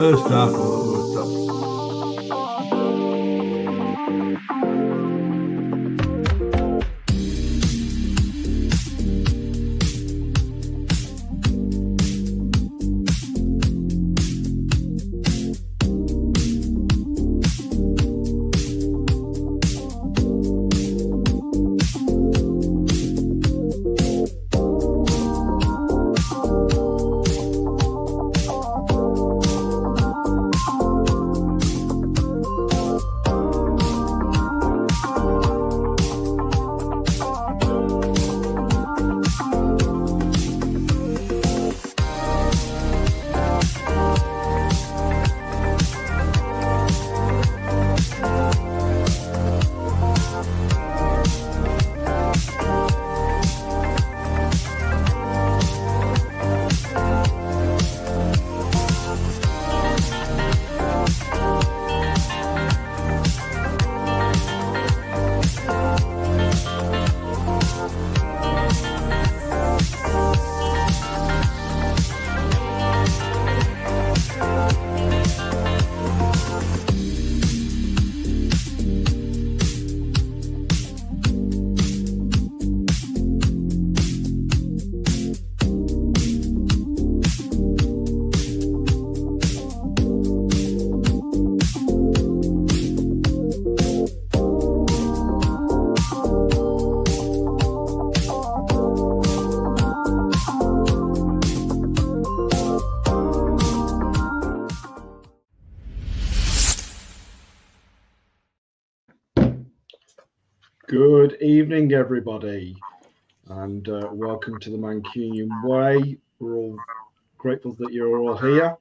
First half was tough. Good evening, everybody, and welcome to the Mancunian Way. We're all grateful that you're all here.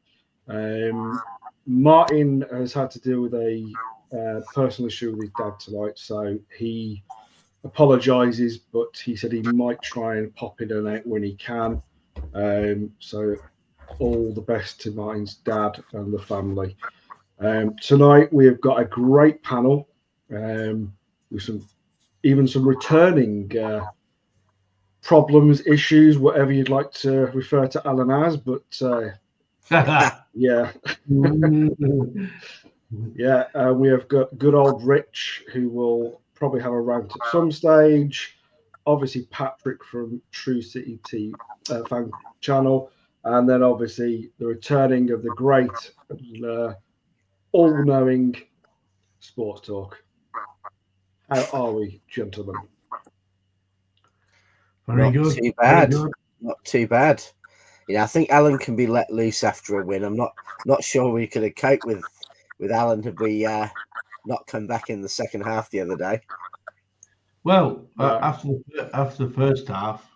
Martin has had to deal with a personal issue with his dad tonight, so he apologises, but he said he might try and pop in and out when he can. So all the best to Martin's dad and the family. Tonight we have got a great panel with some returning problems, issues, whatever you'd like to refer to Alan as, but yeah. Yeah, we have got good old Rich, who will probably have a rant at some stage. Obviously, Patrick from True City fan channel, and then obviously the returning of the great, all-knowing Sports Talk. How are we, gentlemen? Very good. Too bad. Not too bad. You know, I think Alan can be let loose after a win. I'm not sure we could have coped with Alan had we not come back in the second half the other day. Well, after the first half,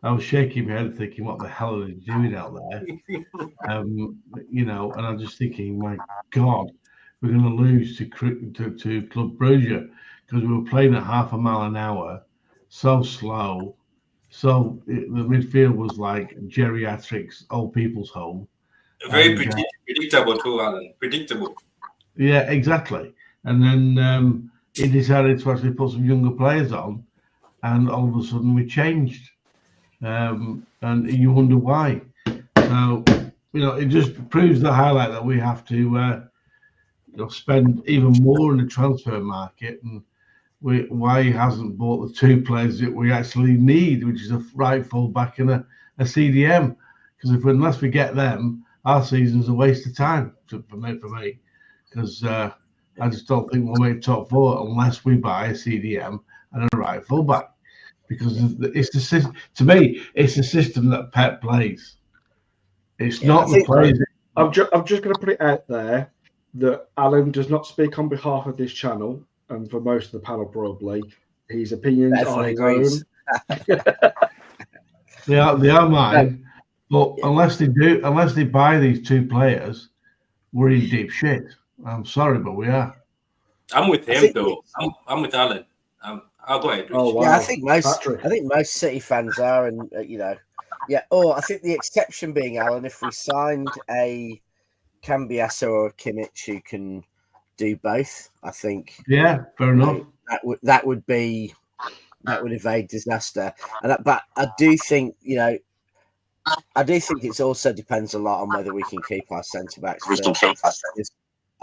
I was shaking my head thinking, what the hell are they doing out there? You know, and I'm just thinking, my God, we're going to lose to Club Brugge because we were playing at half a mile an hour, so slow. So the midfield was like geriatrics, old people's home. Very predictable too, Alan. Predictable. Yeah, exactly. And then he decided to actually put some younger players on, and all of a sudden we changed. And you wonder why. So, you know, it just proves the highlight that we have to spend even more in the transfer market, and why he hasn't bought the two players that we actually need, which is a right full back and a CDM. Because unless we get them, our season's a waste of time for me. Because I just don't think we'll make top four unless we buy a CDM and a right full back. Because it's the system. To me, it's the system that Pep plays. It's not the players. I'm just going to put it out there that Alan does not speak on behalf of this channel, and for most of the panel probably. His opinions are his own. They are mine. But unless they buy these two players, we're in deep shit. I'm sorry, but we are. I'm with him though. I'm with Alan. I'll go ahead. Oh, wow. Yeah, I think most City fans are, and yeah. Or I think the exception being Alan, if we signed a Cambiasso or a Kimmich who can do both, I think. Yeah, fair enough. That would evade disaster. But I do think I do think it also depends a lot on whether we can keep our centre backs fit.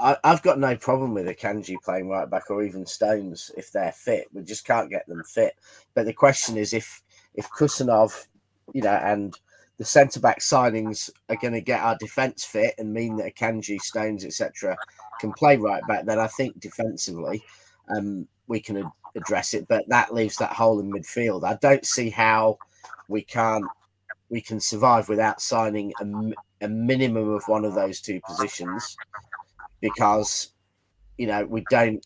I've got no problem with Akanji playing right back or even Stones if they're fit. We just can't get them fit. But the question is if Kusanov, and the centre back signings are going to get our defence fit and mean that Akanji, Stones, etc. can play right back, then I think defensively we can address it. But that leaves that hole in midfield. I don't see how we can survive without signing a minimum of one of those two positions. Because, we haven't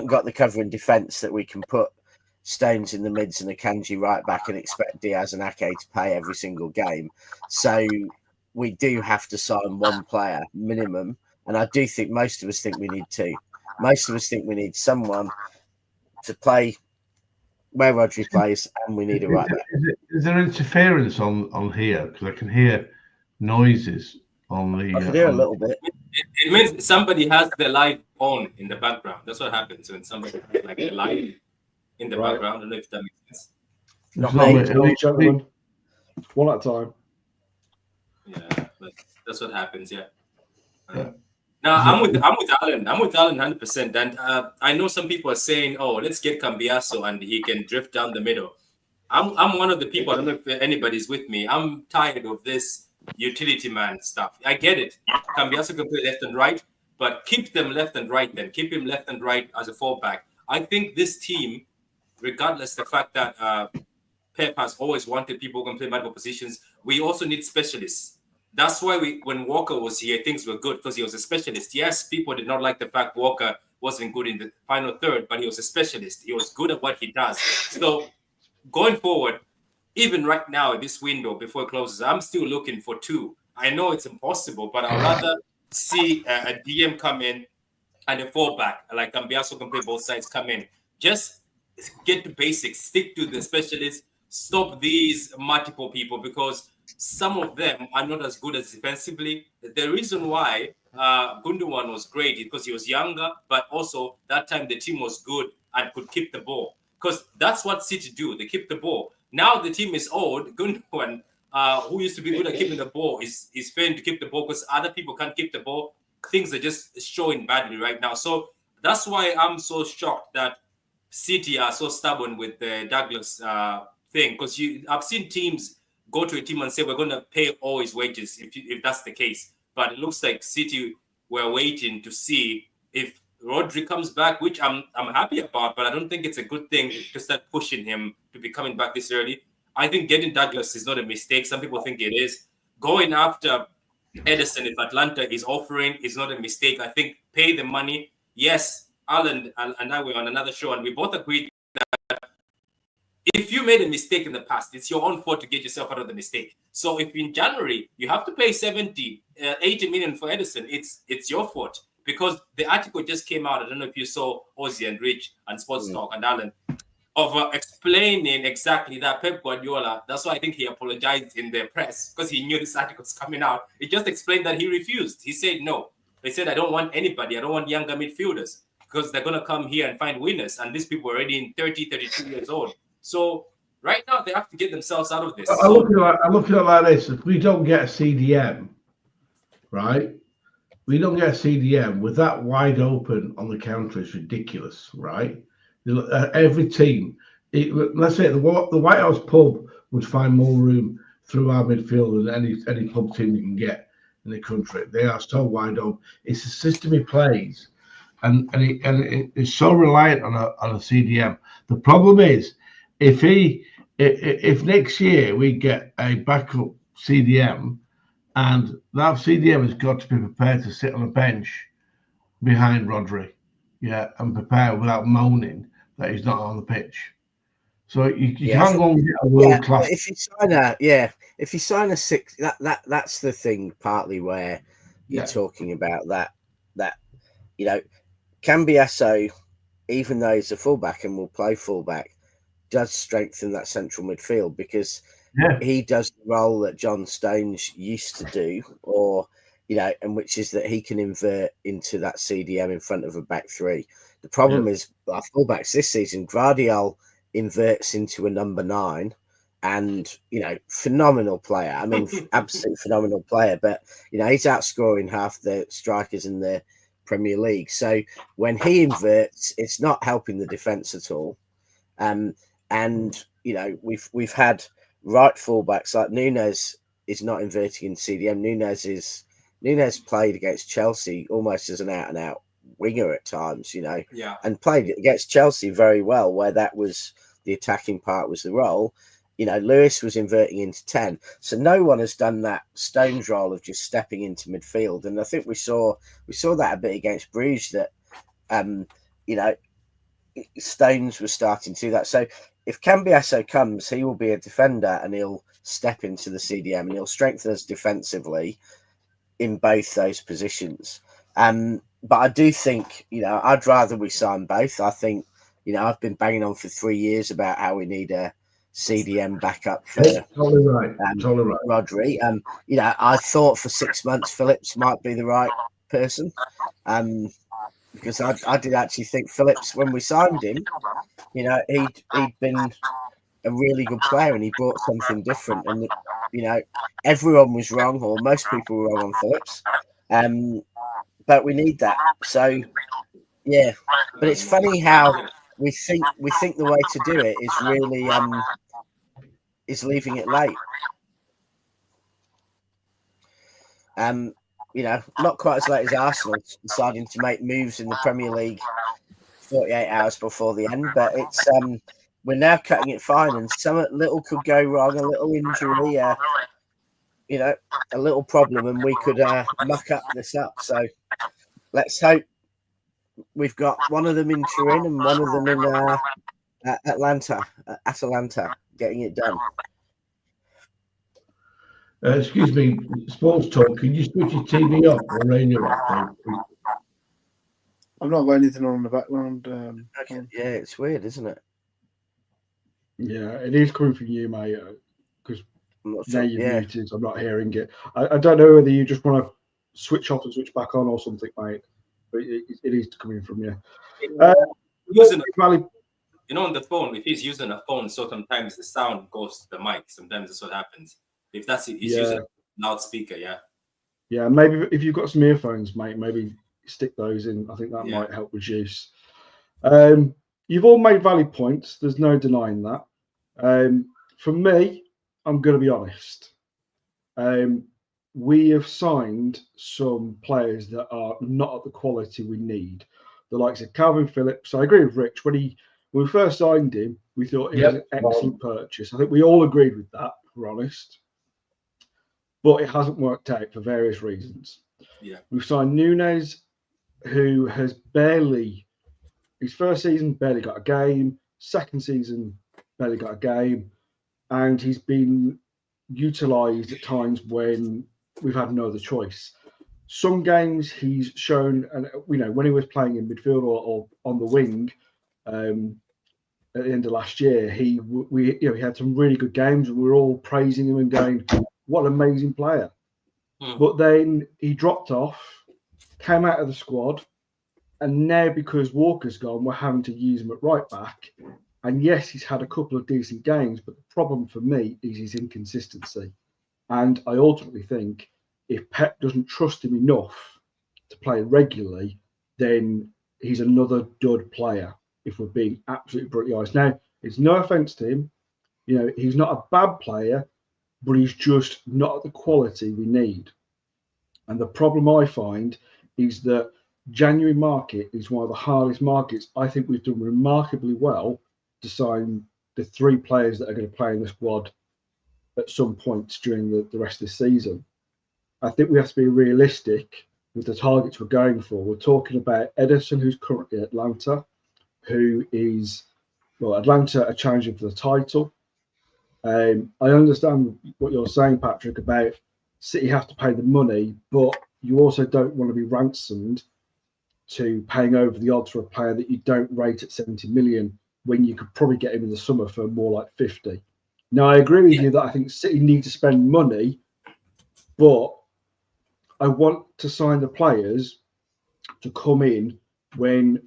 got the cover in defence that we can put Stones in the mids and Akanji right back and expect Diaz and Ake to play every single game. So we do have to sign one player minimum. And I do think most of us think we need two. Most of us think we need someone to play where Rodri plays, and we need a right back. Is there interference on here? Because I can hear noises. I can hear a little bit. It means somebody has the light on in the background. That's what happens when somebody has like the light in the background. I don't know if that makes sense. Not me. Gentlemen. One at a time. Yeah, that's what happens. Yeah. Now I'm with Alan. I'm with Alan 100%. And I know some people are saying, "Oh, let's get Cambiaso and he can drift down the middle." I'm one of the people. I don't know if anybody's with me. I'm tired of this utility man stuff. I get it. Cambiaso can play left and right, but keep them left and right then. Keep him left and right as a fullback. I think this team, regardless the fact that Pep has always wanted people who can play multiple positions, we also need specialists. That's why when Walker was here, things were good because he was a specialist. Yes, people did not like the fact Walker wasn't good in the final third, but he was a specialist. He was good at what he does. So going forward, even right now, this window before it closes, I'm still looking for two. I know it's impossible, but I'd rather see a DM come in and a fullback, like Cambiaso can play both sides, come in. Just get the basics, stick to the specialists, stop these multiple people because some of them are not as good as defensively. The reason why Gundogan was great is because he was younger, but also that time the team was good and could keep the ball. Because that's what City do. They keep the ball. Now the team is old. Gundogan, who used to be good at keeping the ball, is failing to keep the ball because other people can't keep the ball. Things are just showing badly right now. So that's why I'm so shocked that City are so stubborn with the Douglas thing. Because I've seen teams go to a team and say, we're going to pay all his wages if that's the case. But it looks like City were waiting to see if Rodri comes back, which I'm happy about, but I don't think it's a good thing to start pushing him to be coming back this early. I think getting Douglas is not a mistake. Some people think it is. Going after Edison, if Atlanta is offering, is not a mistake. I think pay the money. Yes, Alan and I were on another show, and we both agreed that if you made a mistake in the past, it's your own fault to get yourself out of the mistake. So if in January you have to pay 80 million for Edison, it's your fault. Because the article just came out, I don't know if you saw Ozzy and Rich and Sports Talk and Alan, of explaining exactly that Pep Guardiola, that's why I think he apologized in the press, because he knew this article was coming out. He just explained that he refused. He said, no. They said, I don't want anybody. I don't want younger midfielders, because they're going to come here and find winners. And these people are already in 30, 32 years old. So right now, they have to get themselves out of this. I look at it like this. If we don't get a CDM, right? We don't get a CDM with that wide open on the counter is ridiculous, right? Every team, let's say the White House pub would find more room through our midfield than any pub team you can get in the country. They are so wide open. It's the system he plays, and it is so reliant on a CDM. The problem is if next year we get a backup CDM. And that CDM has got to be prepared to sit on a bench behind Rodri, and prepare without moaning that he's not on the pitch. So you can't go and get a world class. If you sign a six, that's the thing. Partly where you're talking about that Cambiaso, even though he's a fullback and will play fullback, does strengthen that central midfield because. Yeah. He does the role that John Stones used to do, and which is that he can invert into that CDM in front of a back three. The problem is our fullbacks this season, Gvardiol inverts into a number 9 and phenomenal player. I mean, absolutely phenomenal player. But he's outscoring half the strikers in the Premier League. So when he inverts, it's not helping the defence at all. And we've had right fullbacks like Nunes is not inverting in CDM. Nunes played against Chelsea almost as an out-and-out winger at times, and played against Chelsea very well, where that was the attacking part was the role. Luiz was inverting into 10. So no one has done that Stones role of just stepping into midfield. And I think we saw that a bit against Bruges, that Stones was starting to do that. So if Cambiasso comes, he will be a defender and he'll step into the CDM and he'll strengthen us defensively in both those positions. But I do think, I'd rather we sign both. I think, I've been banging on for 3 years about how we need a CDM backup for totally right. Totally right. Rodri. I thought for 6 months Phillips might be the right person. Because I did actually think Phillips, when we signed him, he'd been a really good player and he brought something different. And, everyone was wrong, or most people were wrong on Phillips. But we need that. So, yeah. But it's funny how we think the way to do it is really is leaving it late. Not quite as late as Arsenal deciding to make moves in the Premier League 48 hours before the end, but it's we're now cutting it fine, and some little could go wrong, a little injury, a little problem, and we could muck up this up. So let's hope we've got one of them in Turin and one of them in Atalanta, getting it done. Excuse me, sports talk. Can you switch your TV off or radio off? I've not got anything on in the background. Okay. Yeah, it's weird, isn't it? Yeah, it is coming from you, mate. Because now you're muted, I'm not hearing it. I don't know whether you just want to switch off and switch back on or something, mate. But it is coming from you. On the phone, if he's using a phone, so sometimes the sound goes to the mic. Sometimes that's what happens. If that's it, he's using a loudspeaker, Yeah, maybe if you've got some earphones, mate, maybe stick those in. I think that might help reduce. You've all made valid points. There's no denying that. For me, I'm going to be honest. We have signed some players that are not at the quality we need. The likes of Calvin Phillips. I agree with Rich. When we first signed him, we thought it was an excellent purchase. I think we all agreed with that, if we're honest. But it hasn't worked out for various reasons. Yeah. We've signed Nunes, who has his first season barely got a game, second season barely got a game, and he's been utilised at times when we've had no other choice. Some games he's shown, and when he was playing in midfield or on the wing at the end of last year, he had some really good games, and we were all praising him and going, what an amazing player. But then he dropped off, came out of the squad, and now because Walker's gone, we're having to use him at right back. And yes, he's had a couple of decent games, but the problem for me is his inconsistency. And I ultimately think if Pep doesn't trust him enough to play regularly, then he's another dud player, if we're being absolutely brutally honest. Now, it's no offence to him. He's not a bad player, but he's just not at the quality we need. And the problem I find is that January market is one of the hardest markets. I think we've done remarkably well to sign the 3 players that are going to play in the squad at some points during the rest of the season. I think we have to be realistic with the targets we're going for. We're talking about Ederson, who's currently at Atlanta, who is, Atlanta are challenging for the title. I understand what you're saying, Patrick, about City have to pay the money, but you also don't want to be ransomed to paying over the odds for a player that you don't rate at 70 million when you could probably get him in the summer for more like 50. Now, I agree with you that I think City need to spend money, but I want to sign the players to come in when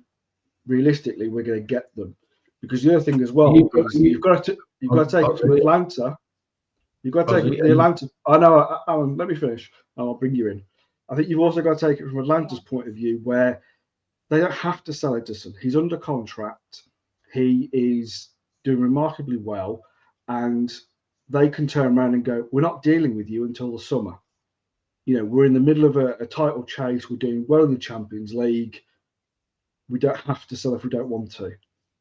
realistically we're going to get them. Because the other thing as well is you've got to You've got to take it from Atlanta. You've got to take it from the Atlanta. I know, Alan, let me finish, and I'll bring you in. I think you've also got to take it from Atlanta's point of view, where they don't have to sell Edison. He's under contract. He is doing remarkably well, and they can turn around and go, we're not dealing with you until the summer. You know, we're in the middle of a title chase. We're doing well in the Champions League. We don't have to sell if we don't want to.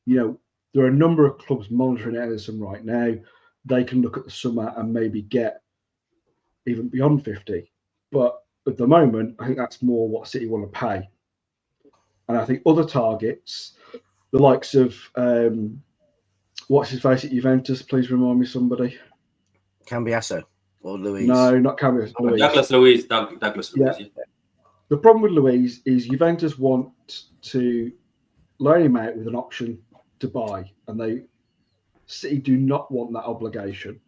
You know, there are a number of clubs monitoring Edison right now. They can look at the summer and maybe get even beyond 50. But at the moment, I think that's more what City want to pay. And I think other targets, the likes of what's his face at Juventus? Please remind me, somebody. Cambiasso or Luiz? No, not Cambiasso. Luiz. Douglas Luiz. Douglas Luiz. Yeah. The problem with Luiz is Juventus want to loan him out with an option to buy, and City do not want that obligation.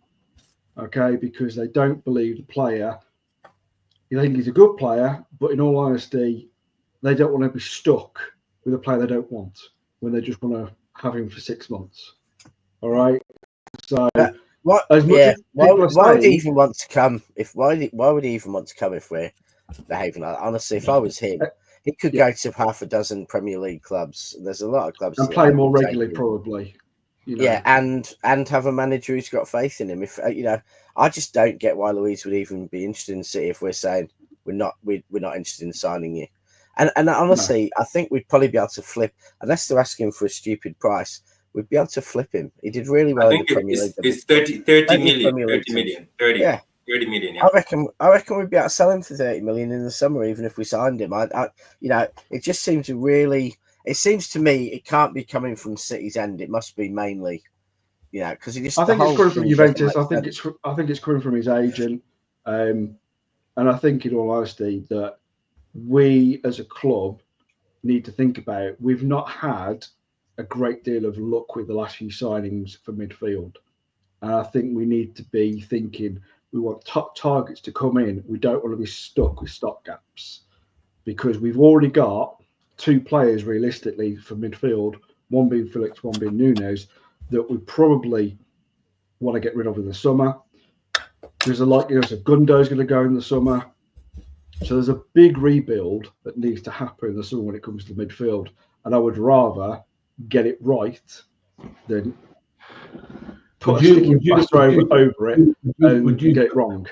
Okay, because they don't believe the player. They think he's a good player, but in all honesty, they don't want to be stuck with a player they don't want when they just want to have him for 6 months. All right. So why would he even want to come? Why would he even want to come if we're behaving like that? Honestly, if I was him, he could go to half a dozen Premier League clubs. There's a lot of clubs and play more regularly, probably. You know. Yeah, and have a manager who's got faith in him. If you know, I just don't get why Luiz would even be interested in City if we're saying we're not interested in signing you. And honestly, I think we'd probably be able to flip, unless they're asking for a stupid price. We'd be able to flip him. He did really well in the Premier League. It's 30 million. 30 million. Yeah. I reckon we'd be able to sell him for 30 million in the summer, even if we signed him. You know, it just seems to really. It seems to me it can't be coming from City's end. It must be mainly, you know, because I think it's coming from Juventus. I think it's coming from his agent, and I think, in all honesty, that we as a club need to think about. We've not had a great deal of luck with the last few signings for midfield, and I think we need to be thinking we want top targets to come in. We don't want to be stuck with stopgaps, because we've already got 2 players realistically for midfield, one being Felix, one being Nunes, that we probably want to get rid of in the summer. There's a likelihood of Gundo's going to go in the summer. So there's a big rebuild that needs to happen in the summer when it comes to midfield. And I would rather get it right than put a sticky plaster over it and get it wrong.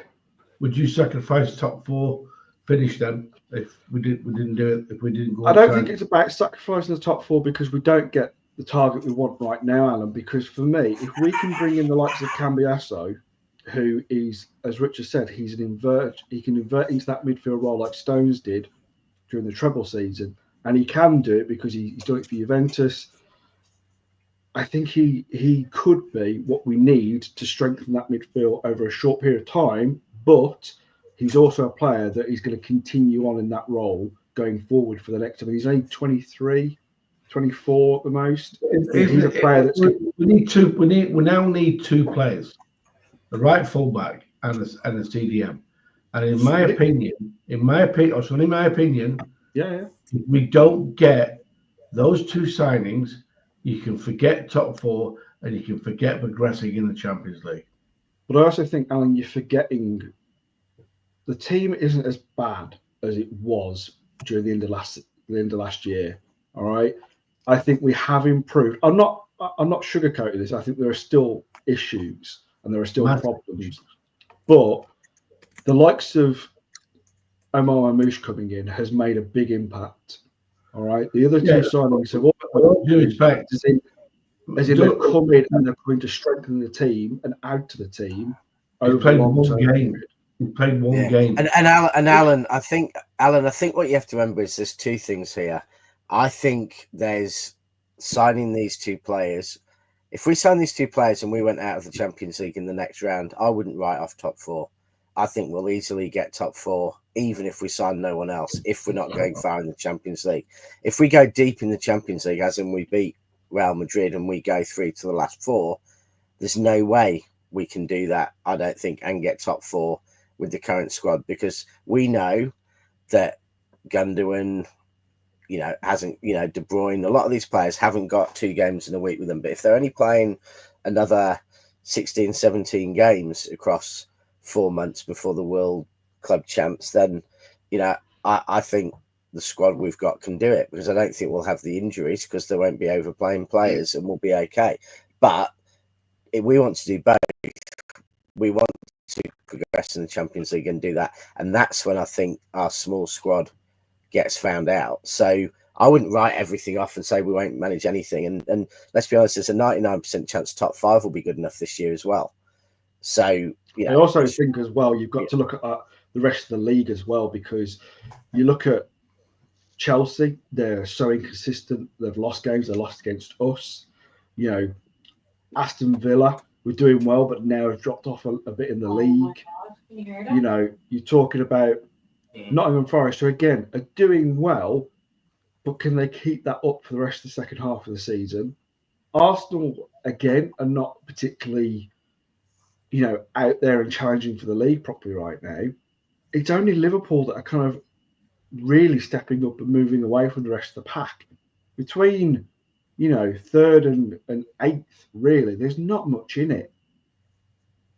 Would you sacrifice top 4 finish then if we didn't do it? If we didn't go, I don't think it's about sacrificing the top 4 because we don't get the target we want right now, Alan. Because for me, if we can bring in the likes of Cambiasso, who is, as Richard said, he can invert into that midfield role like Stones did during the treble season, and he can do it because he's done it for Juventus. I think he could be what we need to strengthen that midfield over a short period of time, but he's also a player that is going to continue on in that role going forward for the next. I mean, he's only 23, 24 at the most. He's a player that's. We now need 2 players, a right fullback and a CDM. And in my opinion, yeah, if we don't get those 2 signings, you can forget top 4 and you can forget progressing in the Champions League. But I also think, Alan, you're forgetting the team isn't as bad as it was during the end of last year. All right, I think we have improved. I'm not sugarcoating this. I think there are still issues and there are still problems, but the likes of Omar Marmoush coming in has made a big impact. All right, the other 2 signings have all due respect as in they've come in and they're going to strengthen the team and add to the team over a long term. He played one game. And Alan, I think what you have to remember is there's 2 things here. I think there's signing these 2 players. If we sign these 2 players and we went out of the Champions League in the next round, I wouldn't write off top 4. I think we'll easily get top 4, even if we sign no one else, if we're not going far in the Champions League. If we go deep in the Champions League, as in we beat Real Madrid and we go through to the last 4, there's no way we can do that, I don't think, and get top 4 with the current squad, because we know that Gundogan, hasn't, De Bruyne, a lot of these players haven't got 2 games in a week with them. But if they're only playing another 16, 17 games across 4 months before the World Club Champs, then, you know, I think the squad we've got can do it, because I don't think we'll have the injuries, because there won't be overplaying players, and we'll be okay. But if we want to do both, we want to progress in the Champions League and do that. And that's when I think our small squad gets found out. So I wouldn't write everything off and say we won't manage anything. And let's be honest, there's a 99% chance top 5 will be good enough this year as well. So, you know, I also think as well, you've got to look at the rest of the league as well, because you look at Chelsea, they're so inconsistent. They've lost games. They lost against us. You know, Aston Villa were doing well, but now have dropped off a bit in the league. You know, you're talking about Nottingham Forest, who again are doing well, but can they keep that up for the rest of the second half of the season? Arsenal, again, are not particularly, you know, out there and challenging for the league properly right now. It's only Liverpool that are kind of really stepping up and moving away from the rest of the pack. Between, you know, 3rd and 8th, really, there's not much in it.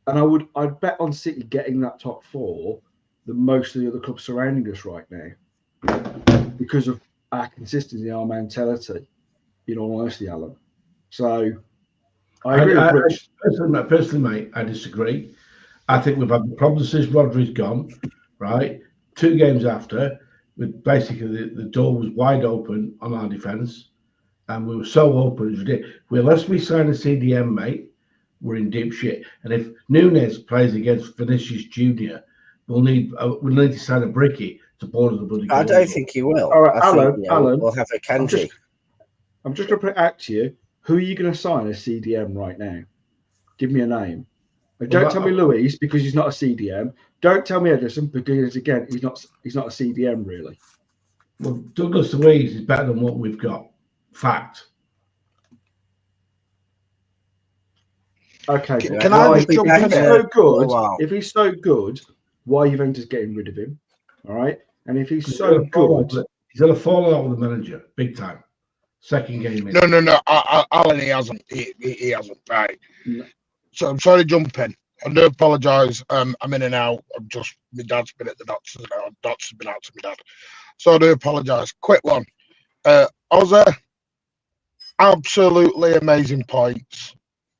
And I'd bet on City getting that top 4 than most of the other clubs surrounding us right now, because of our consistency, our mentality, in all honesty, Alan. So I agree with Rich. Personally, mate, I disagree. I think we've had problems since Rodri's gone, right? 2 games after, with basically the door was wide open on our defence, and we were so open. Unless we sign a CDM, mate, we're in deep shit. And if Nunes plays against Vinicius Junior, we'll need to sign a brickie to border the bloody goal. I don't think he will. All right, Alan, we'll have a Kanji. I'm just going to put it out to you. Who are you going to sign as CDM right now? Give me a name. Don't tell me Luiz, because he's not a CDM. Don't tell me Edison, because again, he's not a CDM really. Well, Douglas Luiz is better than what we've got. Fact. Okay. Can I just jump in there? If he's so good, why are Juventus getting rid of him? All right. And if he's so good, he's had a fallout with the manager, big time. Second game in. No. Alan, he hasn't. He hasn't. Right. No. So I'm sorry to jump in. I do apologise. I'm in and out. My dad's been at the doctor's now. Doctor's been out to my dad. So I do apologise. Quick one. Ozza, absolutely amazing points.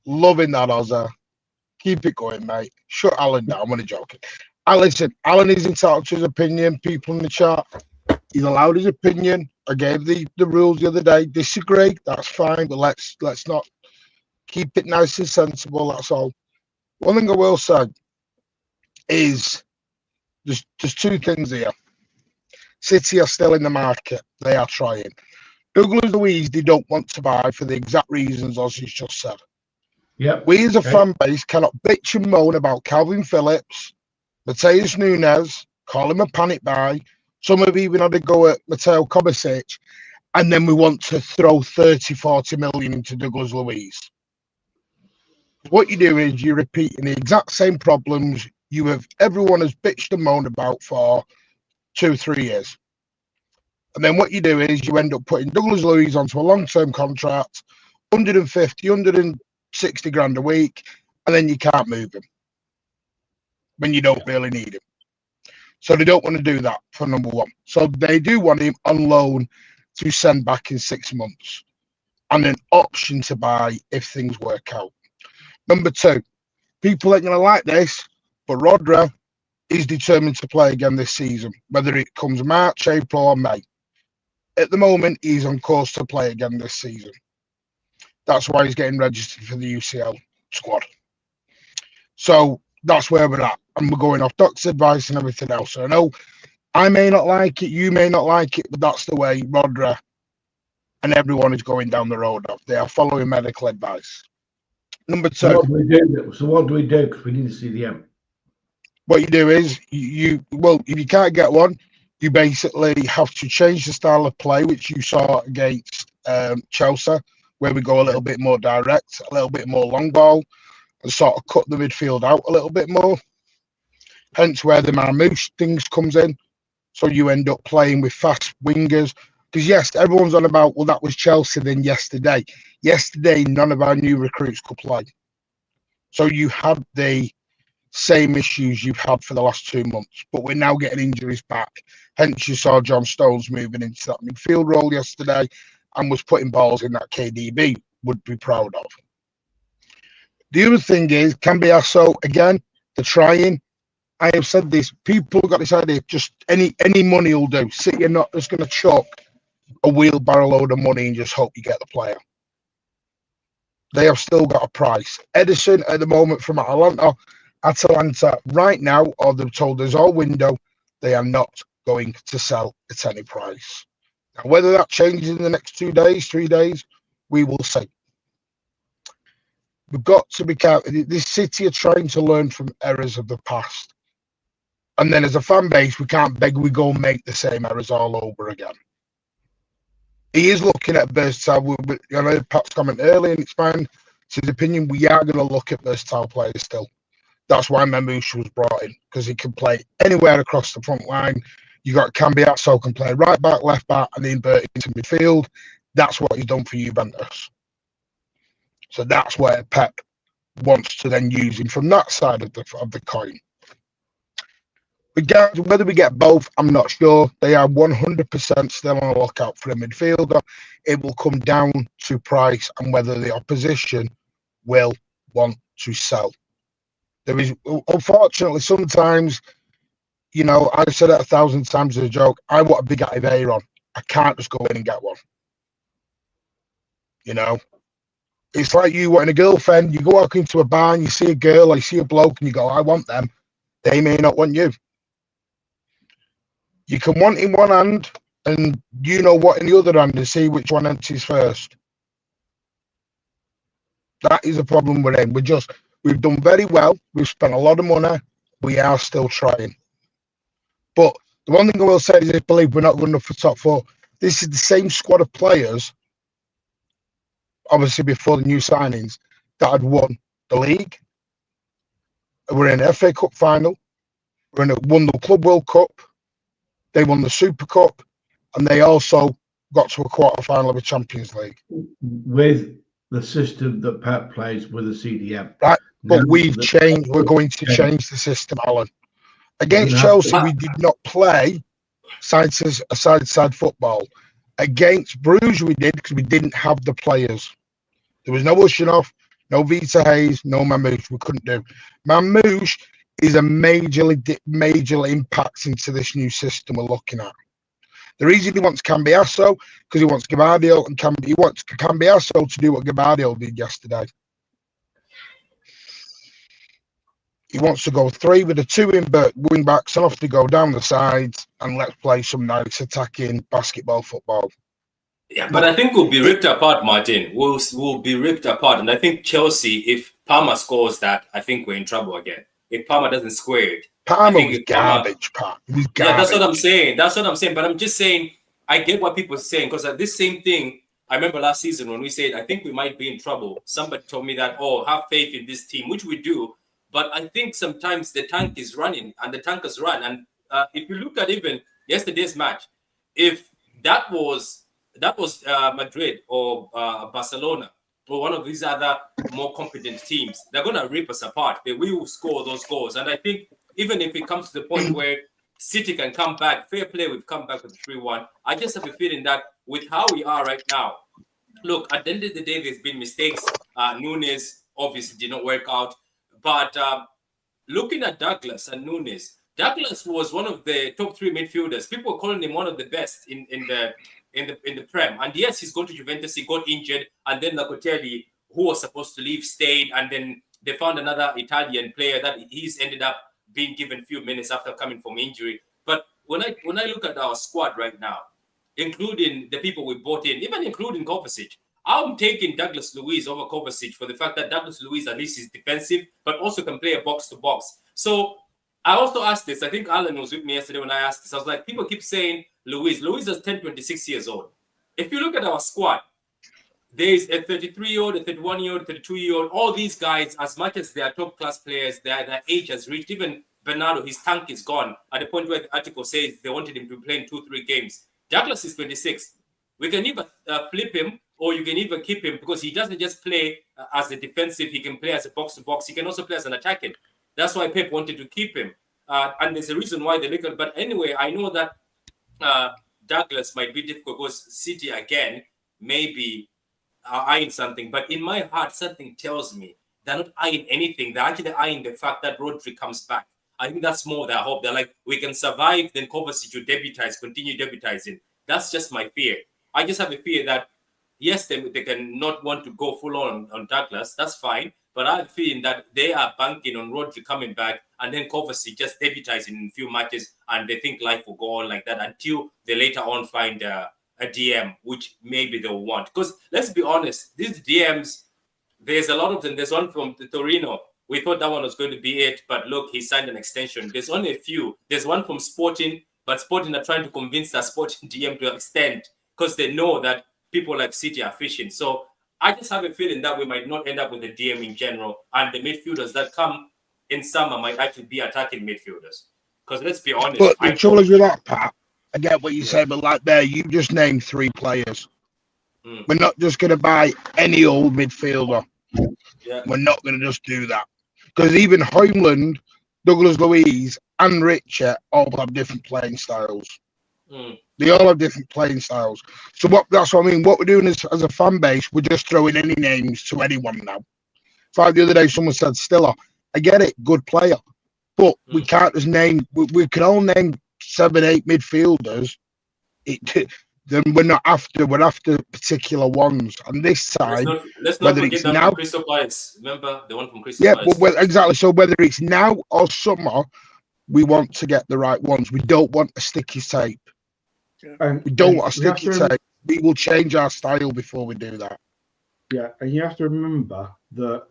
Loving that, Ozza. Keep it going, mate. Shut Alan down. I'm only joking. Listen, Alan is entitled to his opinion. People in the chat, he's allowed his opinion. I gave the rules the other day. Disagree, that's fine, but let's not keep it nice and sensible. That's all. One thing I will say is there's 2 things here. City are still in the market. They are trying. Douglas Luiz, they don't want to buy for the exact reasons Ozzy's just said. Yeah. We as a fan base cannot bitch and moan about Calvin Phillips, Mateus Nunes, call him a panic buy. Some have even had a go at Mateo Kovacic, and then we want to throw 30-40 million into Douglas Luiz. What you do is you're repeating the exact same problems everyone has bitched and moaned about for 2-3 years. And then what you do is you end up putting Douglas Luiz onto a long-term contract, 150, 160 grand a week, and then you can't move him when you don't really need him. So they don't want to do that for number one. So they do want him on loan to send back in 6 months and an option to buy if things work out. Number 2, people ain't going to like this, but Rodri is determined to play again this season, whether it comes March, April or May. At the moment, he's on course to play again this season. That's why he's getting registered for the UCL squad. So that's where we're at. And we're going off doctor's advice and everything else. So I know I may not like it, you may not like it, but that's the way Rodri and everyone is going down the road of. They are following medical advice. Number 2. So what do we do? Because we need a CDM. What you do is, if you can't get one, you basically have to change the style of play, which you saw against Chelsea, where we go a little bit more direct, a little bit more long ball, and sort of cut the midfield out a little bit more. Hence where the Marmoush things comes in. So you end up playing with fast wingers. Because yes, everyone's on about, well, that was Chelsea then yesterday. Yesterday, none of our new recruits could play. So you had the same issues you've had for the last 2 months, but we're now getting injuries back. Hence, you saw John Stones moving into that midfield role yesterday and was putting balls in that KDB would be proud of. The other thing is, Cambiasso, again, they're trying. I have said this, people got this idea, just any money will do. City are not just going to chuck a wheelbarrow load of money and just hope you get the player. They have still got a price. Edison, at the moment, from Atalanta, right now, or they've told us all window, they are not going to sell at any price. Now, whether that changes in the next 2 days, 3 days, we will see. We've got to be careful. This City are trying to learn from errors of the past. And then as a fan base, we can't beg we go and make the same errors all over again. He is looking at versatile. I know Pat's comment earlier, and it's fine. It's his opinion. We are going to look at versatile players still. That's why Marmoush was brought in, because he can play anywhere across the front line. You got Cambiasso can play right back, left back, and invert into midfield. That's what he's done for Juventus. So that's where Pep wants to then use him from that side of the coin. Whether we get both, I'm not sure. They are 100% still on the lookout for a midfielder. It will come down to price and whether the opposition will want to sell. There is, unfortunately, sometimes, you know, I've said it 1,000 times as a joke, I want a big Iveyron. I can't just go in and get one. You know? It's like you wanting a girlfriend. You go walk into a bar and you see a girl or you see a bloke and you go, I want them. They may not want you. You can want in one hand and you know what in the other hand and see which one empties first. That is a problem we're in. We've done very well. We've spent a lot of money. We are still trying. But the one thing I will say is I believe we're not good enough for top four. This is the same squad of players, obviously before the new signings, that had won the league. We're in the FA Cup final. Won the Club World Cup. They won the Super Cup, and they also got to a quarter-final of the Champions League. With the system that Pep plays with the CDM. Right, but we've changed. We're going to change the system, Alan. Against Chelsea, we did not play side-to-side football. Against Bruges, we did because we didn't have the players. There was no Ushanov, no Vita Hayes, no Marmoush. We couldn't do. Marmoush is a majorly impact into this new system we're looking at. The reason he wants Cambiasso because he wants Gabardio and he wants Cambiasso to do what Gabardio did yesterday. He wants to go 3 with the 2 wing backs and off to go down the sides and let's play some nice attacking basketball football. Yeah, but I think we'll be ripped apart, Martin. We'll be ripped apart. And I think Chelsea, if Palmer scores that, I think we're in trouble again. If Palmer doesn't square it. Palmer was garbage, Pat. Yeah, that's what I'm saying. But I'm just saying, I get what people are saying because this same thing, I remember last season when we said, I think we might be in trouble. Somebody told me that, have faith in this team, which we do. But I think sometimes the tank is running and the tankers run. And if you look at even yesterday's match, if that was Madrid or Barcelona or one of these other more competent teams, they're going to rip us apart. They will score those goals. And I think even if it comes to the point where City can come back, fair play, we've come back with 3-1. I just have a feeling that with how we are right now, look, at the end of the day, there's been mistakes. Nunes obviously did not work out. But looking at Douglas and Nunes, Douglas was one of the top 3 midfielders. People were calling him one of the best in the Prem. And yes, he's gone to Juventus. He got injured, and then Locatelli, who was supposed to leave, stayed. And then they found another Italian player that he's ended up being given a few minutes after coming from injury. But when I look at our squad right now, including the people we brought in, even including Kovacic, I'm taking Douglas Luiz over Kovacic for the fact that Douglas Luiz at least is defensive, but also can play a box-to-box. So I also asked this. I think Alan was with me yesterday when I asked this. I was like, people keep saying Luiz. Luiz is 26 years old. If you look at our squad, there's a 33-year-old, a 31-year-old, 32-year-old. All these guys, as much as they are top-class players, their age has reached. Even Bernardo, his tank is gone at the point where the article says they wanted him to play in 2-3 games. Douglas is 26. We can either flip him or you can even keep him because he doesn't just play as a defensive. He can play as a box-to-box. He can also play as an attacking. That's why Pep wanted to keep him. And there's a reason why they look at. But anyway, I know that Douglas might be difficult because City again maybe are eyeing something. But in my heart, something tells me they're not eyeing anything. They're actually eyeing the fact that Rodri comes back. I think that's more their hope. They're like, we can survive, then Kovacic to debutize, continue debutizing. That's just my fear. I just have a fear that, yes, they can not want to go full on Douglas. That's fine. But I have a feeling that they are banking on Rodri coming back and then Kovacic just debutizing in a few matches and they think life will go on like that until they later on find a DM, which maybe they'll want. Because let's be honest, these DMs, there's a lot of them. There's one from the Torino. We thought that one was going to be it, but look, he signed an extension. There's only a few. There's one from Sporting, but Sporting are trying to convince that Sporting DM to extend because they know that people like City are fishing. So I just have a feeling that we might not end up with a DM in general, and the midfielders that come in summer might actually be attacking midfielders. Because let's be honest. But the trouble is with that, Pat, I get what you say, but like there, you just named 3 players. We're not just going to buy any old midfielder. Yeah. We're not going to just do that. Because even Homeland, Douglas Luiz, and Richard all have different playing styles. They all have different playing styles. So that's what I mean. What we're doing is, as a fan base, we're just throwing any names to anyone now. Like the other day, someone said Stiller. I get it, good player. But we can't just name, we can all name 7, 8 midfielders. Then we're after particular ones. And this time, let's not forget that now, from Crystal Palace. Remember the one from Crystal Palace? Well, exactly. So whether it's now or summer, we want to get the right ones. We don't want a sticky tape. We don't want a sticky tape. We will change our style before we do that. Yeah, and you have to remember that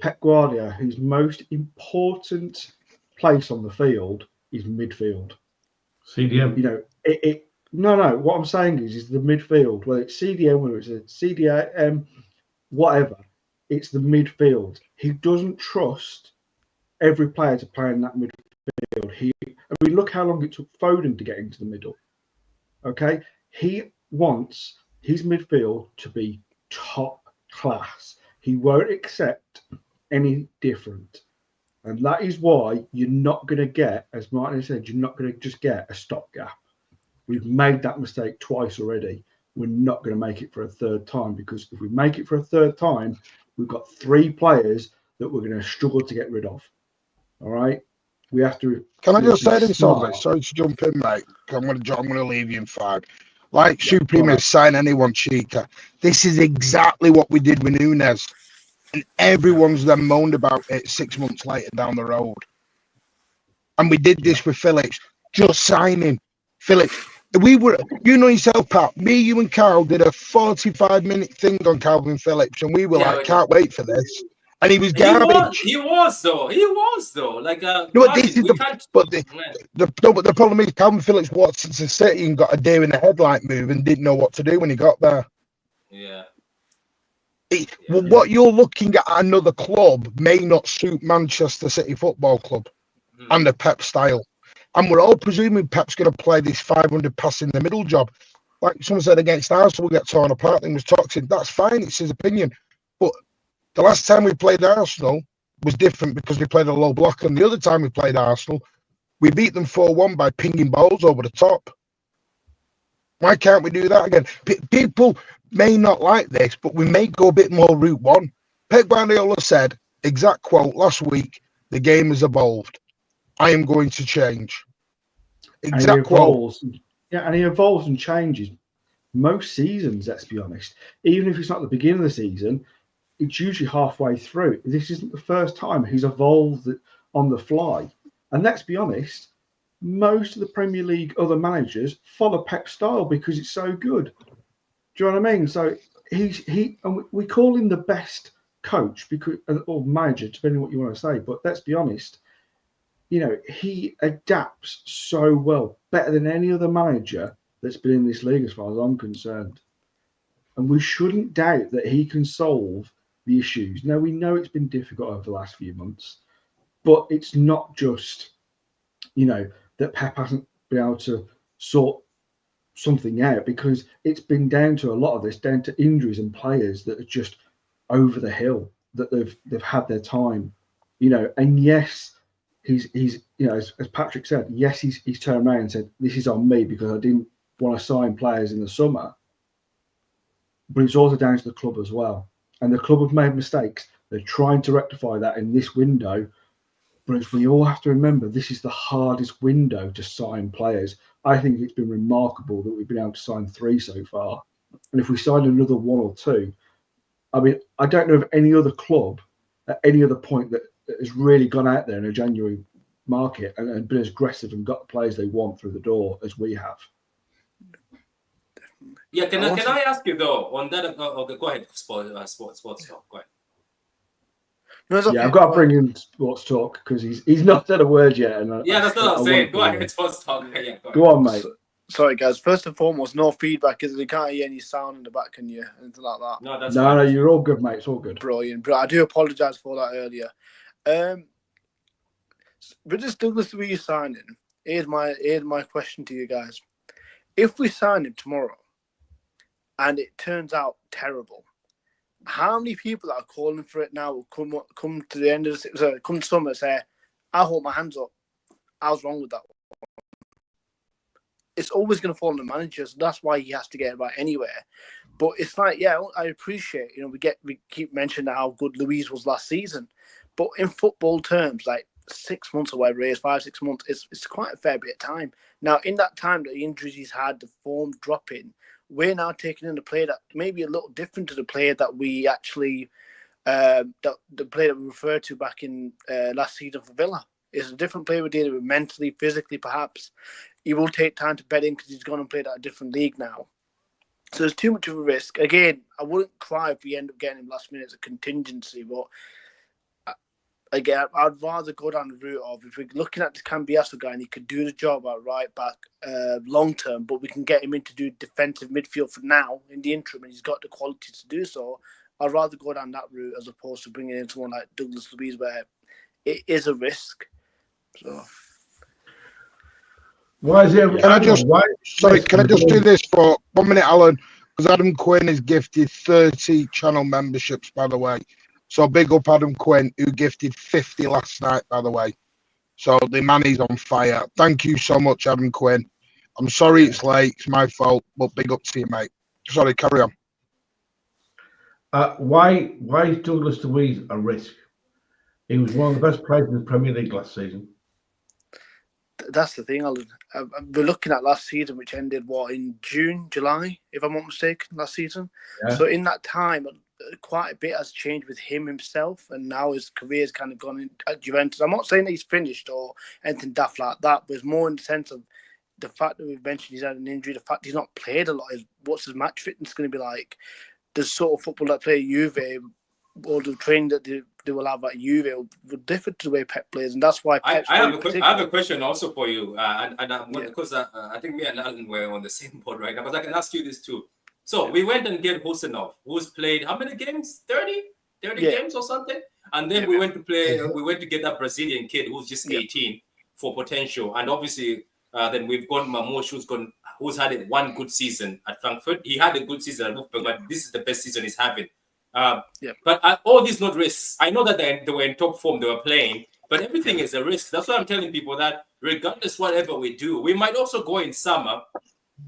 Pep Guardiola, his most important place on the field is midfield. CDM. You know, No. What I'm saying is the midfield. Whether it's CDM, whether it's a CDM, whatever, it's the midfield. He doesn't trust every player to play in that midfield. Look how long it took Foden to get into the middle. Okay, he wants his midfield to be top class. He won't accept any different, and that is why you're not going to get, as Martin said, you're not going to just get a stopgap. We've made that mistake twice already. We're not going to make it for a third time, because if we make it for a third time, we've got 3 players that we're going to struggle to get rid of. All right, we have to. Can I just say this on this? Sorry to jump in, mate. I'm going to leave you in 5. Like Supreme sign anyone, Chica. This is exactly what we did with Nunez, and everyone's then moaned about it 6 months later down the road. And we did this with Phillips. Just sign him, Phillips. We were, you know yourself, Pat. Me, you, and Carl did a 45-minute thing on Calvin Phillips, and we were like, "Can't wait for this." And he was garbage. He was though. Like, no, this is the problem is Calvin Phillips walked into City and got a deer in the headlight move and didn't know what to do when he got there. Yeah. What you're looking at another club may not suit Manchester City Football Club and the Pep style. And we're all presuming Pep's going to play this 500 pass in the middle job. Like someone said against Arsenal, we get torn apart and was toxic. That's fine. It's his opinion. But the last time we played Arsenal was different because we played a low block. And the other time we played Arsenal, we beat them 4-1 by pinging balls over the top. Why can't we do that again? People may not like this, but we may go a bit more route one. Pep Guardiola said, exact quote, last week, the game has evolved. I am going to change. Exact quote. Yeah, and he evolves and changes most seasons, let's be honest. Even if it's not the beginning of the season, it's usually halfway through. This isn't the first time he's evolved on the fly. And let's be honest, most of the Premier League other managers follow Pep's style because it's so good. Do you know what I mean? So and we call him the best coach or manager, depending on what you want to say. But let's be honest, you know, he adapts so well, better than any other manager that's been in this league as far as I'm concerned. And we shouldn't doubt that he can solve the issues. Now, we know it's been difficult over the last few months, but it's not just, you know, that Pep hasn't been able to sort something out, because it's been down to a lot of this, down to injuries and players that are just over the hill, that they've had their time, and yes, he's as Patrick said, yes, he's turned around and said, this is on me because I didn't want to sign players in the summer, but it's also down to the club as well, and the club have made mistakes. They're trying to rectify that in this window, but we all have to remember, this is the hardest window to sign players. I think it's been remarkable that we've been able to sign 3 so far. And if we sign another 1 or 2, I mean, I don't know of any other club at any other point that has really gone out there in a January market and been as aggressive and got the players they want through the door as we have. Yeah, can I ask you though on that? Okay, go ahead, sports talk. Go ahead. No, it's okay. Yeah, I've got to bring in sports talk because he's not said a word yet. And that's what I'm saying. Go ahead, sports talk. Yeah, go on, mate. Sorry, guys. First and foremost, no feedback. Is you can't hear any sound in the back, can you? Anything like that? No, that's no. You're all good, mate. It's all good. Brilliant. But I do apologise for that earlier. With this Douglas Luiz signing, here's my question to you guys: if we sign him tomorrow, and it turns out terrible, how many people that are calling for it now will come to the end of come to summer and say, "I hold my hands up. I was wrong with that one." It's always going to fall on the managers. That's why he has to get it right anywhere. But it's like, yeah, I appreciate, we keep mentioning how good Luiz was last season. But in football terms, like 6 months or whatever it is, 5-6 months, it's quite a fair bit of time. Now, in that time, the injuries he's had, the form dropping, we're now taking in a player that may be a little different to the player that we actually, the player that we referred to back in last season for Villa. It's a different player we're dealing with mentally, physically, perhaps. He will take time to bed in because he's gone and played at a different league now. So there's too much of a risk. Again, I wouldn't cry if we end up getting him last minute as a contingency, but again, I'd rather go down the route of, if we're looking at this Cambiasso guy and he could do the job at right back long term, but we can get him in to do defensive midfield for now in the interim, and he's got the quality to do so. I'd rather go down that route as opposed to bringing in someone like Douglas Luiz, where it is a risk. So, why is it? Can I just do this for 1 minute, Alan? Because Adam Quinn is gifted 30 channel memberships, by the way. So big up Adam Quinn, who gifted 50 last night, by the way. So the man is on fire. Thank you so much, Adam Quinn. I'm sorry it's late. It's my fault, but big up to you, mate. Sorry, carry on. Why is Douglas Luiz a risk? He was one of the best players in the Premier League last season. that's the thing, Alan. We're looking at last season, which ended, in June, July, if I'm not mistaken, last season. Yeah. So in that time, quite a bit has changed with him himself, and now his career's kind of gone in at Juventus. I'm not saying that he's finished or anything daft like that, but it's more in the sense of the fact that we've mentioned he's had an injury, the fact he's not played a lot, what's his match fitness going to be like? The sort of football that play at Juve, or the training that they will have at Juve will differ to the way Pep plays, and that's why I have a question also for you, because I think me and Alan were on the same board right now, but I can ask you this too. So we went and get Husanov, who's played how many games? 30 games or something, and then we went to get that Brazilian kid who's just 18 for potential, and obviously then we've got Marmoush, who's had one good season at Frankfurt. He had a good season at Wolfsburg, but this is the best season he's having. But all these not risks. I know that they were in top form, they were playing, but everything is a risk. That's why I'm telling people that regardless whatever we do, we might also go in summer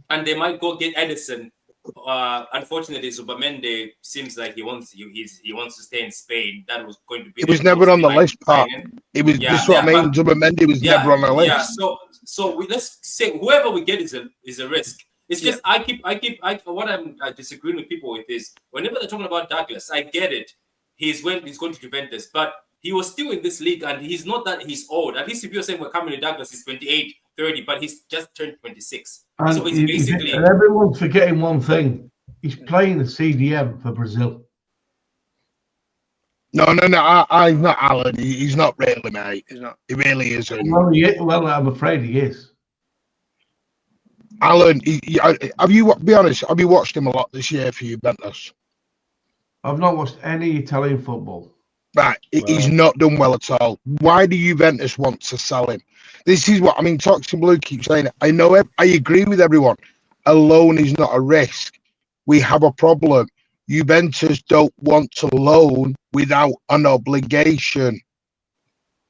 and they might go get Edison. Unfortunately, Zubimendi seems like he wants to stay in Spain. That was going to be. It was never on the list, Pat. It was. This is what I mean. Zubimendi was never on the list. Yeah. So let's say whoever we get is a risk. It's just what I'm disagreeing with people with is whenever they're talking about Douglas, I get it. He's going to Juventus, but he was still in this league and he's not that he's old. At least if you're saying we're coming to Douglas, he's 28, 30, but he's just turned 26. And so it's basically. And everyone's forgetting one thing. He's playing the CDM for Brazil. No. I'm not Alan. He's not really, mate. He's not. He really isn't. Well, I'm afraid he is. Alan, have you watched him a lot this year for Juventus? I've not watched any Italian football. Right, he's not done well at all. Why do Juventus want to sell him? This is what I mean. Toxic Blue keeps saying it. I know it. I agree with everyone. a loan is not a risk, we have a problem. Juventus don't want to loan without an obligation.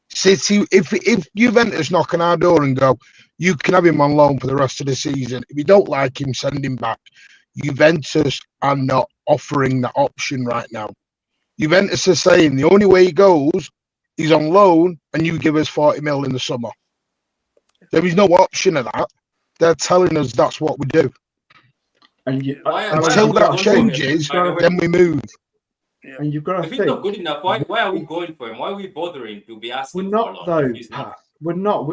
City, if Juventus knock on our door and go, you can have him on loan for the rest of the season. If you don't like him, send him back. Juventus are not offering that option right now. Juventus are saying the only way he goes, he's on loan, and you give us 40 mil in the summer. There is no option of that. They're telling us that's what we do. And you, until that changes, then we move. Yeah. And you've got to If think, he's not good enough, why are we going for him? Why are we bothering to be asking we're for not a lot? though, He's Pat. not. We're not.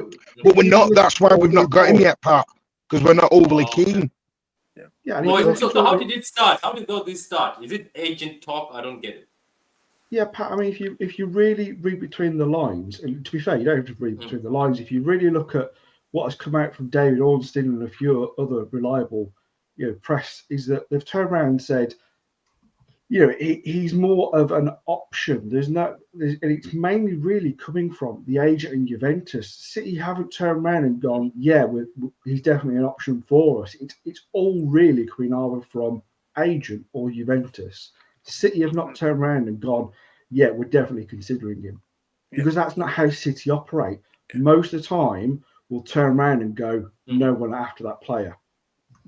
But we're not. That's why we've not got him yet, Pat, because we're not overly keen. Yeah. So how did it start? How did all this start? Is it agent talk? I don't get it. Yeah, Pat. I mean, if you really read between the lines, and to be fair, you don't have to read between the lines. If you really look at what has come out from David Ornstein and a few other reliable, press, is that they've turned around and said, he's more of an option. And it's mainly really coming from the agent in Juventus. City haven't turned around and gone, he's definitely an option for us. It's all really coming either from agent or Juventus. City have not turned around and gone, we're definitely considering him. Because that's not how City operate. Most of the time, we'll turn around and go, no, we're not after that player.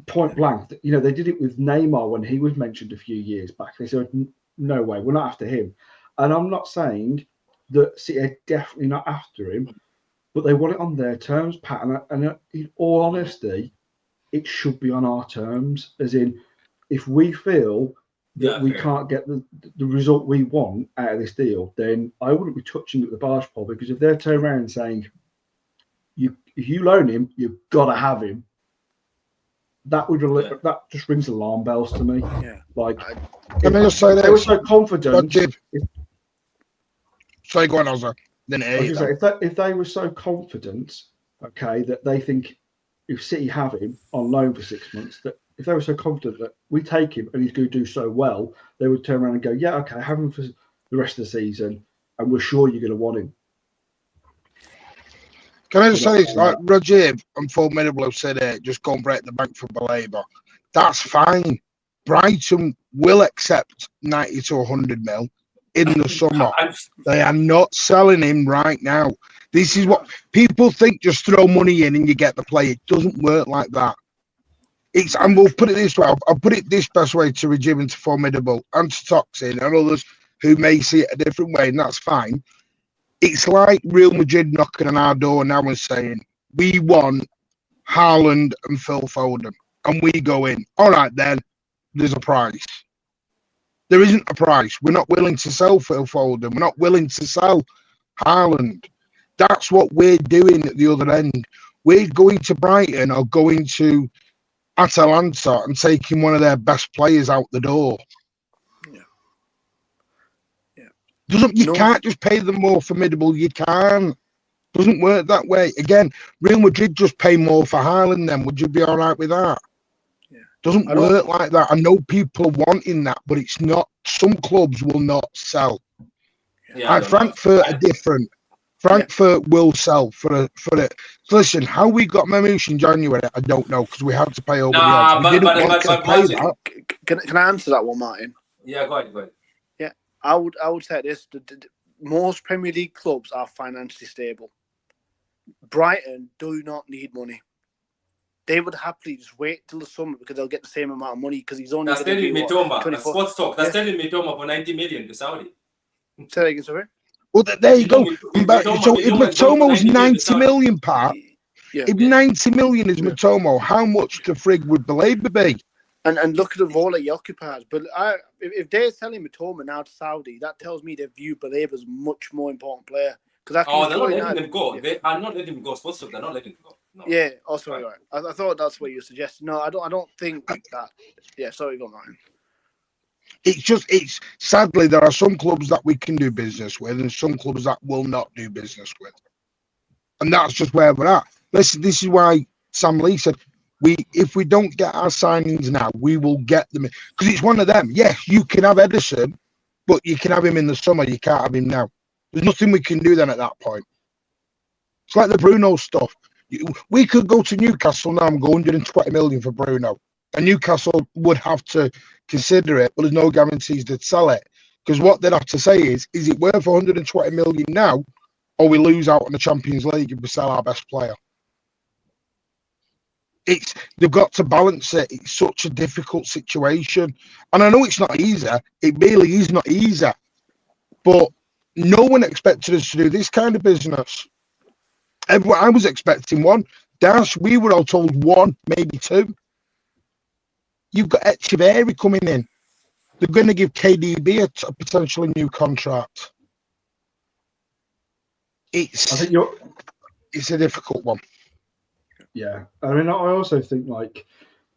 Point blank. They did it with Neymar when he was mentioned a few years back. They said, no way, we're not after him. And I'm not saying that City are definitely not after him, but they want it on their terms, Pat. And in all honesty, it should be on our terms. As in, if we feel that we can't get the result we want out of this deal, then I wouldn't be touching at the barge pole, because if they're turning around and saying, if you loan him, you've got to have him, that just rings alarm bells to me. Can I just say that they were so confident? Sorry, go on, Ozza. Then if they were so confident, that they think if City have him on loan for 6 months, that if they were so confident that we take him and he's going to do so well, they would turn around and go, have him for the rest of the season, and we're sure you're going to want him. Can I just say this? Like Roger and Formidable have said, just go and break the bank for Baleba. That's fine. Brighton will accept 90 to 100 mil in the summer. They are not selling him right now. This is what people think, just throw money in and you get the player. It doesn't work like that. And we'll put it this way. I'll put it this best way to Regime and to Formidable and to Toxin and others who may see it a different way, and that's fine. It's like Real Madrid knocking on our door now and saying, we want Haaland and Phil Foden. And we go in. All right, then, there's a price. There isn't a price. We're not willing to sell Phil Foden. We're not willing to sell Haaland. That's what we're doing at the other end. We're going to Brighton or going to Atalanta and taking one of their best players out the door. You can't just pay them more Formidable. You can't. Doesn't work that way. Again, Real Madrid just pay more for Haaland. Then would you be all right with that? Doesn't work like that. I know people are wanting that, but it's not. Some clubs will not sell. Frankfurt are different. Frankfurt will sell for it. So listen, how we got Marmoush in January, I don't know, because we had to pay over the odds. We didn't want to pay that. Can I answer that one, Martin? Yeah, go ahead. Yeah, I would say this: most Premier League clubs are financially stable. Brighton do not need money. They would happily just wait till the summer because they'll get the same amount of money because he's only. That's telling me Mitoma. That's sports talk. That's telling me Mitoma for 90 million to Saudi. Say that again, sorry. Well, there you go. So if Mitoma was 90 million, Pat, if 90 million is Mitoma, how much to frig would Baleba be? And look at the role that he occupies. But if they're selling Mitoma now to Saudi, that tells me they view Baleba as a much more important player. They're not letting him go. They are not letting him go. Sports talk, they're not letting him go. No. Yeah. Oh, sorry. Right. I thought that's what you were suggesting. No, I don't think that. Yeah. Sorry, go on. It's sadly there are some clubs that we can do business with and some clubs that will not do business with, and that's just where we're at. Listen, this is why Sam Lee said if we don't get our signings now, we will get them because it's one of them. Yes, you can have Edison, but you can have him in the summer. You can't have him now. There's nothing we can do then at that point. It's like the Bruno stuff. We could go to Newcastle now and go 120 million for Bruno, and Newcastle would have to consider it, but there's no guarantees they'd sell it, because what they'd have to say is it worth 120 million now, or we lose out on the Champions League if we sell our best player? They've got to balance it. It's such a difficult situation, and I know it's not easy. It really is not easy, but no one expected us to do this kind of business. I was expecting one. Dash, we were all told one, maybe two. You've got Echeverri coming in. They're going to give KDB a potentially new contract. It's a difficult one. Yeah, I mean, I also think, like,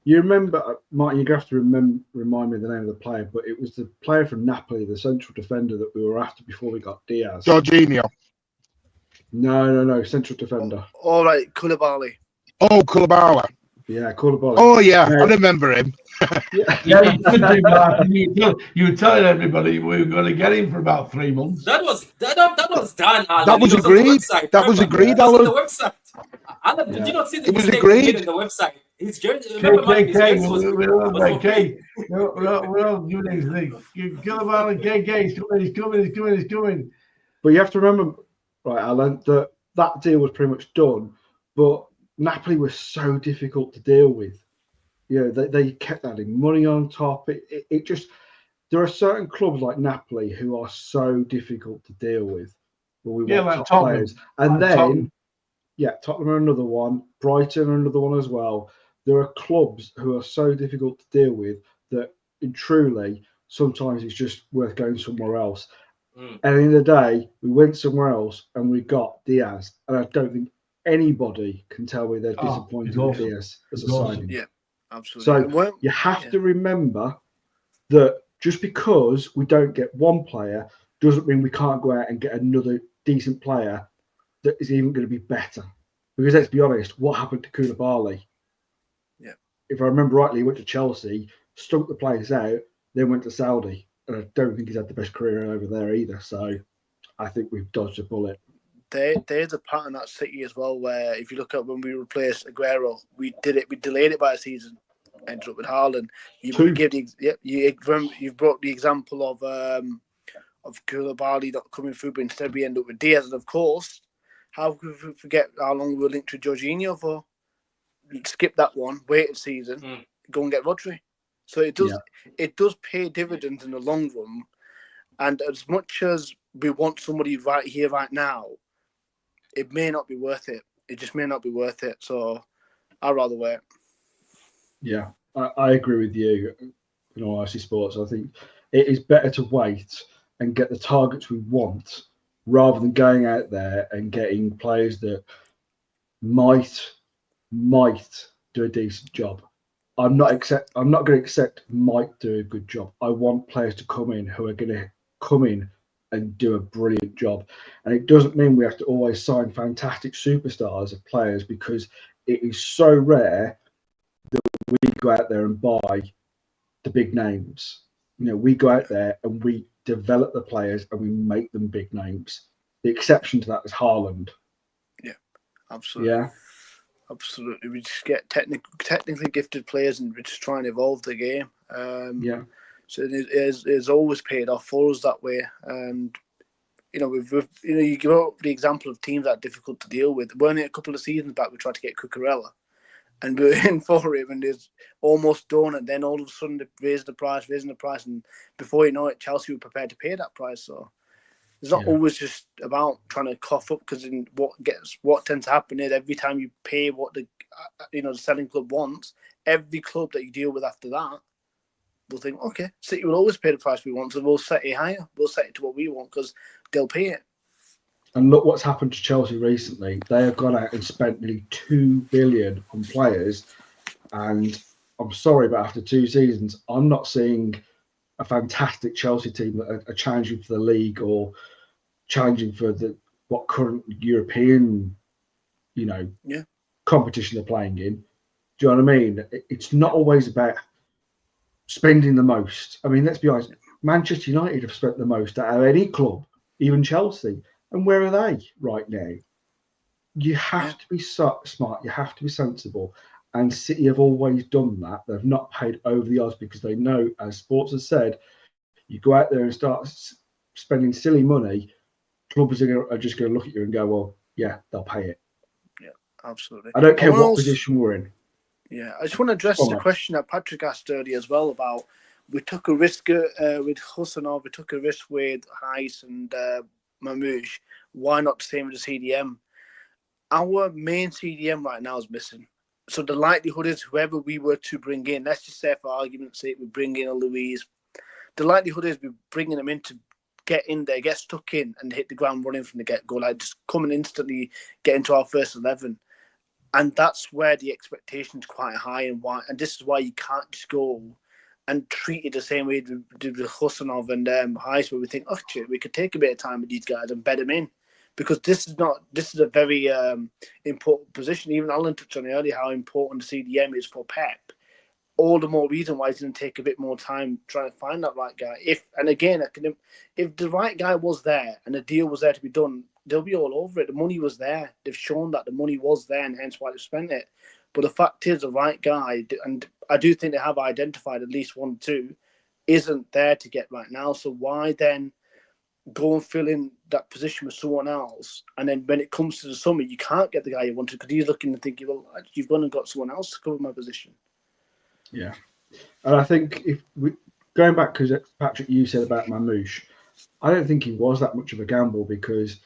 you remember, Martin, you're going to have to remind me the name of the player, but it was the player from Napoli, the central defender that we were after before we got Diaz. Jorginho. No, central defender. All right, Koulibaly. Oh, Koulibaly. Yeah, Koulibaly. Oh, yeah, I remember him. Yeah, you could do that. You were telling everybody we were going to get him for about 3 months. That was done, Alan. That was agreed. That was agreed, Alan. On the website. Alan, did you not see the It was mistake agreed. he made in the website? His jersey, remember, Mike, his jersey was We're all doing these things. Koulibaly, he's coming. But you have to remember, right, Alan, that deal was pretty much done, but Napoli was so difficult to deal with. You know, they kept adding money on top. It just, there are certain clubs like Napoli who are so difficult to deal with. Where we want top players. And then, Tottenham. Tottenham are another one. Brighton are another one as well. There are clubs who are so difficult to deal with that truly sometimes it's just worth going somewhere else. And at the end of the day, we went somewhere else and we got Diaz. And I don't think anybody can tell me they're disappointed with Diaz as a signing. Yeah, absolutely. So you have to remember that just because we don't get one player doesn't mean we can't go out and get another decent player that is even going to be better. Because let's be honest, what happened to Koulibaly? Yeah. If I remember rightly, he went to Chelsea, stunk the place out, then went to Saudi. And I don't think he's had the best career over there either. So I think we've dodged a bullet. There's a pattern at City as well, where if you look at when we replaced Aguero, we delayed it by a season, ended up with Haaland. You brought the example of Koulibaly not coming through, but instead we end up with Diaz. And of course, how could we forget how long we were linked to Jorginho for? Skip that one, wait a season, go and get Rodri. So it does pay dividends in the long run. And as much as we want somebody right here, right now, it may not be worth it. It just may not be worth it. So I'd rather wait. Yeah, I agree with you. In all honesty, sports, I think it is better to wait and get the targets we want rather than going out there and getting players that might do a decent job. I'm not going to accept might do a good job. I want players to come in who are going to come in and do a brilliant job. And it doesn't mean we have to always sign fantastic superstars of players, because it is so rare that we go out there and buy the big names. You know, we go out there and we develop the players and we make them big names. The exception to that is Haaland. Yeah, absolutely. Yeah. Absolutely. We just get technically gifted players and we just try and evolve the game. So it's always paid off for us that way. And, you give up the example of teams that are difficult to deal with. Weren't it a couple of seasons back we tried to get Cucurella and we were in for him and it's almost done, and then all of a sudden they raising the price, and before you know it, Chelsea were prepared to pay that price. So it's not always just about trying to cough up, because what tends to happen is every time you pay what the selling club wants, every club that you deal with after that will think, okay, City will always pay the price we want, so we'll set it higher. We'll set it to what we want because they'll pay it. And look what's happened to Chelsea recently. They have gone out and spent nearly $2 billion on players, and I'm sorry, but after 2 seasons, I'm not seeing a fantastic Chelsea team that are challenging for the league or challenging for what current European, competition they're playing in. Do you know what I mean? It's not always about spending the most. I mean, let's be honest. Manchester United have spent the most out of any club, even Chelsea. And where are they right now? you have to be smart. You have to be sensible. And City have always done that. They've not paid over the odds because they know, as Sports has said, you go out there and start spending silly money, clubs are just going to look at you and go, well, yeah, they'll pay it. Yeah, absolutely. I don't care what position we're in. Yeah, I just want to address the question that Patrick asked earlier as well about we took a risk with Husanov, we took a risk with Heiss and Marmoush. Why not the same with the CDM? Our main CDM right now is missing. So the likelihood is whoever we were to bring in, let's just say for argument's sake, we bring in a Luiz. The likelihood is we're bringing them in to get in there, get stuck in and hit the ground running from the get-go, like just come and instantly get into our first 11. And that's where the expectation is quite high and this is why you can't just go and treat it the same way we did with Husanov and Heiss, where we think, oh, shit, we could take a bit of time with these guys and bed them in. Because this is a very important position. Even Alan touched on earlier how important the CDM is for Pep. All the more reason why he's going to take a bit more time trying to find that right guy. If the right guy was there and the deal was there to be done, they'll be all over it. The money was there. They've shown that the money was there and hence why they spent it. But the fact is the right guy, and I do think they have identified at least 1 or 2, isn't there to get right now. So why then go and fill in that position with someone else, and then when it comes to the summer, you can't get the guy you wanted because he's looking and thinking, well, you've gone and got someone else to cover my position. Yeah, and I think going back, because Patrick, you said about Marmoush, I don't think he was that much of a gamble because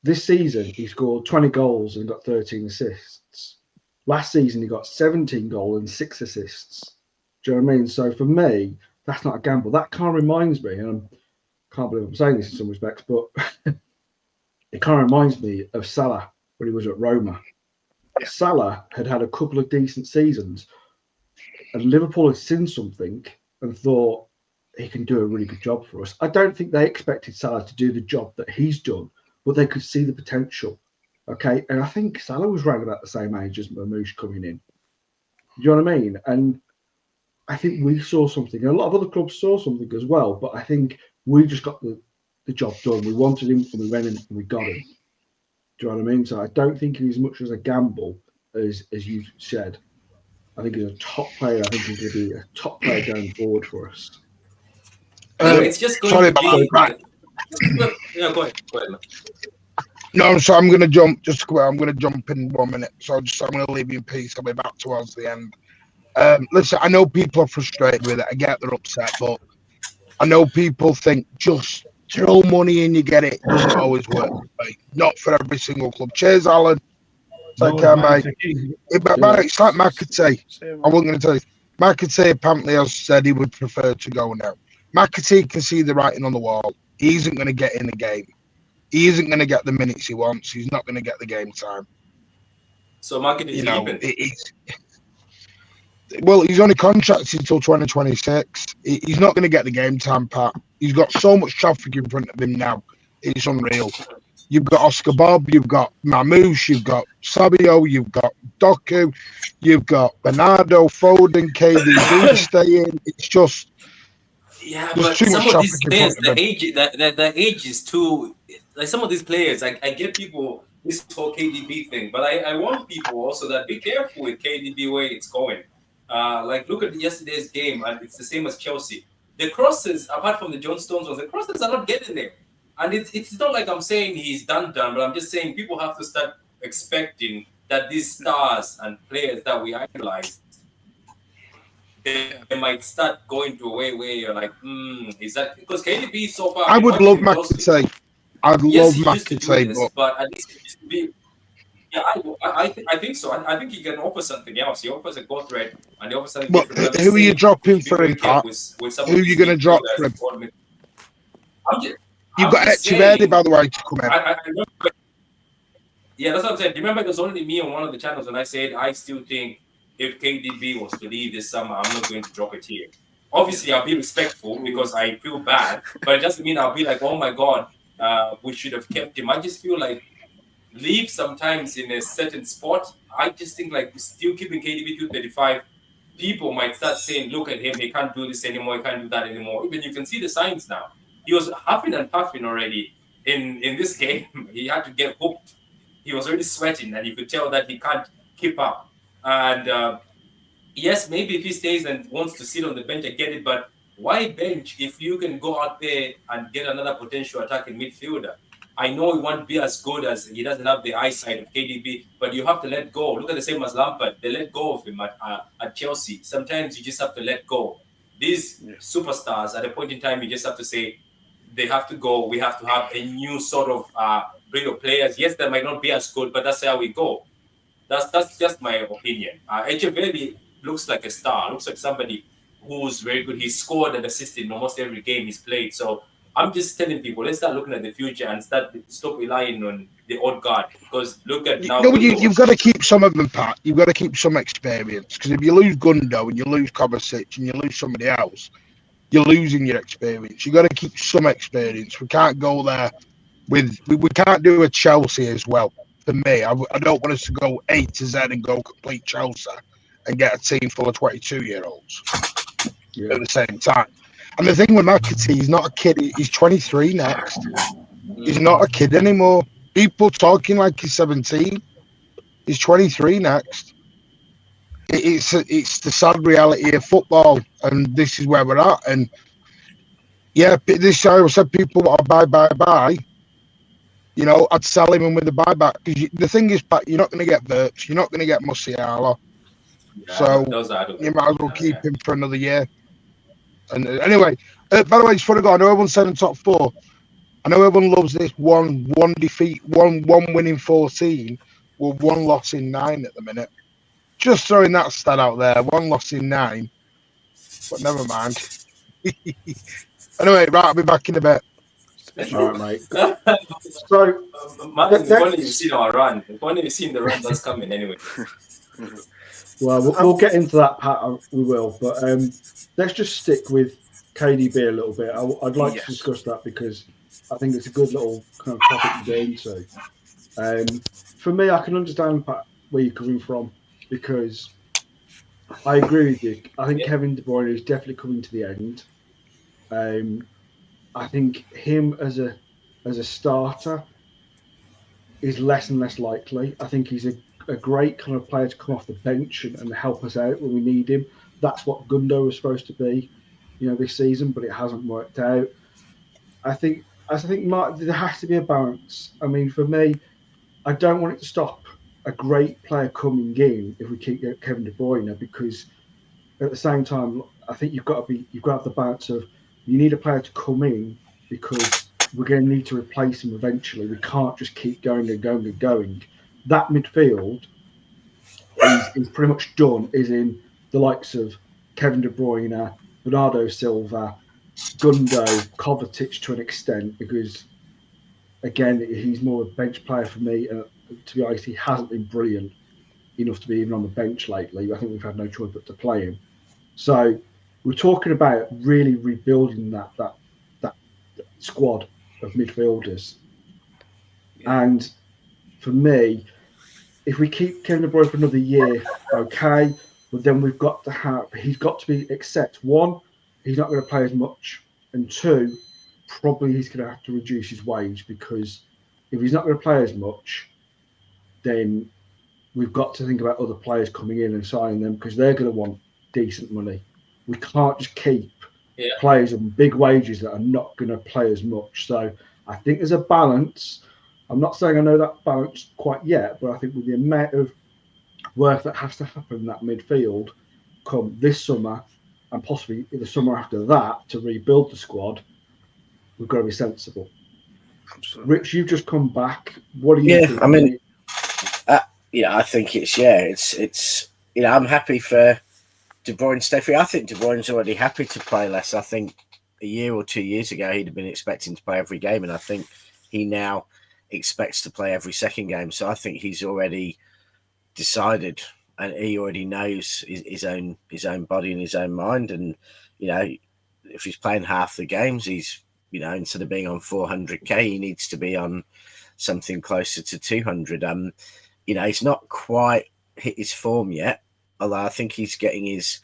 this season he scored 20 goals and got 13 assists. Last season he got 17 goals and 6 assists. Do you know what I mean? So for me, that's not a gamble. That kind of reminds me, and I can't believe I'm saying this in some respects, but it kind of reminds me of Salah when he was at Roma. Yeah. Salah had a couple of decent seasons, and Liverpool had seen something and thought he can do a really good job for us. I don't think they expected Salah to do the job that he's done, but they could see the potential. Okay, and I think Salah was around about the same age as Marmoush coming in. Do you know what I mean? And I think we saw something, and a lot of other clubs saw something as well, but I think we just got the job done. We wanted him and we went in and we got him. Do you know what I mean? So I don't think he's as much as a gamble as you said. I think he's a top player. I think he's going to be a top player going forward for us. It's just going to be... Yeah, go ahead. No, so I'm going to jump. I'm going to jump in 1 minute. So I'm going to leave you in peace. I'll be back towards the end. Listen, I know people are frustrated with it. I get they're upset, but I know people think just throw money in, you get it. It doesn't always work. Right? Not for every single club. Cheers, Alan. Take care, mate. It's like McAtee. I wasn't going to tell you. McAtee apparently has said he would prefer to go now. McAtee can see the writing on the wall. He isn't going to get in the game. He isn't going to get the minutes he wants. He's not going to get the game time. So McAtee is leaving. Well, he's only contracted until 2026. He's not going to get the game time, Pat. He's got so much traffic in front of him now. It's unreal. You've got Oscar Bob, you've got Marmoush, you've got Sabio, you've got Doku, you've got Bernardo, Foden, KDB staying. It's just... Yeah, but some of these players, the age is too... Like some of these players, I get people... This whole KDB thing, but I want people also that be careful with KDB where it's going. Like look at yesterday's game, and it's the same as Chelsea. The crosses, apart from the John Stones ones, the crosses are not getting there. And it's not like I'm saying he's done, but I'm just saying people have to start expecting that these stars and players that we idolize, they might start going to a way where you're like, is that because KDB so far? I would love McAtee. I'd love McAtee, but at least it used to be. Yeah, I think so. I think he can offer something else. He offers a goal threat, and he offers something different. Who are you dropping for him, Pat? Who are you going to drop for him? You've got Echeverri, by the way, to come in. Yeah, that's what I'm saying. Remember, it was only me on one of the channels when I said I still think if KDB was to leave this summer, I'm not going to drop it here. Obviously, I'll be respectful because I feel bad, but it doesn't mean I'll be like, oh my God, we should have kept him. I just feel like leave sometimes in a certain spot. I just think like still keeping KDB to 35, people might start saying, look at him, he can't do this anymore, he can't do that anymore. Even you can see the signs now. He was huffing and puffing already in this game. He had to get hooked. he was already sweating, and you could tell that he can't keep up. And yes, maybe if he stays and wants to sit on the bench, I get it. But why bench if you can go out there and get another potential attacking midfielder? I know he won't be as good as he doesn't have the eyesight of KDB, but you have to let go. Look at the same as Lampard. They let go of him at Chelsea. Sometimes you just have to let go. These superstars, at a point in time, you just have to say, they have to go. We have to have a new sort of breed of players. Yes, they might not be as good, but that's how we go. That's just my opinion. Echeverri looks like a star. Looks like somebody who's very good. He's scored and assisted in almost every game he's played. So I'm just telling people, let's start looking at the future and stop relying on the odd guard. Because look at now. You've got to keep some of them, Pat. You've got to keep some experience. Because if you lose Gundo and you lose Kovacic and you lose somebody else, you're losing your experience. You've got to keep some experience. We can't go there with... We can't do a Chelsea as well. For me, I don't want us to go A to Z and go complete Chelsea and get a team full of 22-year-olds at the same time. And the thing with McAtee, he's not a kid. He's 23 next. He's not a kid anymore. People talking like he's 17. He's 23 next. It's the sad reality of football, and this is where we're at. And yeah, this I said people are buy. You know, I'd sell him with the buyback because the thing is, Pat, you're not going to get Verts, you're not going to get Musiala, so you might as well keep him for another year. And anyway, by the way, it's funny. I know everyone said in top four. I know everyone loves this one defeat, one win in 14, with 1 loss in 9 at the minute. Just throwing that stat out there, 1 loss in 9, but never mind. Anyway, right, I'll be back in a bit. All right, mate. So, Martin, the point you've seen our run, the point you've seen the run that's coming anyway. Well, we'll get into that, Pat. We will, but let's just stick with KDB a little bit. I'd like to discuss that because I think it's a good little kind of topic to get into. For me, I can understand, Pat, where you're coming from because I agree with you. I think Kevin De Bruyne is definitely coming to the end. I think him as a starter is less and less likely. I think he's a great kind of player to come off the bench and help us out when we need him. That's what Gundo was supposed to be, this season, but it hasn't worked out. I think Mark, there has to be a balance. I mean, for me, I don't want it to stop a great player coming in if we keep Kevin De Bruyne, because at the same time, I think you've got to have the balance of you need a player to come in because we're going to need to replace him eventually. We can't just keep going and going and going. That midfield is pretty much done, is in the likes of Kevin De Bruyne, Bernardo Silva, Gundo, Kovacic to an extent, because, again, he's more a bench player for me. To be honest, he hasn't been brilliant enough to be even on the bench lately. I think we've had no choice but to play him. So we're talking about really rebuilding that squad of midfielders. And for me, if we keep Kevin De Bruyne for another year, okay, but then he's got to accept, 1, he's not going to play as much, and 2, probably he's going to have to reduce his wage, because if he's not going to play as much, then we've got to think about other players coming in and signing them, because they're going to want decent money. We can't just keep players on big wages that are not going to play as much. So I think there's a balance. I'm not saying I know that balance quite yet, but I think with the amount of work that has to happen in that midfield come this summer and possibly the summer after that to rebuild the squad, we've got to be sensible. Absolutely. Rich, you've just come back. What do you think? I mean, I think it's I'm happy for De Bruyne to stay free. I think De Bruyne's already happy to play less. I think a year or 2 years ago he'd have been expecting to play every game, and I think he now expects to play every second game. So I think he's already decided, and he already knows his own body and his own mind. And if he's playing half the games, he's instead of being on 400k, he needs to be on something closer to 200. He's not quite hit his form yet, although I think he's getting his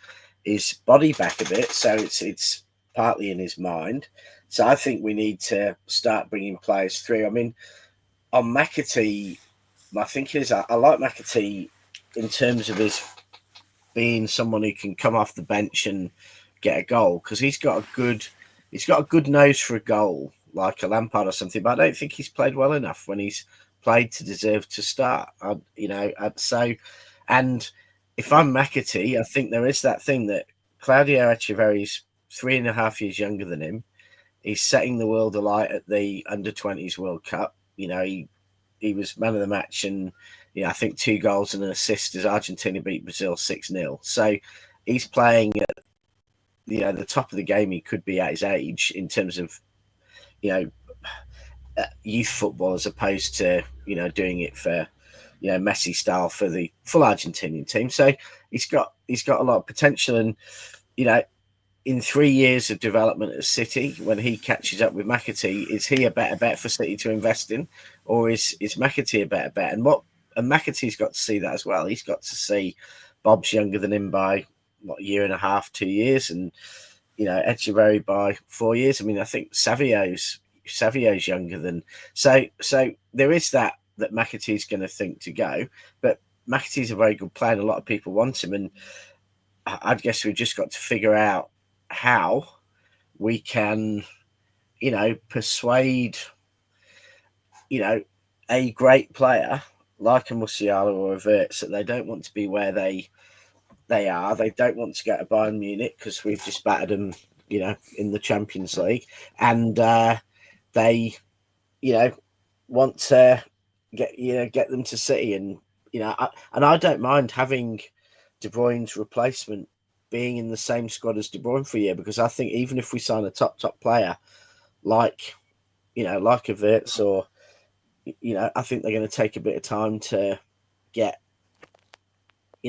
body back a bit. So it's partly in his mind. So I think we need to start bringing players through. I mean, on McAtee, my thinking is I like McAtee in terms of his being someone who can come off the bench and get a goal, because he's got a good nose for a goal, like a Lampard or something. But I don't think he's played well enough when he's played to deserve to start. So, and if I'm McAtee, I think there is that thing that Claudio Echeverri's 3.5 years younger than him. He's setting the world alight at the Under-20s World Cup. He was man of the match, and I think 2 goals and an assist as Argentina beat Brazil 6-0. So he's playing at the top of the game he could be at his age in terms of youth football, as opposed to doing it for Messi style for the full Argentinian team. So he's got a lot of potential, and in 3 years of development at City, when he catches up with McAtee, is he a better bet for City to invest in, or is McAtee a better bet? And McAtee's got to see that as well. He's got to see Bob's younger than him by a year and a half, 2 years, and Echeverri by 4 years. I mean, I think Savio's younger than so there is that McAtee's going to think to go, but McAtee's a very good player and a lot of people want him, and I guess we've just got to figure out how we can persuade a great player like a Musiala or a Wirtz that they don't want to be where they are. They don't want to go to Bayern Munich because we've just battered them in the Champions League, and they want to get them to City, and I don't mind having De Bruyne's replacement being in the same squad as De Bruyne for a year, because I think even if we sign a top player like a Wirtz, or I think they're going to take a bit of time to get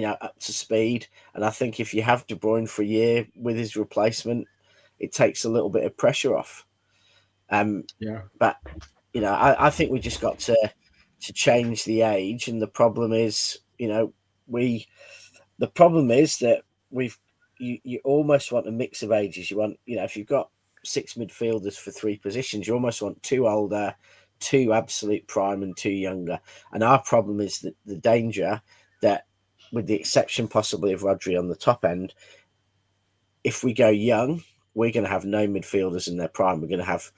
up to speed, and I think if you have De Bruyne for a year with his replacement, it takes a little bit of pressure off. But I think we just got to change the age, and the problem is that you almost want a mix of ages. You want if you've got 6 midfielders for 3 positions, you almost want 2 older, 2 absolute prime, and 2 younger. And our problem is that the danger that, with the exception possibly of Rodri on the top end, if we go young, we're going to have no midfielders in their prime. We're going to have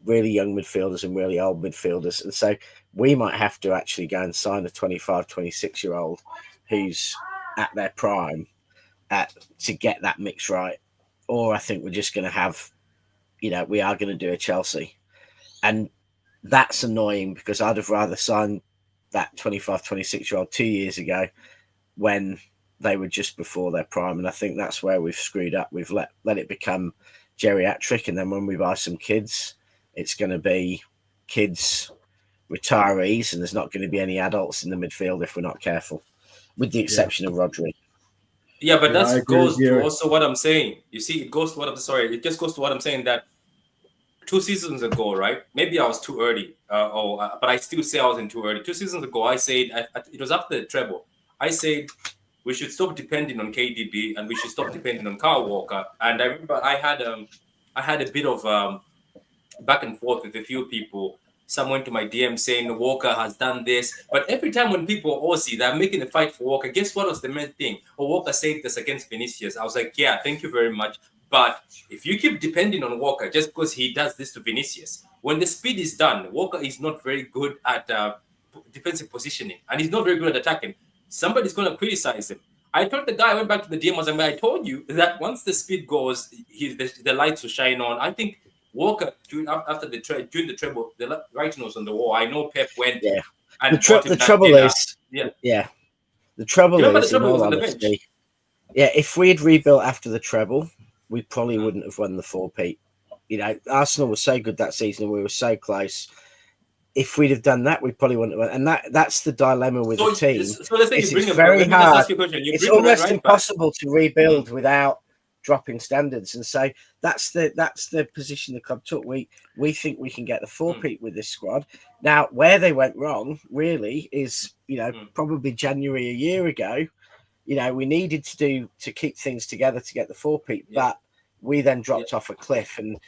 really young midfielders and really old midfielders. And so we might have to actually go and sign a 25, 26-year-old who's at their prime to get that mix right. Or I think we're just going to have, we are going to do a Chelsea. And that's annoying, because I'd have rather signed that 25, 26-year-old 2 years ago when they were just before their prime. And I think that's where we've screwed up. We've let it become geriatric, and then when we buy some kids, it's going to be kids retirees, and there's not going to be any adults in the midfield if we're not careful, with the exception of Rodri. Yeah, but that goes to also what I'm saying. You see, it goes to what I'm it just goes to what I'm saying, that 2 seasons ago, right? Maybe I was too early, but I still say I wasn't too early. 2 seasons ago, I said, it was after the treble, I said we should stop depending on KDB and we should stop depending on Kyle Walker. And I remember I had a bit of back and forth with a few people. Some went to my DM saying Walker has done this, but every time when people Aussie, they're making a fight for Walker, guess what was the main thing? Walker saved us against Vinicius. I was like, yeah, thank you very much. But if you keep depending on Walker just because he does this to Vinicius, when the speed is done, Walker is not very good at defensive positioning, and he's not very good at attacking. Somebody's going to criticize him. I told the guy, I went back to the DM, I told you that once the speed goes, the lights will shine on. I think Walker, during the treble, the writing was on the wall. I know Pep went. Yeah. And the trouble is, the trouble is, in all honesty, if we had rebuilt after the treble, we probably wouldn't have won the 4-peat. Arsenal was so good that season, and we were so close. If we'd have done that, we probably wouldn't have won. And that's the dilemma with the team. So let's say it's very hard. It's almost impossible to rebuild without dropping standards, and so that's the position the club took. We think we can get the 4-peat with this squad. Now, where they went wrong really is probably January a year ago. We needed to keep things together to get the 4-peat, but we then dropped off a cliff, and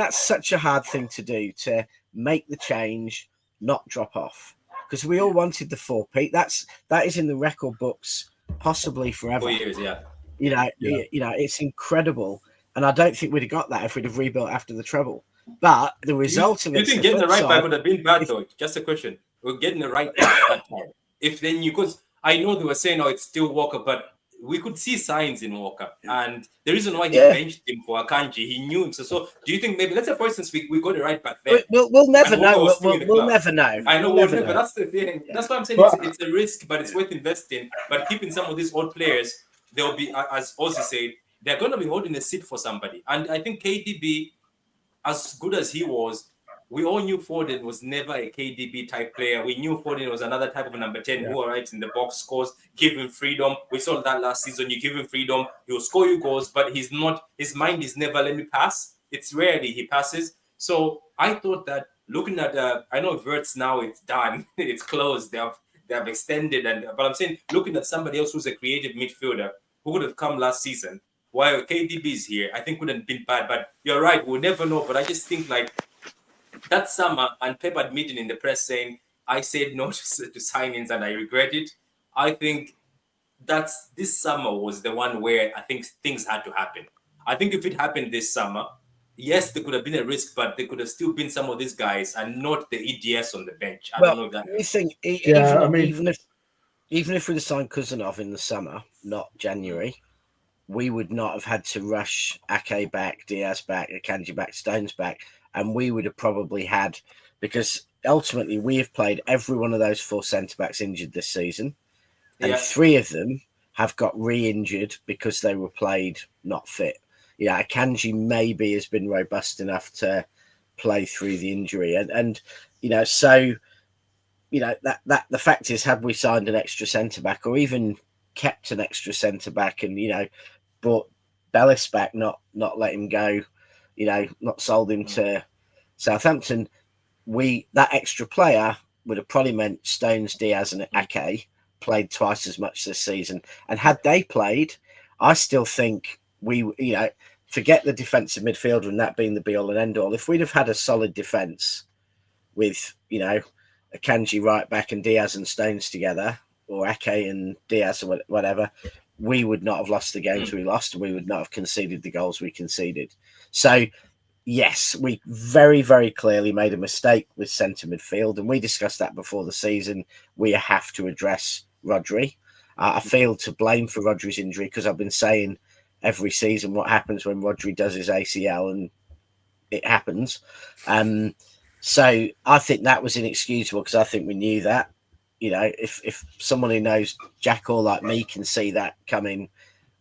that's such a hard thing to do, to make the change, not drop off. because we all wanted the 4-peat. That is in the record books, possibly forever. 4 years, yeah. You know, it's incredible, and I don't think we'd have got that if we'd have rebuilt after the treble. But the result of it. You think getting the right back would have been bad though? Just a question. We're getting the right back that time. If then you could, I know they were saying, oh, it's still Walker, but we could see signs in Walker, and the reason why he benched him for Akanji, he knew him. So do you think maybe, let's say for instance, we got it right back then? We'll never know. We'll never know. I know we'll never. That's the thing. Yeah. That's why I'm saying it's a risk, but it's worth investing. But keeping some of these old players, they'll be, as Ozzy said, they're going to be holding a seat for somebody. And I think KDB, as good as he was, we all knew Foden was never a KDB type player. We knew Foden was another type of number 10 who arrives in the box, scores, give him freedom. We saw that last season. You give him freedom, he'll score you goals, but his mind is never let me pass. It's rarely he passes. So I thought that looking at, I know Verts now, it's done, it's closed. They have extended, but I'm saying looking at somebody else who's a creative midfielder who would have come last season while KDB is here, I think wouldn't have been bad. But you're right, we'll never know. But I just think like that summer, and Pep admitting in the press saying, I said no to signings and I regret it. I think this summer was the one where I think things had to happen. I think if it happened this summer, yes, there could have been a risk, but there could have still been some of these guys and not the EDS on the bench. I don't know if that. You think even if we'd have signed Kuzanov in the summer, not January, we would not have had to rush Ake back, Diaz back, Akanji back, Stones back, and we would have probably had, because ultimately we have played every one of those 4 centre-backs injured this season, and 3 of them have got re-injured because they were played not fit. Yeah, Akanji maybe has been robust enough to play through the injury, and so that the fact is, had we signed an extra centre back or even kept an extra centre back and brought Bellis back, not let him go, not sold him to Southampton, that extra player would have probably meant Stones, Diaz, and Ake played twice as much this season. And had they played, I still think forget the defensive midfielder and that being the be all and end all. If we'd have had a solid defence with, Akanji right back and Diaz and Stones together, or Ake and Diaz or whatever, we would not have lost the games we lost, and we would not have conceded the goals we conceded. So, yes, we very, very clearly made a mistake with centre midfield, and we discussed that before the season. We have to address Rodri. I feel to blame for Rodri's injury because I've been saying every season what happens when Rodri does his ACL, and it happens. So I think that was inexcusable because I think we knew that. If someone who knows Jack or like me can see that coming,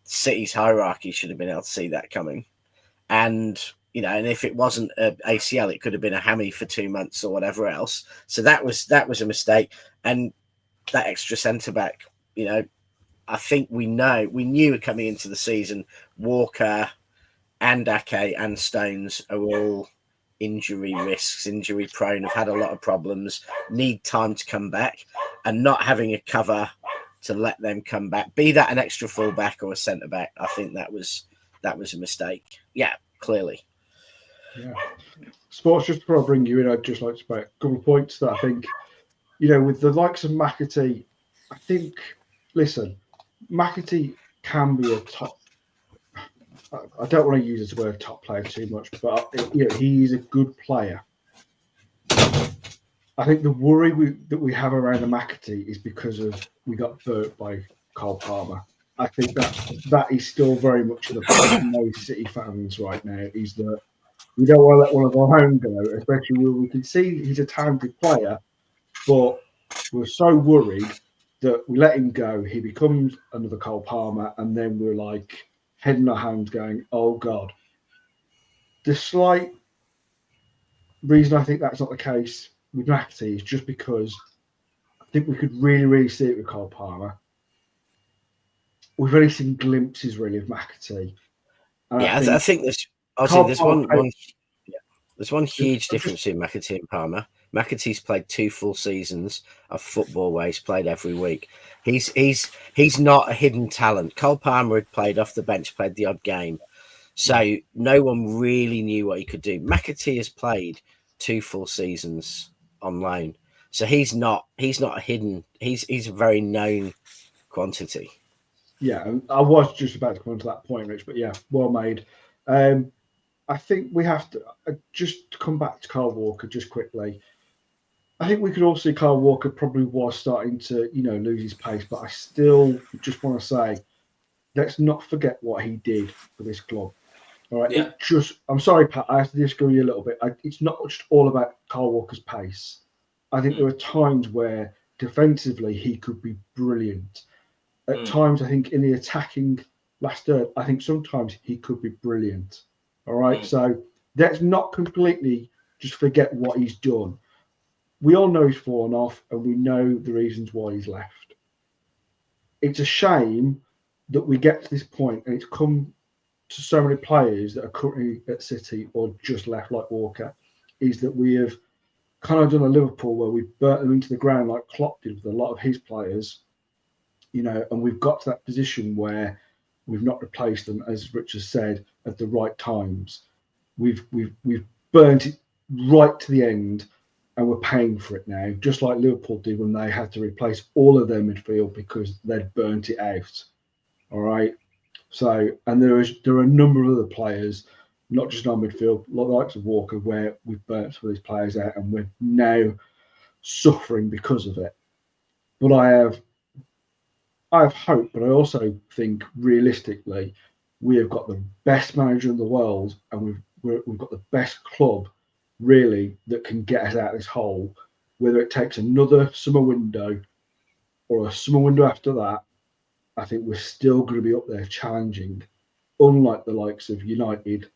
City's hierarchy should have been able to see that coming. And, and if it wasn't an ACL, it could have been a hammy for 2 months or whatever else. So that was a mistake. And that extra centre-back, I think we knew coming into the season, Walker and Ake and Stones are all injury risks, injury prone, have had a lot of problems, need time to come back, and not having a cover to let them come back, be that an extra fullback or a centre back, I think that was a mistake. Yeah, clearly. Yeah. Sports, just before I bring you in, I'd just like to make a couple of points that I think, with the likes of McAtee, I think, listen, McAtee can be a top, I don't want to use the word top player too much, but he's a good player. I think the worry that we have around the McAtee is because of we got burnt by Cole Palmer. I think that is still very much in the point of most City fans right now, is that we don't want to let one of our own go, especially when we can see he's a talented player, but we're so worried that we let him go, he becomes another Cole Palmer, and then we're like head in our hands going, oh God. The slight reason I think that's not the case with McAtee is just because I think we could really, really see it with Cole Palmer. We've only seen glimpses really of McAtee. I think there's one huge difference in McAtee and Palmer. McAtee's played 2 full seasons of football where he's played every week. He's not a hidden talent. Cole Palmer had played off the bench, played the odd game. So no one really knew what he could do. McAtee has played 2 full seasons on loan. So he's not a hidden. He's a very known quantity. Yeah, and I was just about to come on to that point, Rich, but yeah, well made. I think we have to just to come back to Kyle Walker just quickly. I think we could all see Kyle Walker probably was starting to, lose his pace, but I still just want to say, let's not forget what he did for this club. All right. Yeah. I'm sorry, Pat, I have to disagree with you a little bit. It's not just all about Kyle Walker's pace. I think there were times where defensively he could be brilliant. At times, I think in the attacking last third, I think sometimes he could be brilliant. All right. So let's not completely just forget what he's done. We all know he's fallen off and we know the reasons why he's left. It's a shame that we get to this point and it's come to so many players that are currently at City or just left like Walker, is that we have kind of done a Liverpool where we've burnt them into the ground like Klopp did with a lot of his players, and we've got to that position where we've not replaced them, as Richard said, at the right times. We've burnt it right to the end and we're paying for it now, just like Liverpool did when they had to replace all of their midfield because they'd burnt it out. All right. So, and there are a number of other players, not just in our midfield, like the likes of Walker, where we've burnt some of these players out and we're now suffering because of it. But I have hope, but I also think realistically, we have got the best manager in the world and we've got the best club really that can get us out of this hole, whether it takes another summer window or a summer window after that. I think we're still going to be up there challenging, unlike the likes of United,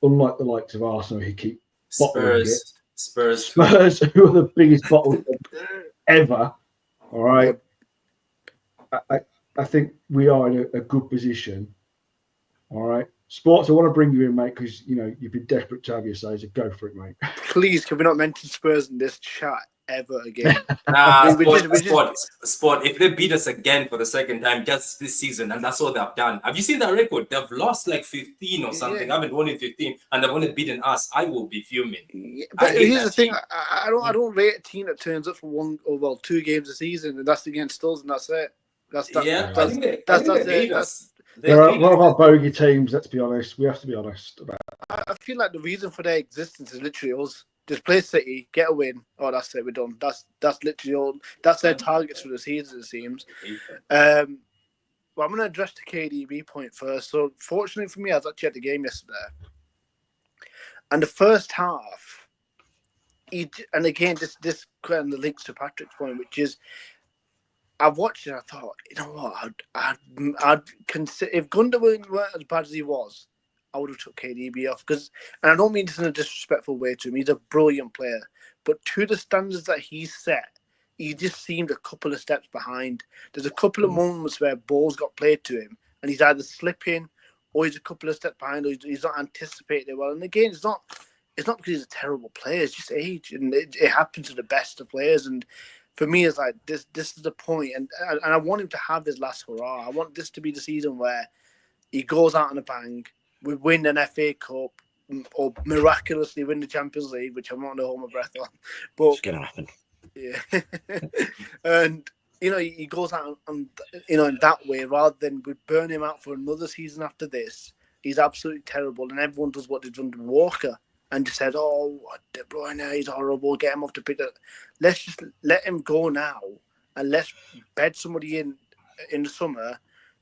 unlike the likes of Arsenal who keep bottling it. Spurs, who are the biggest bottle ever. All right. I think we are in a good position. All right. Sports, I want to bring you in, mate, because you've been desperate to have your say, so go for it, mate. Please, can we not mention Spurs in this chat ever again? Sport. If they beat us again for the second time just this season, and that's all they've done. Have you seen that record? They've lost like 15 or something. I haven't won in 15, and they've only beaten us. I will be fuming. Yeah, but here's the thing: I don't rate a team that turns up for 2 games a season, and that's against us, and that's it. That's it. There are a lot of our bogey teams, let's be honest. We have to be honest about it. I feel like the reason for their existence is literally us. Just play City, get a win. Oh, that's it, we're done. That's literally all. That's their targets for the season, it seems. Well, I'm going to address the KDB point first. So, fortunately for me, I was actually at the game yesterday. And the first half, and again, this kind of links to Patrick's point, which is, I watched it and I thought, you know what, I'd consider, if Gundogan weren't as bad as he was, I would have took KDB off. And I don't mean this in a disrespectful way to him, he's a brilliant player. But to the standards that he's set, he just seemed a couple of steps behind. There's a couple of moments where balls got played to him and he's either slipping or he's a couple of steps behind or he's not anticipating it well. And again, it's not because he's a terrible player, it's just age. And it happens to the best of players. And for me, it's like this is the point, and I want him to have his last hurrah. I want this to be the season where he goes out on a bang, we win an FA Cup, or miraculously win the Champions League, which I'm not going to hold my breath on. But it's going to happen. Yeah. And, he goes out in that way, rather than we burn him out for another season after this. He's absolutely terrible, and everyone does what they've done to Walker. And just said, "Oh, De Bruyne, he's horrible. Get him off the pitch." Let's just let him go now, and let's bed somebody in the summer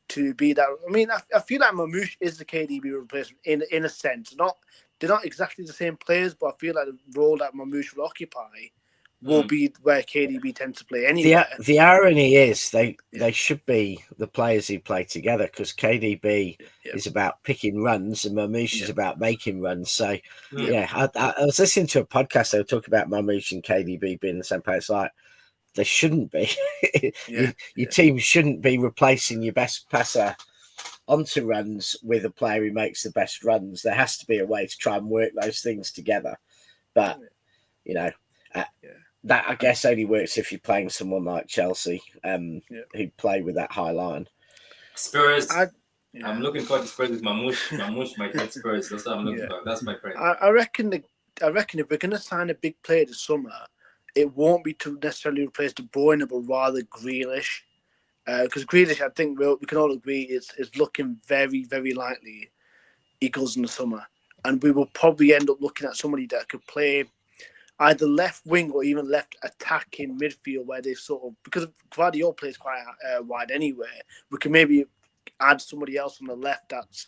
to be that. I mean, I feel like Marmoush is the KDB replacement in a sense. They're not exactly the same players, but I feel like the role that Marmoush will occupy will be where KDB tends to play anyway. The irony is they should be the players who play together, because KDB is about picking runs and Marmoush is about making runs. So, I was listening to a podcast. They were talking about Marmoush and KDB being the same player. It's like, they shouldn't be. Your team shouldn't be replacing your best passer onto runs with a player who makes the best runs. There has to be a way to try and work those things together. But, that I guess only works if you're playing someone like Chelsea, who play with that high line. Spurs. I'm looking forward to Spurs with Marmoush. Marmoush might get Spurs. That's what I'm looking for. That's my friend. I reckon if we're going to sign a big player this summer, it won't be to necessarily replace De Bruyne, but rather Grealish. Because Grealish, I think we can all agree, is looking very, very likely he goes in the summer. And we will probably end up looking at somebody that could play either left wing or even left attacking midfield, where they sort of, because Guardiola plays quite wide anyway, we can maybe add somebody else on the left that's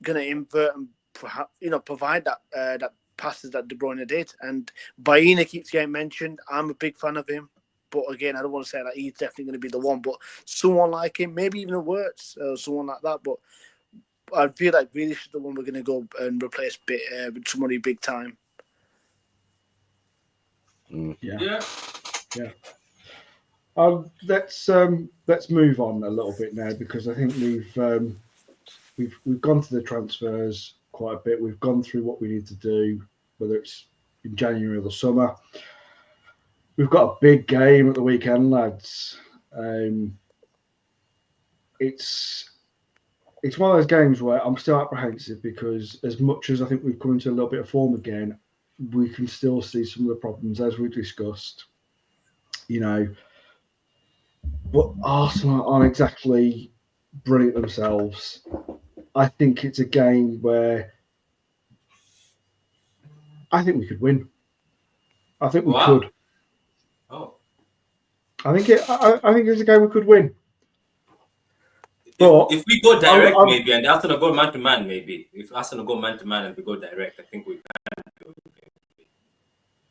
going to invert and perhaps, provide that passes that De Bruyne did. And Baena keeps getting mentioned. I'm a big fan of him. But again, I don't want to say that he's definitely going to be the one. But someone like him, maybe even a Wirtz, someone like that. But I feel like Grealish is the one we're going to go and replace with somebody big time. Yeah. Let's move on a little bit now, because I think we've gone through the transfers quite a bit. We've gone through what we need to do, whether it's in January or the summer. We've got a big game at the weekend, lads. It's one of those games where I'm still apprehensive, because as much as I think we've come into a little bit of form again, we can still see some of the problems as we discussed. But Arsenal aren't exactly brilliant themselves. I think it's a game where I think we could win. I think we could. Oh. I think it's a game we could win. But If we go direct, maybe, and Arsenal go man to man, maybe. If Arsenal go man to man and we go direct, I think we can do it.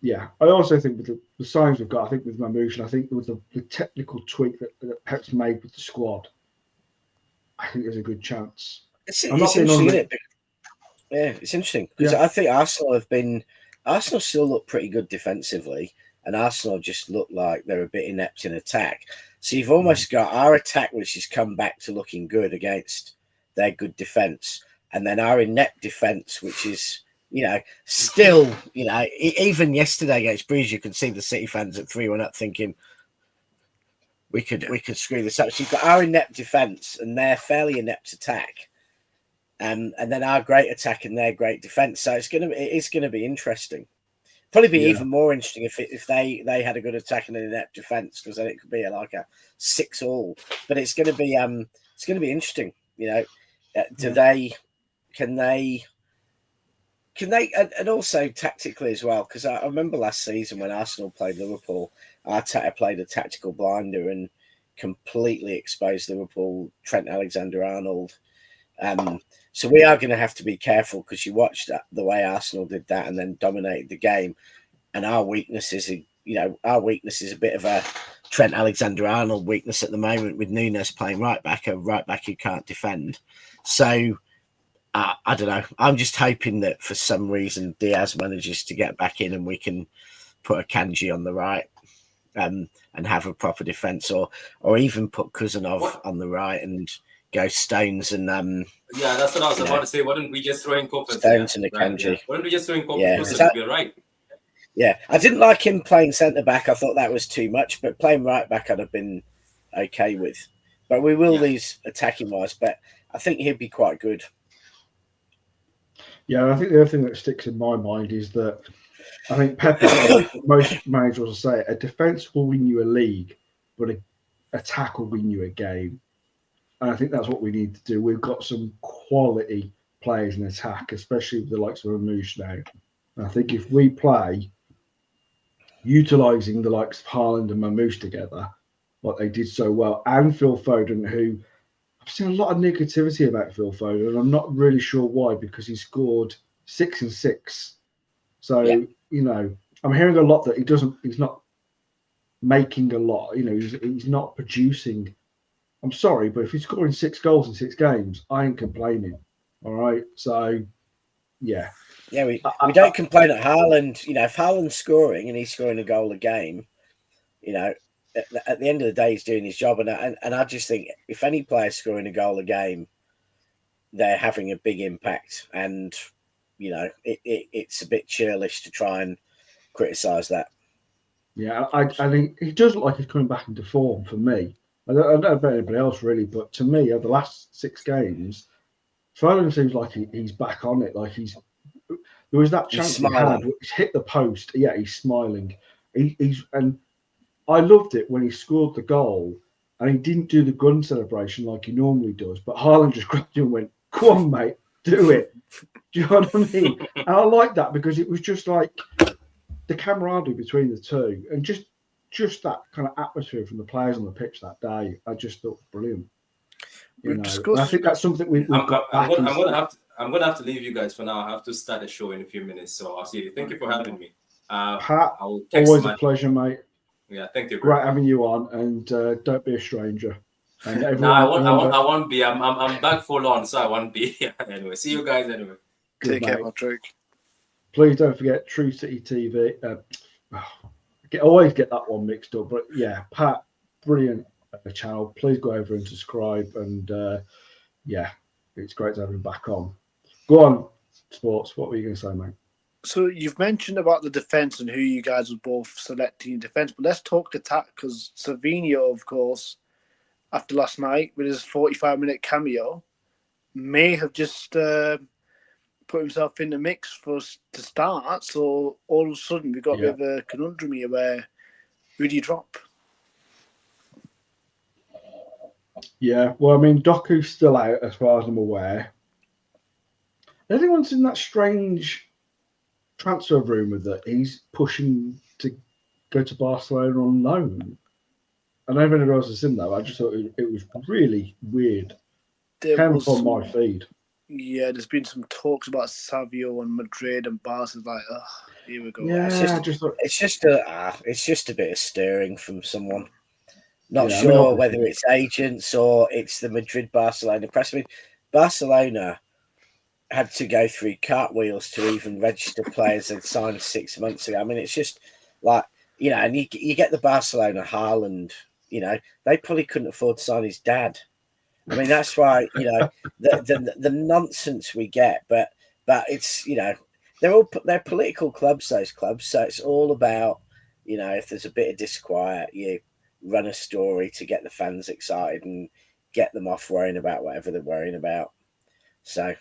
Yeah, I also think with the signs we've got, I think with Marmoush, and I think with the technical tweak that Pep's made with the squad, I think there's a good chance. It's interesting, isn't it? Yeah, it's interesting, because I think Arsenal still look pretty good defensively, and Arsenal just look like they're a bit inept in attack. So you've almost got our attack, which has come back to looking good against their good defence, and then our inept defence, which is, still, even yesterday against Bruges, you could see the City fans at 3-1 up thinking we could screw this up. So you've got our inept defence and their fairly inept attack, and then our great attack and their great defence. So it is going to be interesting. Probably be even more interesting if they had a good attack and an inept defence, because then it could be like a 6-6. But it's going to be interesting. Can they, and also tactically as well, because I remember last season when Arsenal played Liverpool, Arteta played a tactical blinder and completely exposed Liverpool, Trent Alexander-Arnold. So we are going to have to be careful, because you watched the way Arsenal did that and then dominated the game. And our weakness is a bit of a Trent Alexander-Arnold weakness at the moment, with Nunes playing right back, a right back who can't defend. So I don't know. I'm just hoping that for some reason Diaz manages to get back in and we can put a Kanji on the right and have a proper defence, or even put Kuzanov on the right and go Stones and yeah, that's what I was about to say. Why don't we just throw in Kovacic? Stones and a Kanji. Yeah. Why don't we just throw in Kovacic? You're right. Yeah, I didn't like him playing centre back. I thought that was too much, but playing right back I'd have been okay with. But we will lose attacking wise, but I think he'd be quite good. Yeah, I think the other thing that sticks in my mind is that I think Pep, most managers will say, a defence will win you a league, but an attack will win you a game. And I think that's what we need to do. We've got some quality players in attack, especially with the likes of Marmoush now. And I think if we play utilising the likes of Haaland and Marmoush together, like they did so well, and Phil Foden, who I've seen a lot of negativity about Phil Foden, and I'm not really sure why, because he scored 6 and 6. So, I'm hearing a lot that he's not making a lot, he's not producing. I'm sorry, but if he's scoring 6 goals in 6 games, I ain't complaining. All right. So, yeah. Yeah, we don't complain at Haaland. If Haaland's scoring and he's scoring a goal a game, at the end of the day, he's doing his job. And I just think if any player's scoring a goal a game, they're having a big impact. And, it's a bit churlish to try and criticise that. Yeah, I think he does look like he's coming back into form for me. I don't know about anybody else really, but to me, over the last 6 games, Foden seems like he's back on it. Like there was that chance he had, which hit the post. Yeah, he's smiling. And I loved it when he scored the goal and he didn't do the gun celebration like he normally does, but Haaland just grabbed him and went, "Come on, mate, do it." Do you know what I mean? And I like that because it was just like the camaraderie between the two, and just that kind of atmosphere from the players on the pitch that day. I just thought brilliant. You know, and I think that's something we've got back. I'm gonna have to leave you guys for now. I have to start a show in a few minutes, so I'll see you. Thank you for having me. Pat, always a pleasure, mate. Yeah, thank you. Great having you on, and don't be a stranger. And everyone, no, I won't be. I'm back full on, so I won't be. Anyway, see you guys anyway. Take care, Patrick. Please don't forget True City TV. Always get that one mixed up, but yeah, Pat, brilliant channel. Please go over and subscribe, and yeah, it's great to have him back on. Go on, Sports. What were you going to say, mate? So you've mentioned about the defence and who you guys were both selecting in defence, but let's talk attack, because Savinho, of course, after last night with his 45-minute cameo, may have just put himself in the mix to start. So all of a sudden we've got a bit of a conundrum here where who do you drop? Yeah, well, I mean, Doku's still out as far as I'm aware. Everyone's in that strange transfer rumour that he's pushing to go to Barcelona on loan. I don't know if anyone else has seen that, but I just thought it was really weird. Came up on my feed. Yeah, there's been some talks about Savio and Madrid and Barca. Like, here we go. Yeah, it's just a bit of stirring from someone. Not sure whether it's agents or it's the Madrid-Barcelona press. I mean, Barcelona had to go through cartwheels to even register players they'd signed 6 months ago. I mean, it's just like, you know, and you get the Barcelona Haaland, you know, they probably couldn't afford to sign his dad. I mean, that's why, you know, the nonsense we get, but it's, you know, they're political clubs, those clubs. So it's all about, you know, if there's a bit of disquiet, you run a story to get the fans excited and get them off worrying about whatever they're worrying about. So,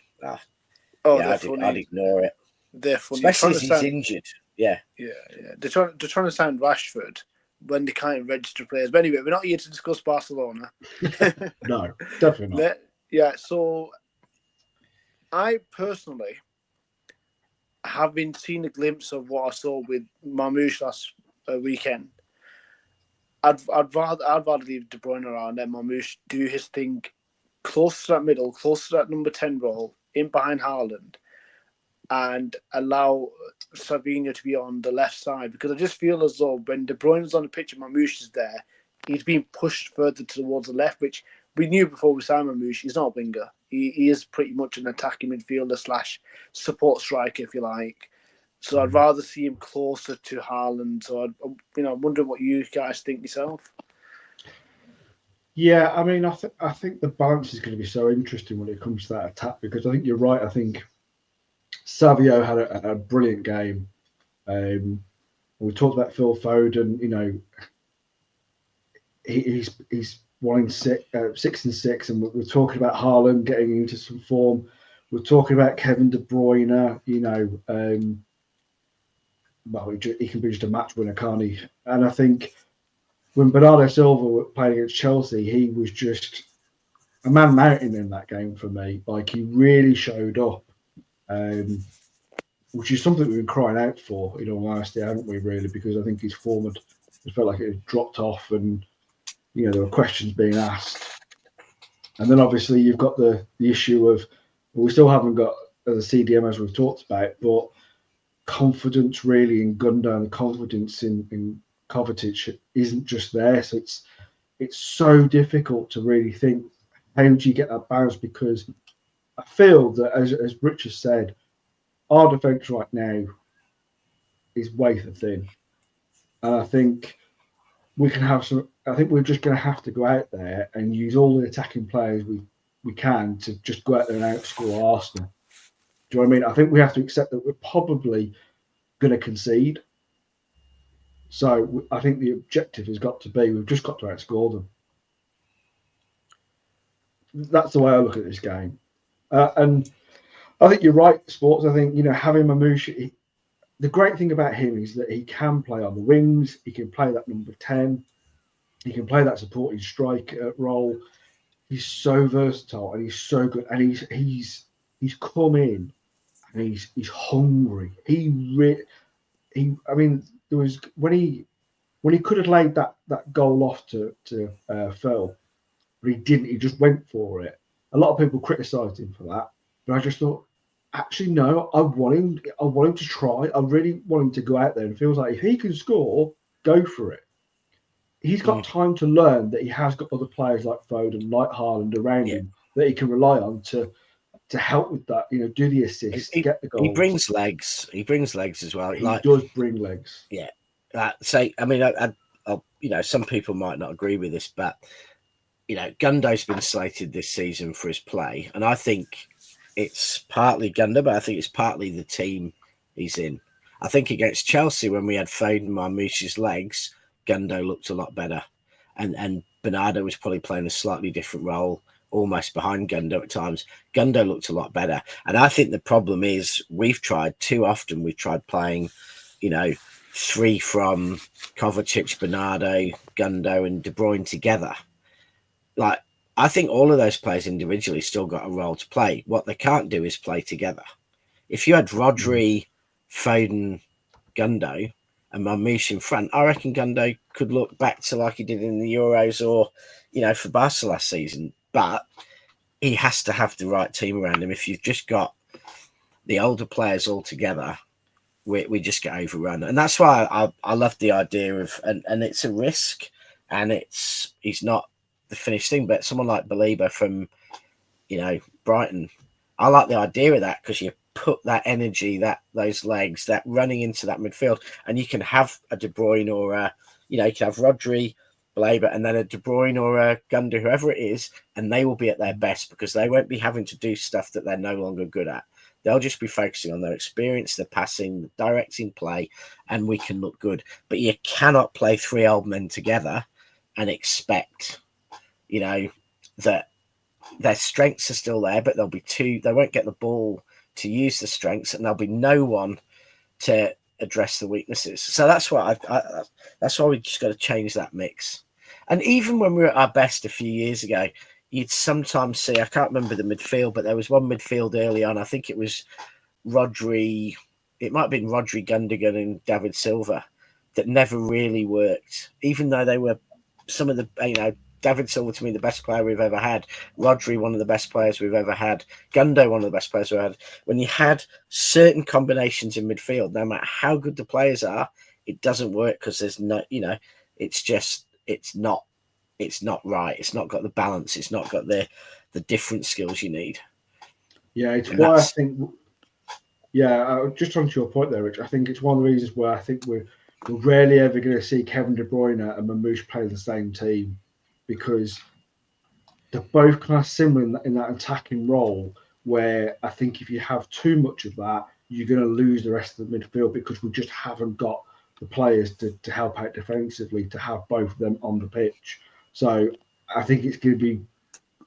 I'd ignore it. They're funny. Especially if he's injured. Yeah. They're trying to sign Rashford when they can't register players. But anyway, we're not here to discuss Barcelona. No, definitely not. So I personally have been seeing a glimpse of what I saw with Marmoush last weekend. I'd rather leave De Bruyne around and Marmoush do his thing close to that middle, close to that number 10 role, in behind Haaland, and allow Savinho to be on the left side, because I just feel as though when De Bruyne is on the pitch and Marmoush is there, he's being pushed further towards the left, which we knew before we signed Marmoush. He's not a winger. He is pretty much an attacking midfielder / support striker, if you like. So I'd rather see him closer to Haaland. So I'm wondering what you guys think yourself. Yeah, I mean, I think the balance is going to be so interesting when it comes to that attack, because I think you're right. I think Savio had a brilliant game. We talked about Phil Foden. You know, he's wanting 6 and 6, and we're talking about Haaland getting into some form. We're talking about Kevin De Bruyne. You know, well, he can be just a match winner, can't he? And I think when Bernardo Silva played against Chelsea, he was just a man mountain in that game for me. Like, he really showed up, which is something we've been crying out for, in all honesty, haven't we, really? Because I think his form it felt like it had dropped off, and, you know, there were questions being asked. And then obviously you've got the issue of, we still haven't got the CDM as we've talked about, but confidence really in Gundogan, confidence in Kovacic isn't just there. So it's so difficult to really think, how do you get that balance? Because I feel that, as Rich has said, our defence right now is wafer thin. And I think we can have some. I think we're just going to have to go out there and use all the attacking players we can to just go out there and outscore Arsenal. Do you know what I mean? I think we have to accept that we're probably going to concede. So I think the objective has got to be, we've just got to outscore them. That's the way I look at this game. And I think you're right, Sports. I think, you know, having Marmoush, the great thing about him is that he can play on the wings. He can play that number 10. He can play that supporting striker role. He's so versatile and he's so good. And he's come in and he's hungry. I mean, there was when he could have laid that goal off to Phil, but he didn't. He just went for it. A lot of people criticised him for that, but I just thought, actually, no. I want him to try. I really want him to go out there and feels like if he can score, go for it. He's got time to learn that he has got other players like Foden, like Haaland around him that he can rely on to help with that. You know, do the assists, get the goals. He brings legs. He brings legs as well. He does bring legs. Yeah. I mean, you know, some people might not agree with this, but you know, Gundo's been slated this season for his play, and I think it's partly Gundo, but I think it's partly the team he's in. I think against Chelsea, when we had Foden, Marmoush's legs, Gundo looked a lot better, and Bernardo was probably playing a slightly different role, almost behind Gundo at times. Gundo looked a lot better, and I think the problem is we've tried playing, you know, 3 from Kovacic, Bernardo, Gundo, and De Bruyne together. Like, I think all of those players individually still got a role to play. What they can't do is play together. If you had Rodri, Foden, Gundo, and Marmoush in front, I reckon Gundo could look back to like he did in the Euros or, you know, for Barca last season. But he has to have the right team around him. If you've just got the older players all together, we just get overrun. And that's why I love the idea of, and it's a risk, and he's not the finished thing, but someone like Belieber from, you know, Brighton, I like the idea of that, because you put that energy, those legs, that running into that midfield, and you can have a De Bruyne or you know, you can have Rodri, Belieber, and then a De Bruyne or a Gundo, whoever it is, and they will be at their best because they won't be having to do stuff that they're no longer good at. They'll just be focusing on their experience, their passing, the directing play, and we can look good. But you cannot play 3 old men together and expect, you know, that their strengths are still there, but there'll be 2. They won't get the ball to use the strengths, and there'll be no one to address the weaknesses. So that's why that's why we just got to change that mix. And even when we were at our best a few years ago, you'd sometimes see, I can't remember the midfield, but there was one midfield early on. I think it was Rodri. It might have been Rodri, Gundogan, and David Silva that never really worked, even though they were some of the, you know, David Silva to me the best player we've ever had, Rodri one of the best players we've ever had, Gundo one of the best players we've had. When you had certain combinations in midfield, no matter how good the players are, it doesn't work because there's no, you know, it's not right. It's not got the balance. It's not got the different skills you need. Yeah, it's why I think. Yeah, just onto your point there, Rich. I think it's one of the reasons why I think we're rarely ever going to see Kevin De Bruyne and Marmoush play the same team, because they're both kind of similar in that attacking role, where I think if you have too much of that, you're going to lose the rest of the midfield, because we just haven't got the players to help out defensively to have both of them on the pitch. So I think it's going to be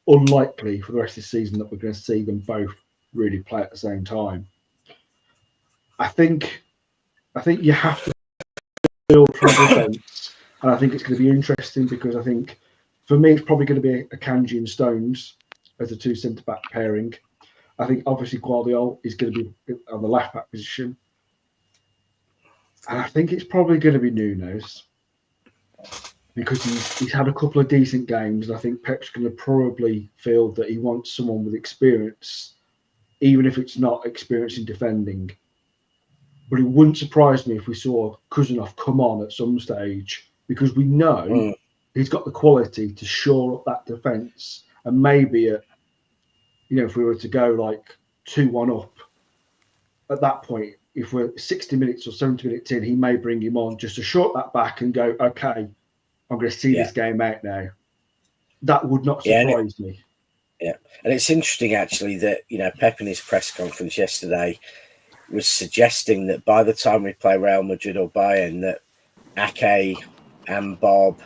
unlikely for the rest of the season that we're going to see them both really play at the same time. I think you have to build from defence, and I think it's going to be interesting, because I think for me it's probably going to be Akanji and Stones as the 2 centre-back pairing. I think obviously Guardiola is going to be on the left-back position, and I think it's probably going to be Nunes, because he's had a couple of decent games, and I think Pep's going to probably feel that he wants someone with experience, even if it's not experience in defending. But it wouldn't surprise me if we saw Kuzanov come on at some stage, because we know he's got the quality to shore up that defence. And maybe, if we were to go like 2-1 up, at that point, if we're 60 minutes or 70 minutes in, he may bring him on just to short that back and go, okay, I'm going to see this game out now. That would not surprise me. Yeah. And it's interesting, actually, that, Pep in his press conference yesterday was suggesting that by the time we play Real Madrid or Bayern, that Ake and Bob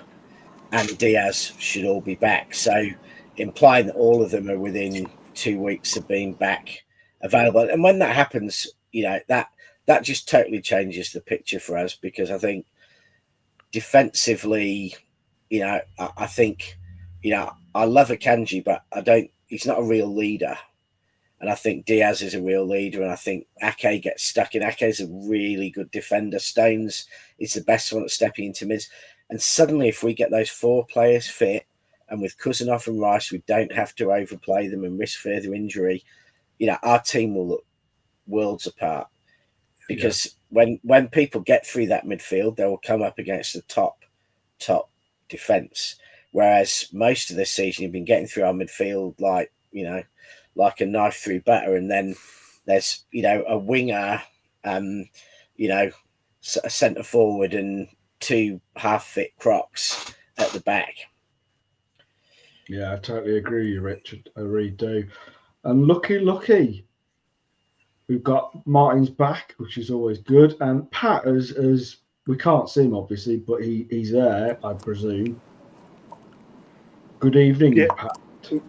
and Diaz should all be back. So implying that all of them are within 2 weeks of being back available. And when that happens, that that just totally changes the picture for us, because I think defensively, you know, I think, you know, I love Akanji, but he's not a real leader. And I think Diaz is a real leader, and I think Ake gets stuck in. Ake's a really good defender. Stones is the best one at stepping into mids. And suddenly, if we get those 4 players fit, and with Cousinov and Rice, we don't have to overplay them and risk further injury, you know, our team will look worlds apart. Because when people get through that midfield, they will come up against the top defence. Whereas most of this season, you've been getting through our midfield like, you know, like a knife through butter, and then there's, you know, a winger, you know, a centre forward and 2 half-fit Crocs at the back. Yeah, I totally agree with you, Richard. I really do. And lucky, we've got Martin's back, which is always good. And Pat, as we can't see him obviously, but he's there, I presume. Good evening, Pat.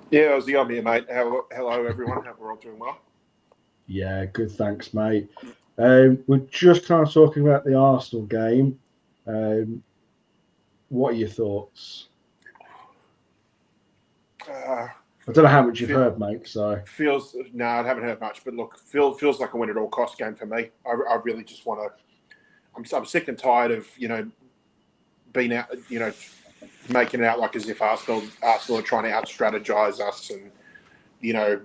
Yeah, I was the here, mate. Hello, everyone. Hope we're all doing well. Yeah, good. Thanks, mate. We're just kind of talking about the Arsenal game. What are your thoughts? I don't know how much you've heard, mate. So I haven't heard much. But look, feels like a win at all cost game for me. I really just want to. I'm sick and tired of, you know, being out, you know, making it out like as if Arsenal are trying to out-strategize us, and you know,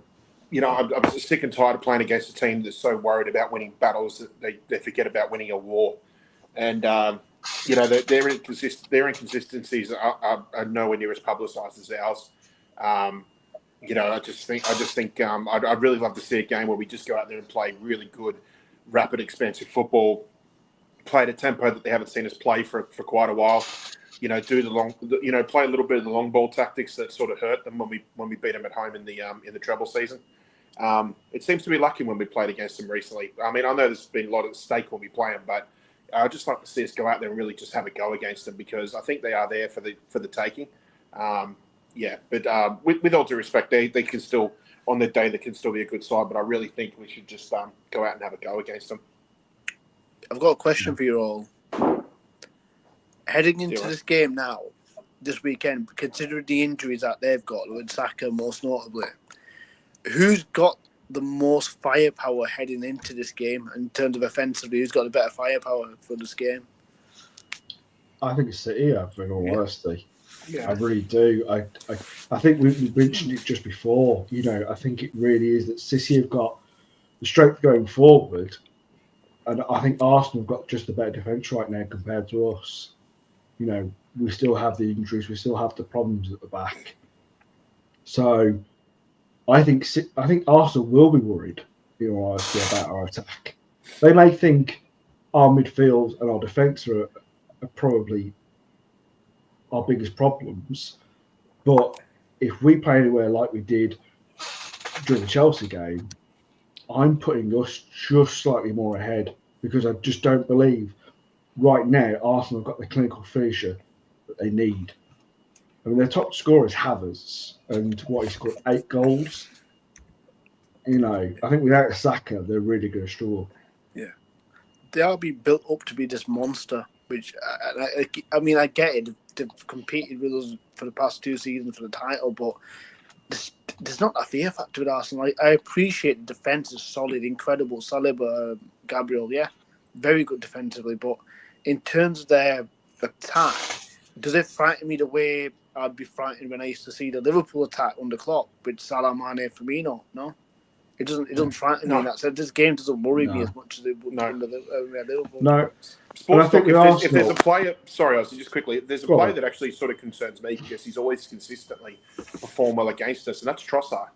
I'm sick and tired of playing against a team that's so worried about winning battles that they forget about winning a war. And you know, their inconsistencies are nowhere near as publicised as ours. You know, I just think I'd really love to see a game where we just go out there and play really good, rapid, expansive football, play at a tempo that they haven't seen us play for quite a while. You know, play a little bit of the long ball tactics that sort of hurt them when we beat them at home in the treble season. It seems to be lacking when we played against them recently. I mean, I know there's been a lot at stake when we play them, but I'd just like to see us go out there and really just have a go against them, because I think they are there for the taking. But with all due respect, they can still, on their day, they can still be a good side. But I really think we should just go out and have a go against them. I've got a question for you all. Heading into this game now, this weekend, considering the injuries that they've got, with Saka most notably, who's got the most firepower heading into this game in terms of offensively? Who's got the better firepower for this game? I think it's City, in all honesty. Yeah. I really do. I think we mentioned it just before. You know, I think it really is that City have got the strength going forward, and I think Arsenal have got just the better defence right now compared to us. You know, we still have the injuries, we still have the problems at the back. So I think Arsenal will be worried, in all honesty, about our attack. They may think our midfield and our defence are probably our biggest problems, but if we play anywhere like we did during the Chelsea game, I'm putting us just slightly more ahead, because I just don't believe right now Arsenal have got the clinical finisher that they need. I mean, their top scorer is Havertz, and he scored 8 goals. You know, I think without Saka, they're really going to struggle. Yeah, they are being built up to be this monster. Which I mean, I get it. They've competed with us for the past 2 seasons for the title, but there's not a fear factor with Arsenal. I appreciate the defence is solid, incredible. Saliba, Gabriel, yeah, very good defensively, but in terms of their attack, does it frighten me the way I'd be frightened when I used to see the Liverpool attack under Klopp with Salah, Mane, Firmino? No, it doesn't frighten me in that sense. This game doesn't worry me as much as it would under Liverpool. No. Sports talk, if there's a player, sorry, I was just quickly. There's a player that actually sort of concerns me, because he's always consistently performed well against us, and that's Trossard.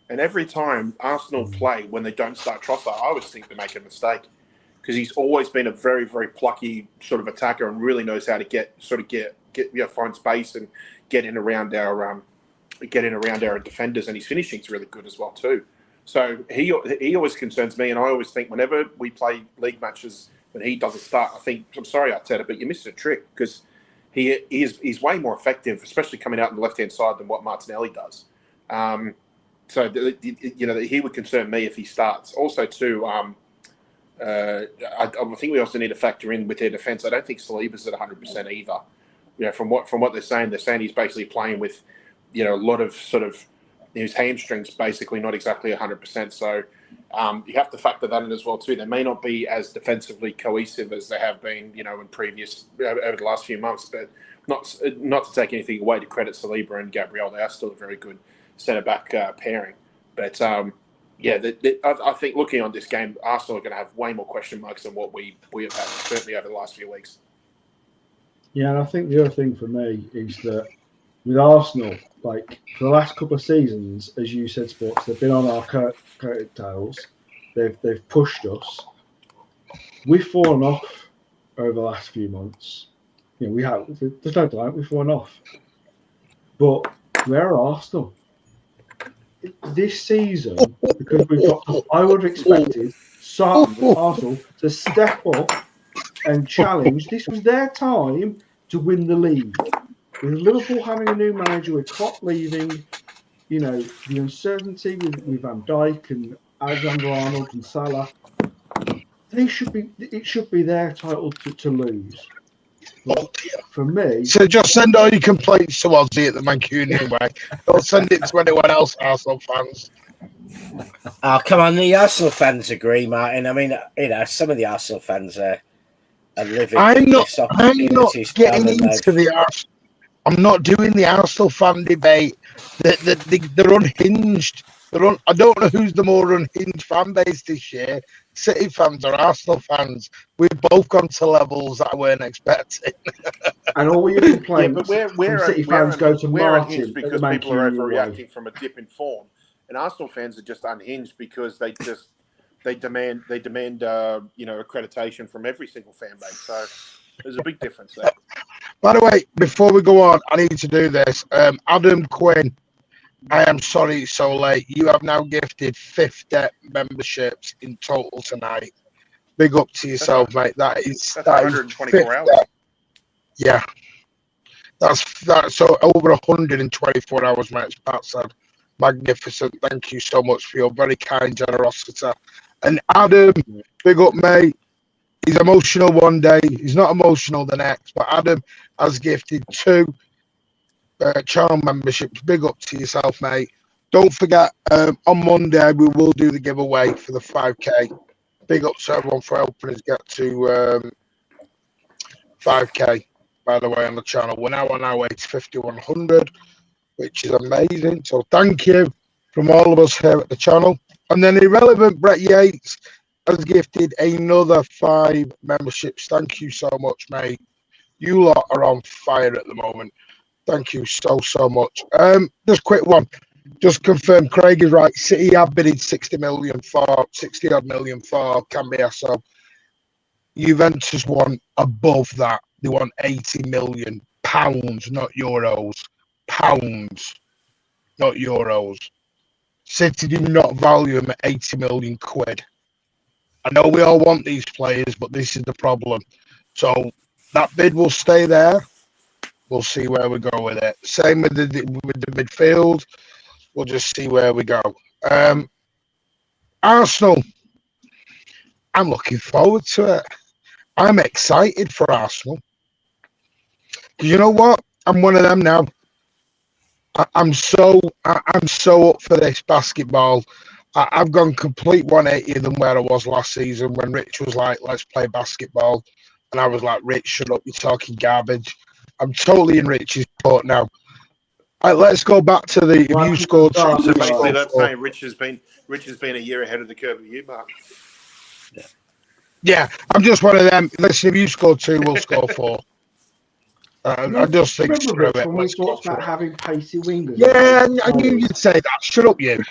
And every time Arsenal play, when they don't start Trossard, I always think they make a mistake, because he's always been a very, very plucky sort of attacker and really knows how to get find space and get in around our defenders, and his finishing's really good as well too. So he always concerns me, and I always think whenever we play league matches, when he doesn't start, I think, I'm sorry, Arteta, but you missed a trick, because he's way more effective, especially coming out on the left-hand side, than what Martinelli does. So, you know, he would concern me if he starts. Also, too, I think we also need to factor in with their defence. I don't think Saliba's at 100% either. From what they're saying he's basically playing with, a lot of sort of his hamstrings basically not exactly 100%. So you have to factor that in as well too. They may not be as defensively cohesive as they have been, in previous over the last few months. But not to take anything away to credit Saliba and Gabriel, they are still a very good centre back pairing. But I think looking on this game, Arsenal are going to have way more question marks than what we have had certainly over the last few weeks. Yeah, and I think the other thing for me is that with Arsenal, like for the last couple of seasons, as you said, Sports, they've been on our coattails. They've pushed us. We've fallen off over the last few months. We have. There's no doubt we've fallen off. But where are Arsenal? This season, because we've got, I would have expected Arsenal to step up and challenge. This was their time to win the league. With Liverpool having a new manager, with Klopp leaving, the uncertainty with Van Dijk and Alexander-Arnold and Salah, it should be their title to lose. But for me, so just send all your complaints to Ozzy at the Mancunian way. Don't send it to anyone else, Arsenal fans. Oh, come on, the Arsenal fans agree, Martin. I mean, some of the Arsenal fans are living. I'm not getting into the Arsenal. I'm not doing the Arsenal fan debate. They're unhinged. I don't know who's the more unhinged fan base this year. City fans or Arsenal fans. We've both gone to levels that I weren't expecting. And all your complaints from City fans go to Martin because people are overreacting from a dip in form, and Arsenal fans are just unhinged because they demand accreditation from every single fan base. So there's a big difference there. By the way, before we go on, I need to do this. Adam Quinn, I am sorry it's so late. You have now gifted 50 memberships in total tonight. Big up to yourself, mate. That's 124 hours. Yeah. That's so over 124 hours, mate. That's magnificent. Thank you so much for your very kind generosity. And Adam, big up, mate. He's emotional one day. He's not emotional the next. But Adam has gifted 2 channel memberships. Big up to yourself, mate. Don't forget, on Monday we will do the giveaway for the 5K. Big up to everyone for helping us get to 5K, by the way, on the channel. We're now on our way to 5,100, which is amazing. So thank you from all of us here at the channel. And then Irrelevant Brett Yates has gifted another 5 memberships. Thank you so much, mate. You lot are on fire at the moment. Thank you so much. Just quick one. Just confirm Craig is right. City have bidded 60 odd million for Cambiasso. Juventus want above that. They want 80 million pounds, not euros. Pounds, not euros. City do not value him at 80 million quid. I know we all want these players, but this is the problem. So that bid will stay there. We'll see where we go with it. Same with the midfield. We'll just see where we go. Arsenal. I'm looking forward to it. I'm excited for Arsenal. Because you know what? I'm one of them now. I'm so up for this basketball. I've gone complete 180 than where I was last season when Rich was like, let's play basketball. And I was like, Rich, shut up, you're talking garbage. I'm totally in Rich's court now. Let's go back to the you scored. So basically, that's saying Rich has been a year ahead of the curve of you, Mark. Yeah, I'm just one of them. Listen, if you score 2, we'll score 4. I just think screw it. When we talked about having pacey wingers. Yeah, I knew you'd say that. Shut up, you.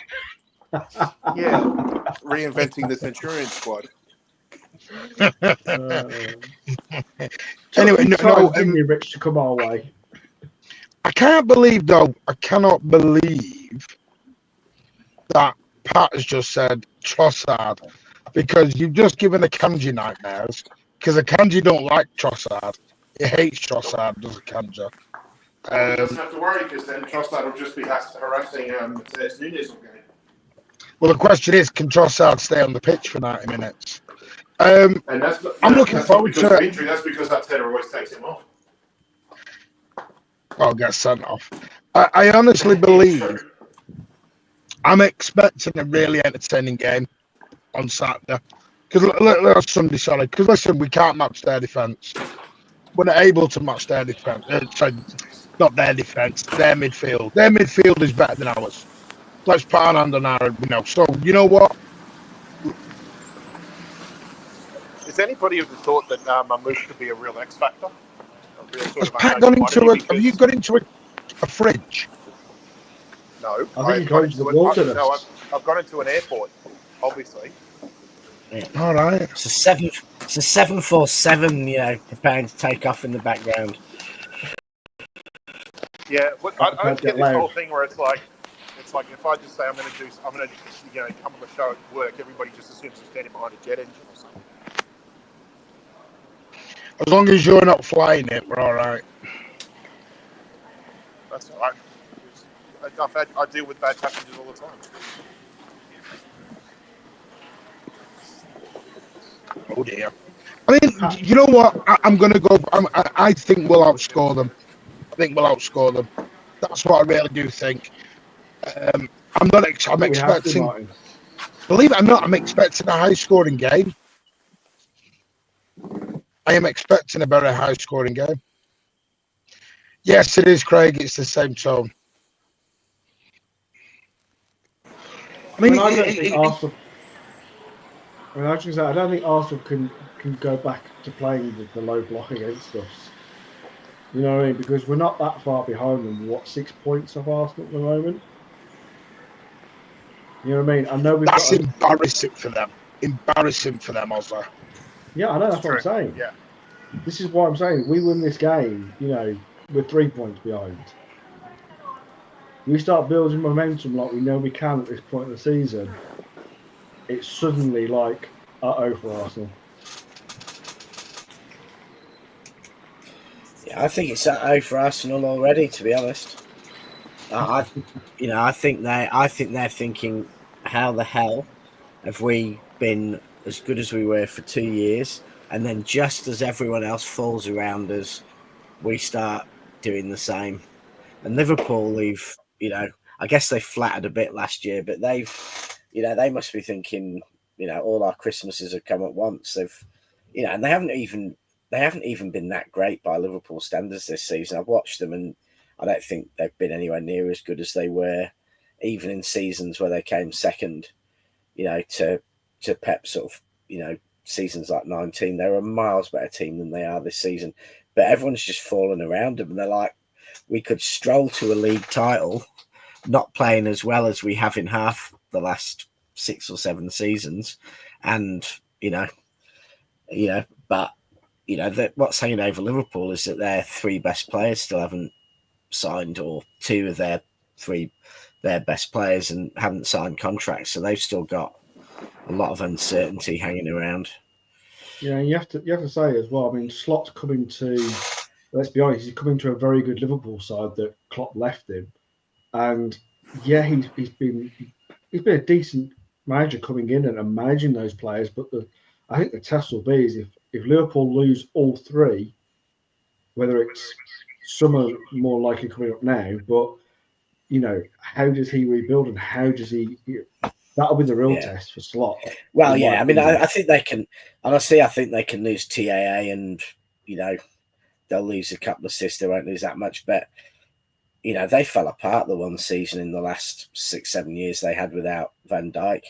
Yeah, reinventing the Centurion squad. Anyway, no, Rich to come our way. I cannot believe that Pat has just said Trossard, because you've just given Akanji nightmares, because Akanji don't like Trossard. He hates Trossard, does Akanji. He doesn't have to worry, because then Trossard will just be harassing Nunes all game. Well, the question is, can Trossard stay on the pitch for 90 minutes? And that's I'm looking that's forward not because to of it. injury. That's because Arteta always takes him off. I'll get sent off. I honestly believe I'm expecting a really entertaining game on Saturday. Because Sunday, sorry. Because listen, we can't match their defence. We're not able to match their defence. Sorry, not their defence. Their midfield. Their midfield is better than ours. Let's put our hand on our, So you know what? Is anybody of the thought that Marmoush could be a real X factor? A real sort Has of Pat unknown gone into commodity? have you got into a fridge? No, I think he's going to the wilderness. No, I've gone into an airport, obviously. Yeah. All right. It's a 747, preparing to take off in the background. Yeah, I don't get this loud. whole thing where it's like if I just say I'm going to come on the show at work, everybody just assumes I'm standing behind a jet engine or something. As long as you're not flying it, we're all right. That's all right. I deal with bad passengers all the time. Oh dear. I mean, you know what? I'm going to go. I think we'll outscore them. That's what I really do think. I'm expecting. Believe it or not, I'm expecting a high-scoring game. I am expecting a very high-scoring game. Yes, it is, Craig. It's the same tone. I mean, I don't think Arsenal. I don't think Arsenal can go back to playing the low block against us. You know what I mean? Because we're not that far behind them. What, 6 points of Arsenal at the moment? You know what I mean? I know that's embarrassing for them. Embarrassing for them, Ozza. Yeah, I know. That's what I'm saying. Yeah. This is what I'm saying. We win this game, we're 3 points behind. We start building momentum like we know we can at this point in the season. It's suddenly like, uh-oh for Arsenal. Yeah, I think it's uh-oh for Arsenal already, to be honest. I think they're thinking, how the hell have we been as good as we were for 2 years, and then just as everyone else falls around us, we start doing the same. And Liverpool, I guess they flattered a bit last year, but they must be thinking, all our Christmases have come at once. And they haven't even been that great by Liverpool standards this season. I've watched them, and I don't think they've been anywhere near as good as they were, even in seasons where they came second, to Pep sort of, seasons like 19. They're a miles better team than they are this season. But everyone's just fallen around them, and they're like, we could stroll to a league title, not playing as well as we have in half the last 6 or 7 seasons. And, but what's hanging over Liverpool is that their 3 best players still haven't signed, or 2 of their best players and haven't signed contracts. So they've still got a lot of uncertainty hanging around. Yeah, you have to say as well. I mean, Slot's coming to. Let's be honest, he's coming to a very good Liverpool side that Klopp left him, and yeah, he's been a decent manager coming in and managing those players. But I think the test will be is if Liverpool lose all 3, whether it's some are more likely coming up now, but how does he rebuild and how does he? That'll be the real test for Slot. Well, yeah, I mean, I think they can. Honestly, I think they can lose TAA, and they'll lose a couple of assists. They won't lose that much, but they fell apart the one season in the last 6-7 years they had without Van Dijk.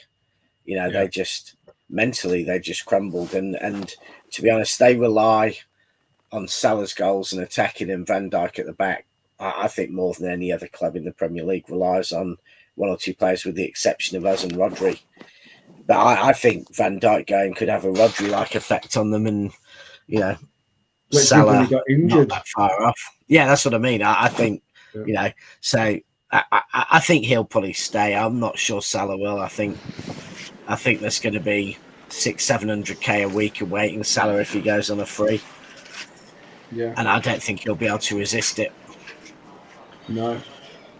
They just mentally crumbled, and to be honest, they rely on Salah's goals and attacking, and Van Dijk at the back. I think more than any other club in the Premier League relies on 1 or 2 players, with the exception of us and Rodri. But I think Van Dijk going could have a Rodri-like effect on them, and Salah got injured. Not that far off. Yeah, that's what I mean. I think so. I think he'll probably stay. I'm not sure Salah will. I think there's going to be 600-700k a week awaiting Salah if he goes on a free. Yeah, and I don't think he'll be able to resist it. No,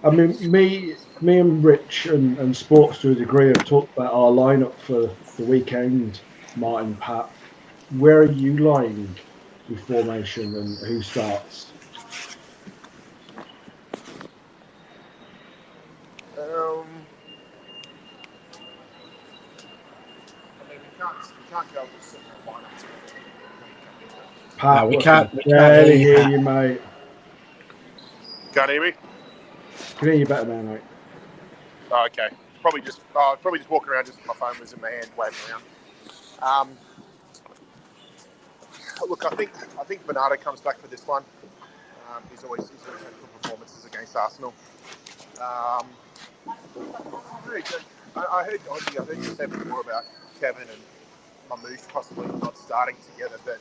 I mean me and Rich and Sports to a degree have talked about our lineup for the weekend, Martin, Pat, where are you lying with formation and who starts? I mean, we can't go with a simple lineup together. Pat, No, we what's can't. the- We can't barely hear hear you, you, mate. Can't hear me? Can hear you better now, mate. Oh, okay. Probably just walking around. Just my phone was in my hand, waving around. Look, I think Bernardo comes back for this one. He's always had good performances against Arsenal. I heard you say before about Kevin and Marmoush possibly not starting together, but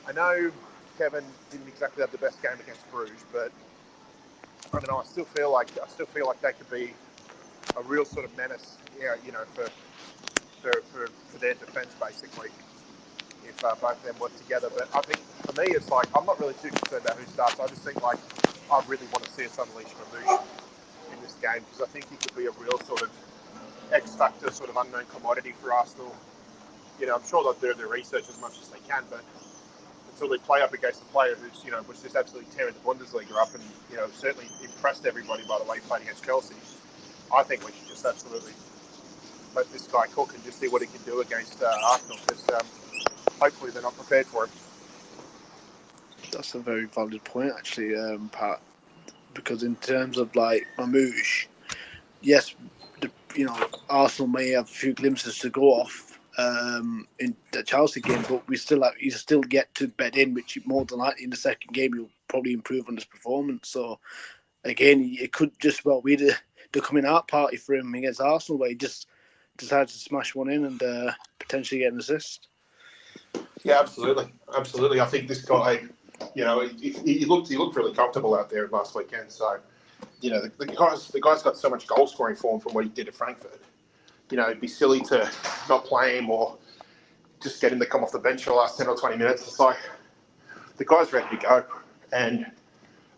I know Kevin didn't exactly have the best game against Bruges, but I don't know. I still feel like they could be a real sort of menace, for their defence basically, if both of them work together. But I think for me, it's like I'm not really too concerned about who starts. I just think like I really want to see us unleash Marmoush in this game because I think he could be a real sort of X factor, sort of unknown commodity for Arsenal. I'm sure they'll do their research as much as they can, but until they play up against a player who's, was just absolutely tearing the Bundesliga up and, certainly impressed everybody by the way he played against Chelsea, I think we should just absolutely let this guy cook and just see what he can do against Arsenal because hopefully they're not prepared for him. That's a very valid point, actually, Pat. Because in terms of like Marmoush, yes, Arsenal may have a few glimpses to go off in the Chelsea game, but you still get to bed in, which more than likely in the second game you'll probably improve on his performance. So again, it could just well be the coming out party for him against Arsenal, where he just decides to smash one in and potentially get an assist. Yeah, absolutely. I think this guy, he looked really comfortable out there last weekend. So, the guy's got so much goal scoring form from what he did at Frankfurt. It'd be silly to not play him or just get him to come off the bench for the last 10 or 20 minutes. It's like the guy's ready to go, and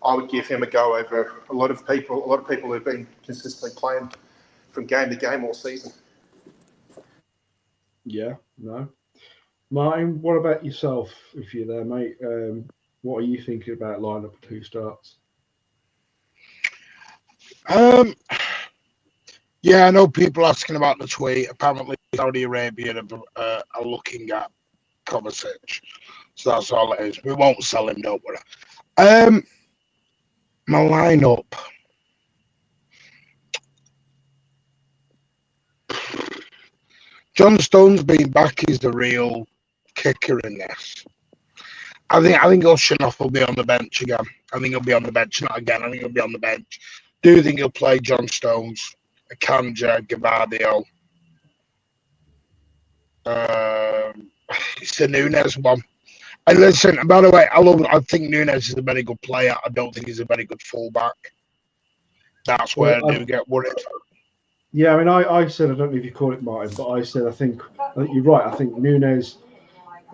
I would give him a go over a lot of people who've been consistently playing from game to game all season. Yeah, no. Martin, what about yourself, if you're there, mate? What are you thinking about lineup and who starts? Yeah, I know people asking about the tweet. Apparently, Saudi Arabia are looking at Kovacic. So that's all it is. We won't sell him, don't worry. My lineup. John Stones being back is the real kicker in this. I think Oshanoff will be on the bench again. I think he'll be on the bench, not again. I think he'll be on the bench. Do think he'll play John Stones, Kanja, Gavadio. It's the Nunes one. And listen, by the way, I think Nunes is a very good player. I don't think he's a very good fullback. That's where I do get worried. Yeah, I mean, I said, I don't know if you call it Martin, but I said, I think you're right. I think Nunes,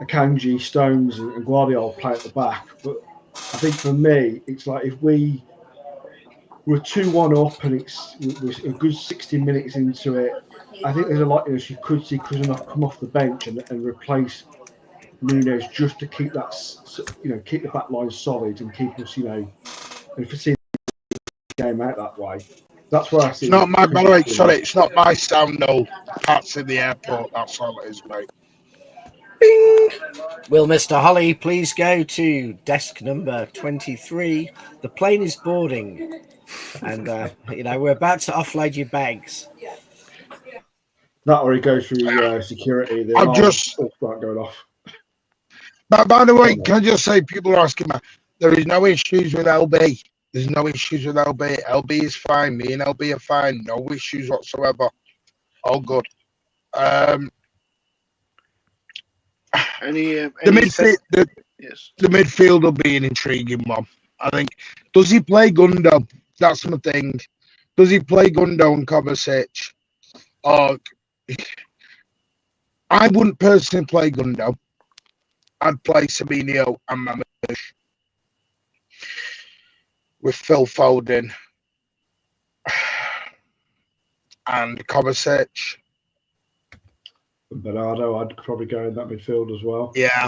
Akanji, Stones, and Guardiola play at the back. But I think for me, it's like if we're 2-1 up and we're a good 60 minutes into it, I think there's a likelihood you could see Kuznetsov come off the bench and replace Nunes just to keep that, keep the back line solid and keep us, and if we see the game out that way, that's where I see. It's not my, by the way, sorry, it's not my sound, no. Pat's in the airport, that's all it is, mate. Bing! Will Mr. Holly please go to desk number 23? The plane is boarding, and we're about to offload your bags. That or he goes through security. The I've alarms just start going off. But by the way, can I just say, people are asking me, there is no issues with LB. There's no issues with LB. LB is fine. Me and LB are fine. No issues whatsoever. All good. The midfield will be an intriguing one. I think. Does he play Gundo? That's my thing. Does he play Gundo and Kovacic? Or I wouldn't personally play Gundo. I'd play Sabinho and Marmoush with Phil Foden and Kovacic. Bernardo, I'd probably go in that midfield as well. Yeah.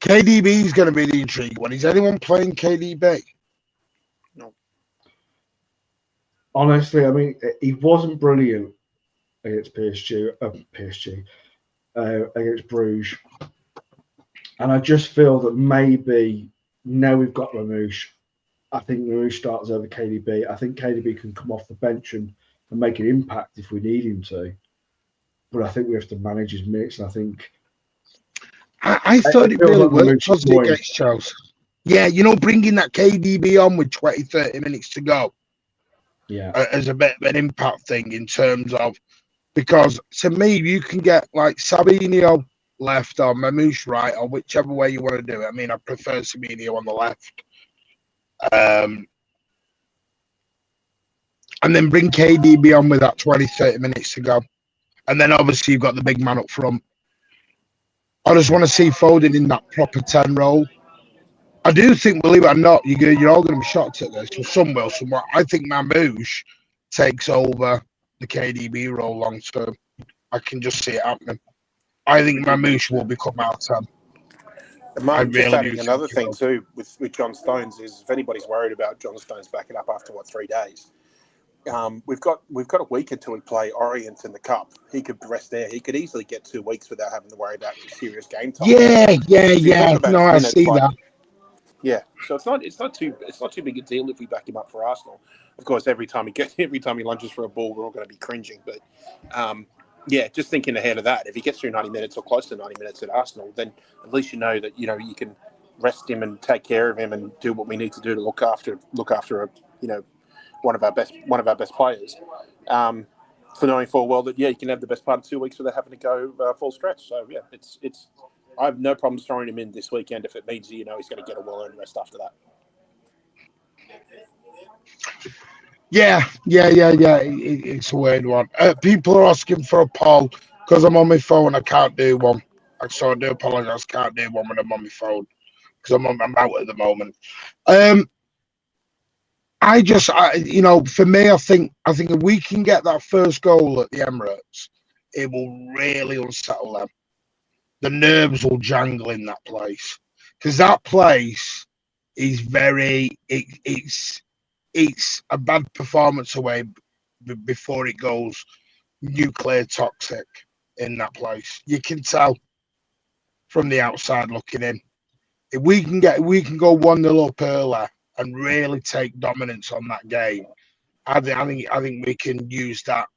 KDB is going to be the intrigue one. Is anyone playing KDB? No. Honestly, I mean, he wasn't brilliant against against Bruges. And I just feel that maybe now we've got Marmoush, I think Marmoush starts over KDB. I think KDB can come off the bench and make an impact if we need him to. But I think we have to manage his minutes. And I think I thought it really worked against Chelsea. Yeah, bringing that KDB on with 20, 30 minutes to go. Yeah. As a bit of an impact thing in terms of, because to me, you can get like Sabinho left or Marmoush right, or whichever way you want to do it. I mean, I prefer Sabinho on the left. And then bring KDB on with that 20, 30 minutes to go. And then obviously you've got the big man up front. I just want to see Foden in that proper 10 role. I do think, believe it or not, you're all going to be shocked at this. So some will, some won't. I think Marmoush takes over the KDB role long term. I can just see it happening. I think Marmoush will become our 10. Martin, just adding another thing too with John Stones is if anybody's worried about John Stones backing up after 3 days, we've got a week until we play Orient in the Cup. He could rest there. He could easily get 2 weeks without having to worry about serious game time. Yeah. No, I see that. Yeah, so it's not too big a deal if we back him up for Arsenal. Of course, every time he lunges for a ball, we're all going to be cringing. But yeah, just thinking ahead of that, if he gets through 90 minutes or close to 90 minutes at Arsenal, then at least you know that you can rest him and take care of him and do what we need to do to look after one of our best players. For knowing full well that you can have the best part of 2 weeks without having to go full stretch. So yeah, it's. I have no problems throwing him in this weekend if it means he's going to get a well-earned rest after that. Yeah. It's a weird one. People are asking for a poll because I'm on my phone. I can't do one. So I do apologise. Can't do one when I'm on my phone because I'm out at the moment. For me, I think if we can get that first goal at the Emirates, it will really unsettle them. The nerves will jangle in that place because that place is it's a bad performance away before it goes nuclear toxic in that place. You can tell from the outside looking in. If we can go 1-0 up early and really take dominance on that game, I think we can use that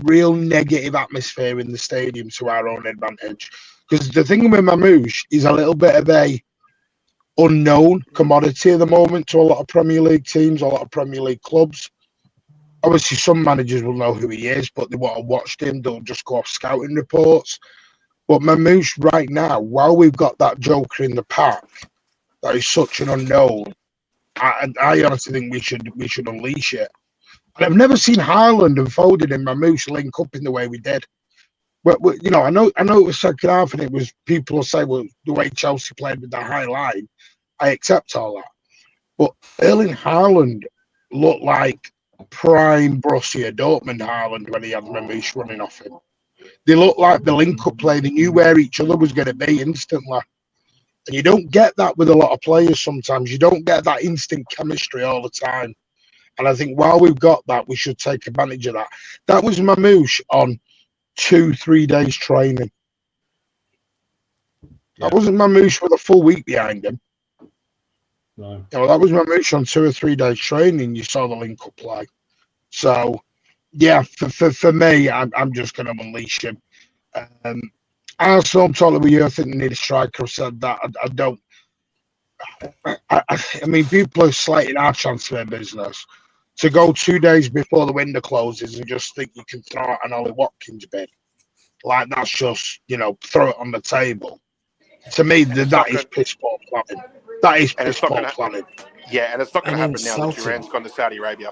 real negative atmosphere in the stadium to our own advantage. Because the thing with Marmoush is a little bit of a unknown commodity at the moment to a lot of Premier League teams, a lot of Premier League clubs. Obviously, some managers will know who he is, but they won't have watched him. They'll just go off scouting reports. But Marmoush right now, while we've got that joker in the pack, that is such an unknown, I honestly think we should unleash it. And I've never seen Haaland and Foden and Marmoush link up in the way we did. But I know it was second half, and it was people will say, well, the way Chelsea played with that high line, I accept all that. But Erling Haaland looked like prime Borussia Dortmund Haaland when he had Marmoush running off him. They looked like the link-up play. They knew where each other was going to be instantly. And you don't get that with a lot of players sometimes. You don't get that instant chemistry all the time. And I think while we've got that, we should take advantage of that. That was Marmoush on 2-3 days training. That wasn't Marmoush with a full week behind him. No. That was Marmoush on 2 or 3 days training. You saw the link up play. So, yeah, for me, I'm just going to unleash him. Arsenal, I'm totally with you. I think they need a striker. I've said that. I don't. I mean, people are slating our transfer business to go 2 days before the window closes and just think you can throw out an Ollie Watkins bid. Like, that's just, throw it on the table. To me, that is piss poor planning. That is piss poor planning. Yeah, and it's not going to happen now that Duran's gone to Saudi Arabia.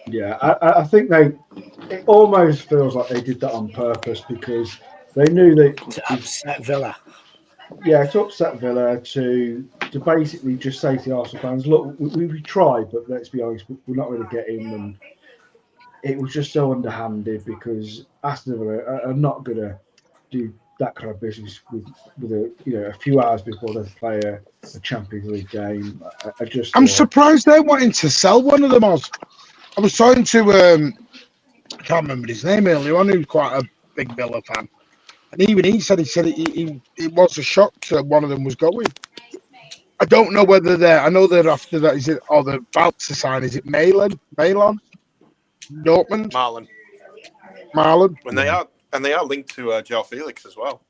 Yeah, I think it almost feels like they did that on purpose because they knew that to upset Villa. Yeah, to upset Villa, to basically just say to the Arsenal fans, look, we tried, but let's be honest, we're not going to get him. And it was just so underhanded because Aston Villa are not going to do that kind of business with a few hours before they play a Champions League game. I just I'm thought, surprised they're wanting to sell one of them. I was talking to I can't remember his name earlier on, who's quite a big Villa fan, and even he said it was a shock to one of them was going. I don't know whether they're. I know they're after that. Is it? Or they're about to sign? Is it Malon? Dortmund? Marlon? And they are linked to Joe Felix as well.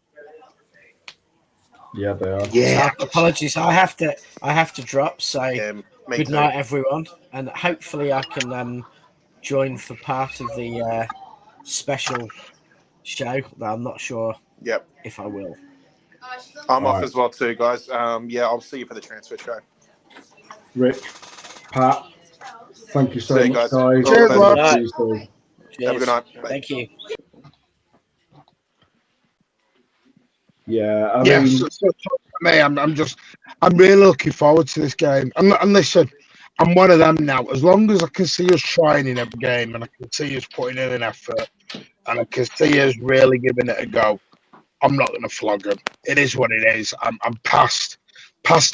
yeah, they are. Yeah. So, apologies, I have to drop. So Yeah, me good too. night, everyone, and hopefully I can join for part of the special show. But I'm not sure Yep. if I will. I'm All off right. as well too, guys. Yeah, I'll see you for the transfer show. Rick, Pat, thank you so See you much, guys. guys. Cheers, All the lads. best. Tuesday. Have a good night. Bye. Thank you. Yeah, I Yeah, mean, so for me, I'm really looking forward to this game. And listen, I'm one of them now. As long as I can see us trying in every game, and I can see us putting in an effort, and I can see us really giving it a go, I'm not going to flog them. It is what it is. I'm past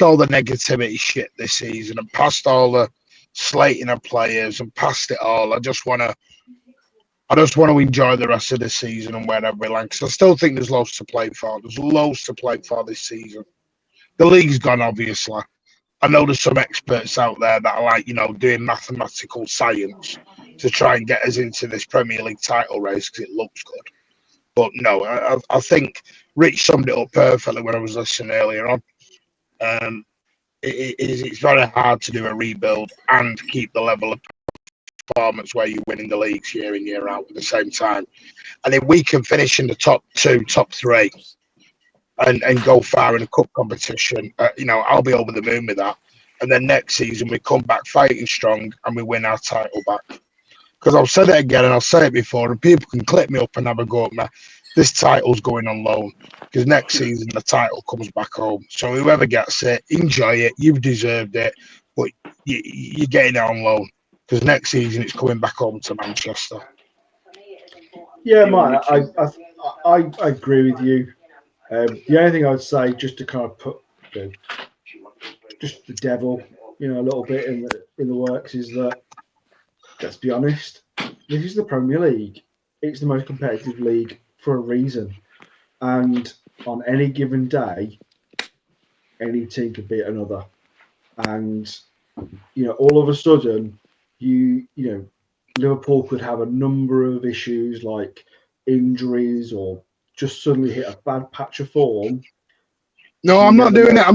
all the negativity shit this season. I'm past all the slating of players. I'm past it all. I just want to enjoy the rest of the season and wherever we land. Because I still think there's loads to play for. There's loads to play for this season. The league's gone, obviously. I know there's some experts out there that are like, doing mathematical science to try and get us into this Premier League title race because it looks good. But no, I think Rich summed it up perfectly when I was listening earlier on. It's very hard to do a rebuild and keep the level of performance where you're winning the leagues year in, year out at the same time. And if we can finish in the top 2, top 3 and go far in a cup competition, I'll be over the moon with that. And then next season we come back fighting strong and we win our title back. Because I'll say it again and I'll say it before, and people can clip me up and have a go at me. This title's going on loan because next season the title comes back home. So whoever gets it, enjoy it. You've deserved it, but you're getting it on loan because next season it's coming back home to Manchester. yeah, Mike, I agree with you. The only thing I would say, just to kind of put just the devil, a little bit in the works, is that, let's be honest, this is the Premier League. It's the most competitive league for a reason. And on any given day, any team could beat another. And, all of a sudden, Liverpool could have a number of issues like injuries or just suddenly hit a bad patch of form. No, I'm not doing it. I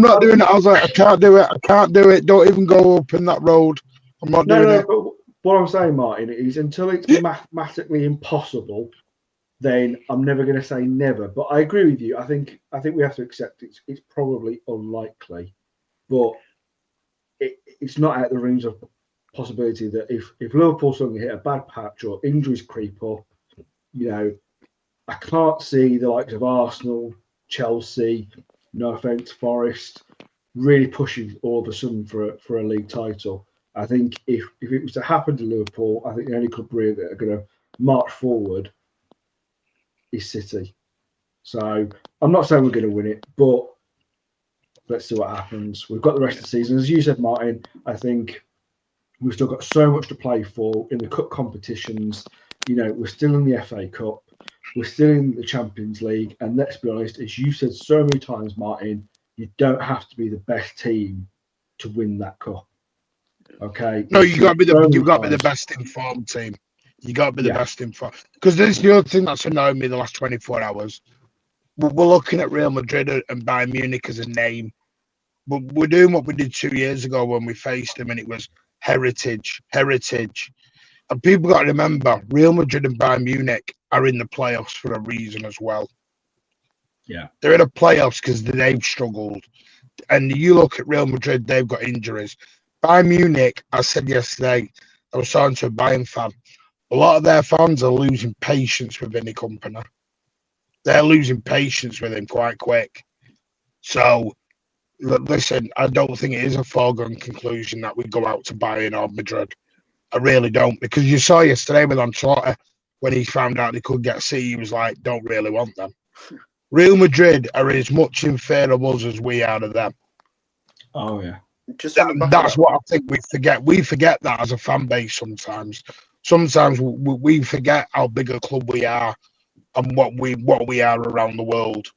was like, I can't do it. Don't even go up in that road. I'm not doing it. But what I'm saying, Martin, is until it's mathematically impossible, then I'm never going to say never. But I agree with you. I think we have to accept it's probably unlikely, but it's not out of the realms of possibility that if Liverpool suddenly hit a bad patch or injuries creep up, I can't see the likes of Arsenal, Chelsea, no offence, Forest, really pushing all of a sudden for a league title. I think if it was to happen to Liverpool, I think the only club really that are going to march forward is City. So I'm not saying we're going to win it, but let's see what happens. We've got the rest of the season. As you said, Martin, I think we've still got so much to play for in the cup competitions. We're still in the FA Cup. We're still in the Champions League. And let's be honest, as you said so many times, Martin, you don't have to be the best team to win that cup. Okay. No, you've got to be the best informed team. You got to be the best informed. Because this is the other thing that's annoyed me the last 24 hours. We're looking at Real Madrid and Bayern Munich as a name. But we're doing what we did 2 years ago when we faced them, and it was heritage. And people got to remember, Real Madrid and Bayern Munich are in the playoffs for a reason as well. Yeah. They're in the playoffs because they've struggled. And you look at Real Madrid, they've got injuries. Bayern Munich, I said yesterday, I was talking to a Bayern fan, a lot of their fans are losing patience with any company. They're losing patience with him quite quick. So, listen, I don't think it is a foregone conclusion that we go out to Bayern or Madrid. I really don't, because you saw yesterday with Ancelotti when he found out they could get C, he was like, don't really want them. Real Madrid are as much in fear of us as we are of them. Oh yeah. Just on the back That's of what I think we forget. We forget that as a fan base sometimes. Sometimes we forget how big a club we are and what we are around the world.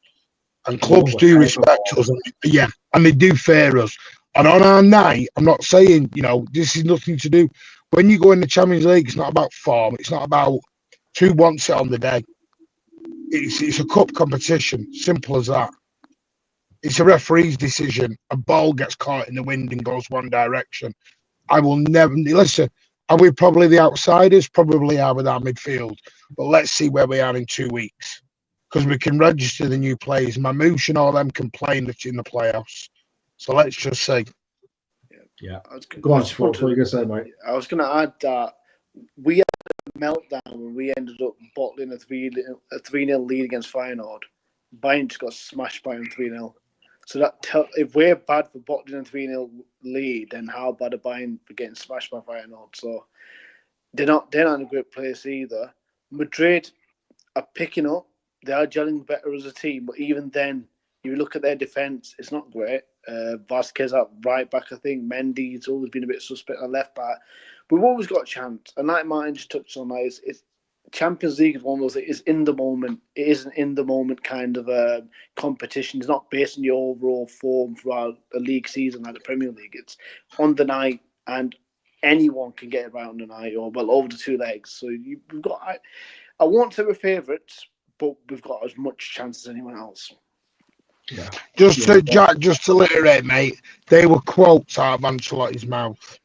And clubs do respect us, and they do fear us. And on our night, I'm not saying, this is nothing to do. When you go in the Champions League, it's not about form. It's not about who wants it on the day. It's a cup competition. Simple as that. It's a referee's decision. A ball gets caught in the wind and goes one direction. I will never listen. Are we probably the outsiders? Probably are with our midfield. But let's see where we are in 2 weeks, because we can register the new players. Marmoush and all them can play in the playoffs. So let's just see. Yeah. Go on, Sport. What are you going to say, mate? I was going to add that we had a meltdown when we ended up bottling a 3-0 lead against Feyenoord. Bayern just got smashed by them 3-0. So if we're bad for bottling a 3-0 lead, then how bad are Bayern for getting smashed by Feyenoord? So they're not in a great place either. Madrid are picking up. They are gelling better as a team, but even then, you look at their defence, it's not great. Vasquez at right back, I think. Mendy's always been a bit suspect at left back. But we've always got a chance. And like Martin just touched on, it's Champions League is one of those, it is in the moment. It is an in the moment kind of competition. It's not based on your overall form throughout a league season like the Premier League. It's on the night, and anyone can get it right on the night, or over the 2 legs. So we've got. I won't say we're favourites, but we've got as much chance as anyone else. Yeah. Just to reiterate, mate, they were quotes out of Ancelotti's mouth.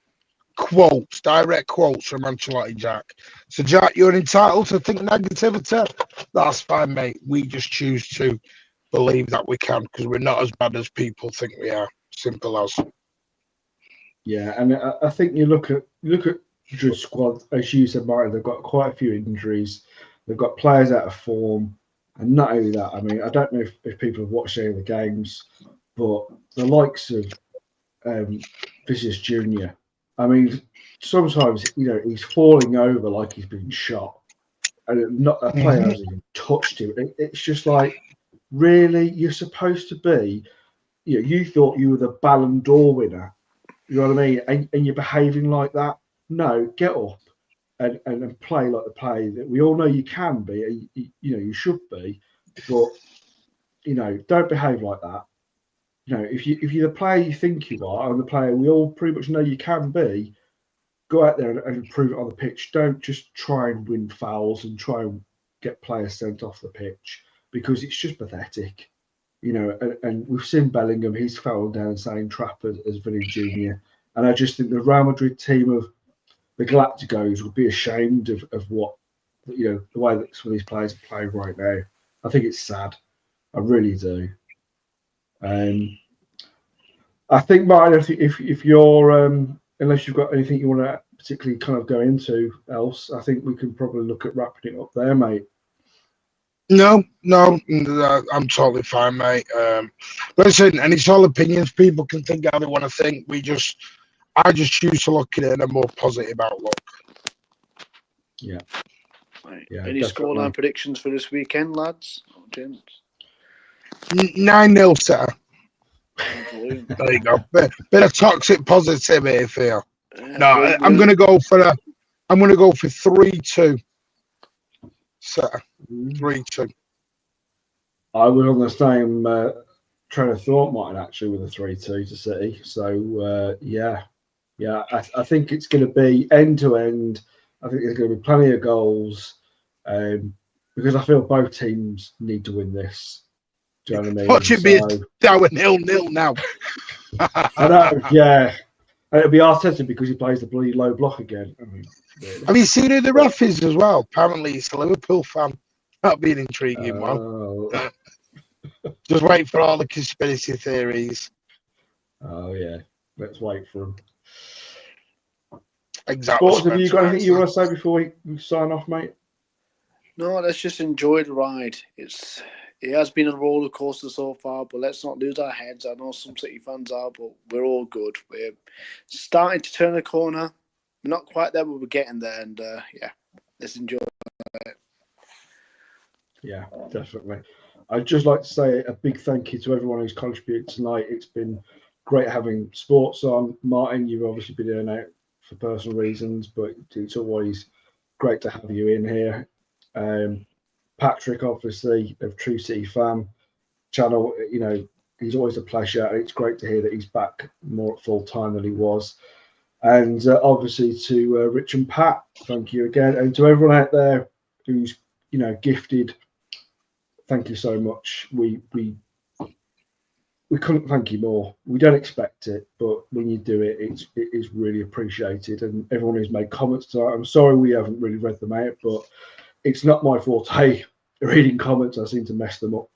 Quotes, direct quotes from Ancelotti, Jack. So, Jack, you're entitled to think negativity. That's fine, mate. We just choose to believe that we can, because we're not as bad as people think we are. Simple as. Yeah, and I think you look at Madrid's squad, as you said, Martin. They've got quite a few injuries. They've got players out of form. And not only that, I mean, I don't know if people have watched any of the games, but the likes of Vinicius Jr., I mean, sometimes, he's falling over like he's been shot. And not a player hasn't even touched him. It's just like, really? You're supposed to be, you thought you were the Ballon d'Or winner. You know what I mean? And you're behaving like that? No, get up. And play like the play that we all know you can be, you should be, but don't behave like that. If you're the player you think you are, and the player we all pretty much know you can be, go out there and prove it on the pitch. Don't just try and win fouls and try and get players sent off the pitch, because it's just pathetic. And we've seen Bellingham, he's fouled down the same trap as Vinny Jr. And I just think the Real Madrid team of the Galacticos would be ashamed of what, the way that some of these players are playing right now. I think it's sad. I really do. I think, Martin, if you're, unless you've got anything you want to particularly kind of go into else, I think we can probably look at wrapping it up there, mate. No, I'm totally fine, mate. Listen, and it's all opinions. People can think how they want to think. I just choose to look at it in a more positive outlook. Yeah. Right. Yeah. Any scoreline predictions for this weekend, lads? Oh, James. 9-0 setter. There you go. Bit of toxic positivity for you. No, I'm gonna go for 3-2. Setter. 3-2. I was on the same train of thought, Martin, actually, with a 3-2 to City. So I think it's going to be end to end. I think there's going to be plenty of goals, because I feel both teams need to win this. Do you know what I mean? Watch it be down 0-0 now. I know, yeah. And it'll be Arteta because he plays the bloody low block again. I mean, really. Have you seen who the ref is as well? Apparently, he's a Liverpool fan. That'd be an intriguing one. Just wait for all the conspiracy theories. Oh, yeah. Let's wait for them. Exactly. Sports, have you got anything you want to say before we sign off, mate? No, let's just enjoy the ride. It has been a roller coaster so far, but let's not lose our heads. I know some City fans are, but we're all good. We're starting to turn a corner. we're not quite there, but we're getting there. And yeah, let's enjoy it. Yeah, definitely. I'd just like to say a big thank you to everyone who's contributed tonight. It's been great having sports on. Martin, you've obviously been in and out for personal reasons, but it's always great to have you in here. Patrick, obviously, of True City Fan channel, you know, he's always a pleasure. And it's great to hear that he's back more at full time than he was. And obviously to Rich and Pat, thank you again. And to everyone out there who's, you know, gifted, thank you so much. We couldn't thank you more. We don't expect it, but when you do it, it is really appreciated. And everyone who's made comments tonight, I'm sorry we haven't really read them out, but it's not my forte reading comments. I seem to mess them up.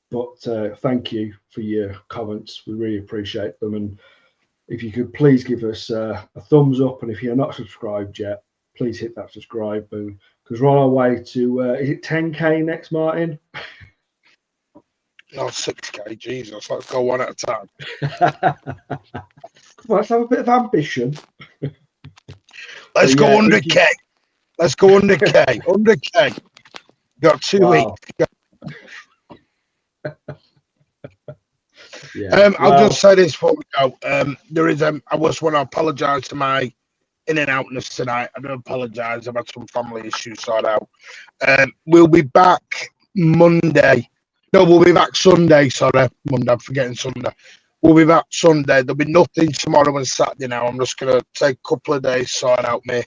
But thank you for your comments. We really appreciate them. And if you could please give us a thumbs up, and if you're not subscribed yet, please hit that subscribe button, because we're on our way to is it 10k next, Martin? No, 6k. Jesus, let's go one at a time. Come on, let's have a bit of ambition. Let's go 100k. Let's go 100k. 100k. Got 2 weeks. Yeah. I'll just say this before we go. There is I just want to apologise to my in and outness tonight. I do apologise. I've had some family issues sorted out. We'll be back Monday. No, we'll be back Sunday. Sorry, Monday. I'm forgetting Sunday. We'll be back Sunday. There'll be nothing tomorrow and Saturday now. I'm just going to take a couple of days sort out my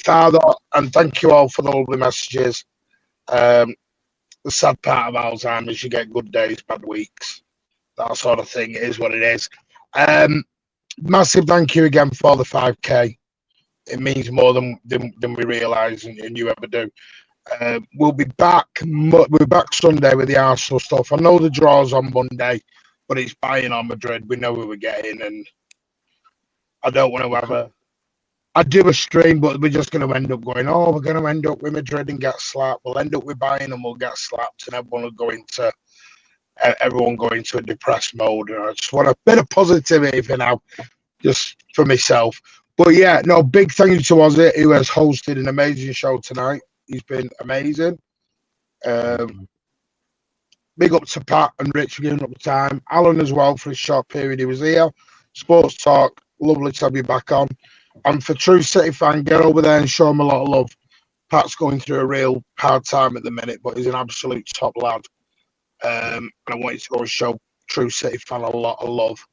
father. And thank you all for the lovely messages. The sad part of Alzheimer's, you get good days, bad weeks. That sort of thing. It is what it is. Massive thank you again for the 5k. It means more than we realise and you ever do. We'll be back Sunday with the Arsenal stuff. I know the draw's on Monday, but it's Bayern on Madrid. We know who we're getting, and I don't want to have I do a stream, but we're just going to end up going, oh, we're going to end up with Madrid and get slapped. We'll end up with Bayern and we'll get slapped, and everyone go into a depressed mode. And I just want a bit of positivity for now, just for myself. But yeah, no, big thank you to Ozzy, who has hosted an amazing show tonight. He's been amazing. Big up to Pat and Rich for giving up the time. Alan as well for a short period he was here. Sports Talk, lovely to have you back on. And for True City Fan, get over there and show him a lot of love. Pat's going through a real hard time at the minute, but he's an absolute top lad. And I want you to go and show True City Fan a lot of love.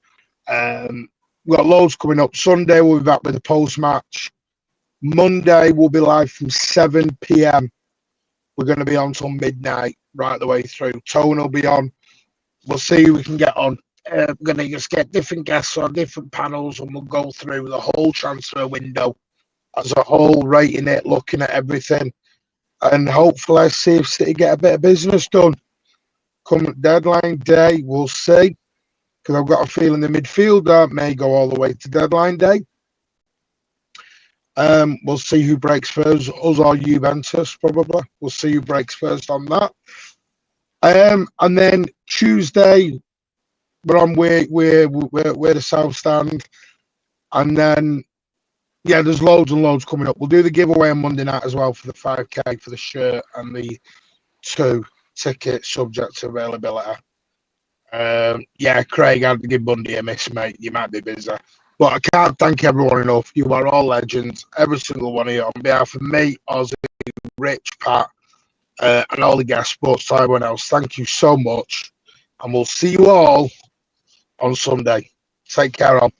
We've got loads coming up. Sunday, we'll be back with the post-match. Monday, we'll be live from 7 p.m. We're going to be on till midnight, right the way through. Tone will be on. We'll see who we can get on. We're going to just get different guests on different panels, and we'll go through the whole transfer window as a whole, rating it, looking at everything. And hopefully see if City get a bit of business done. Come deadline day, we'll see. Because I've got a feeling the midfield may go all the way to deadline day. We'll see who breaks first, us or Juventus, probably. We'll see who breaks first on that. And then Tuesday, we're on where the South stand. And then, yeah, there's loads and loads coming up. We'll do the giveaway on Monday night as well for the 5k for the shirt and the 2 tickets subject to availability. Yeah, Craig, I'd give Bundy a miss, mate. You might be busy. But I can't thank everyone enough. You are all legends, every single one of you. On behalf of me, Ozzy, Rich, Pat, and all the guests, Sports to everyone else, thank you so much. And we'll see you all on Sunday. Take care, all.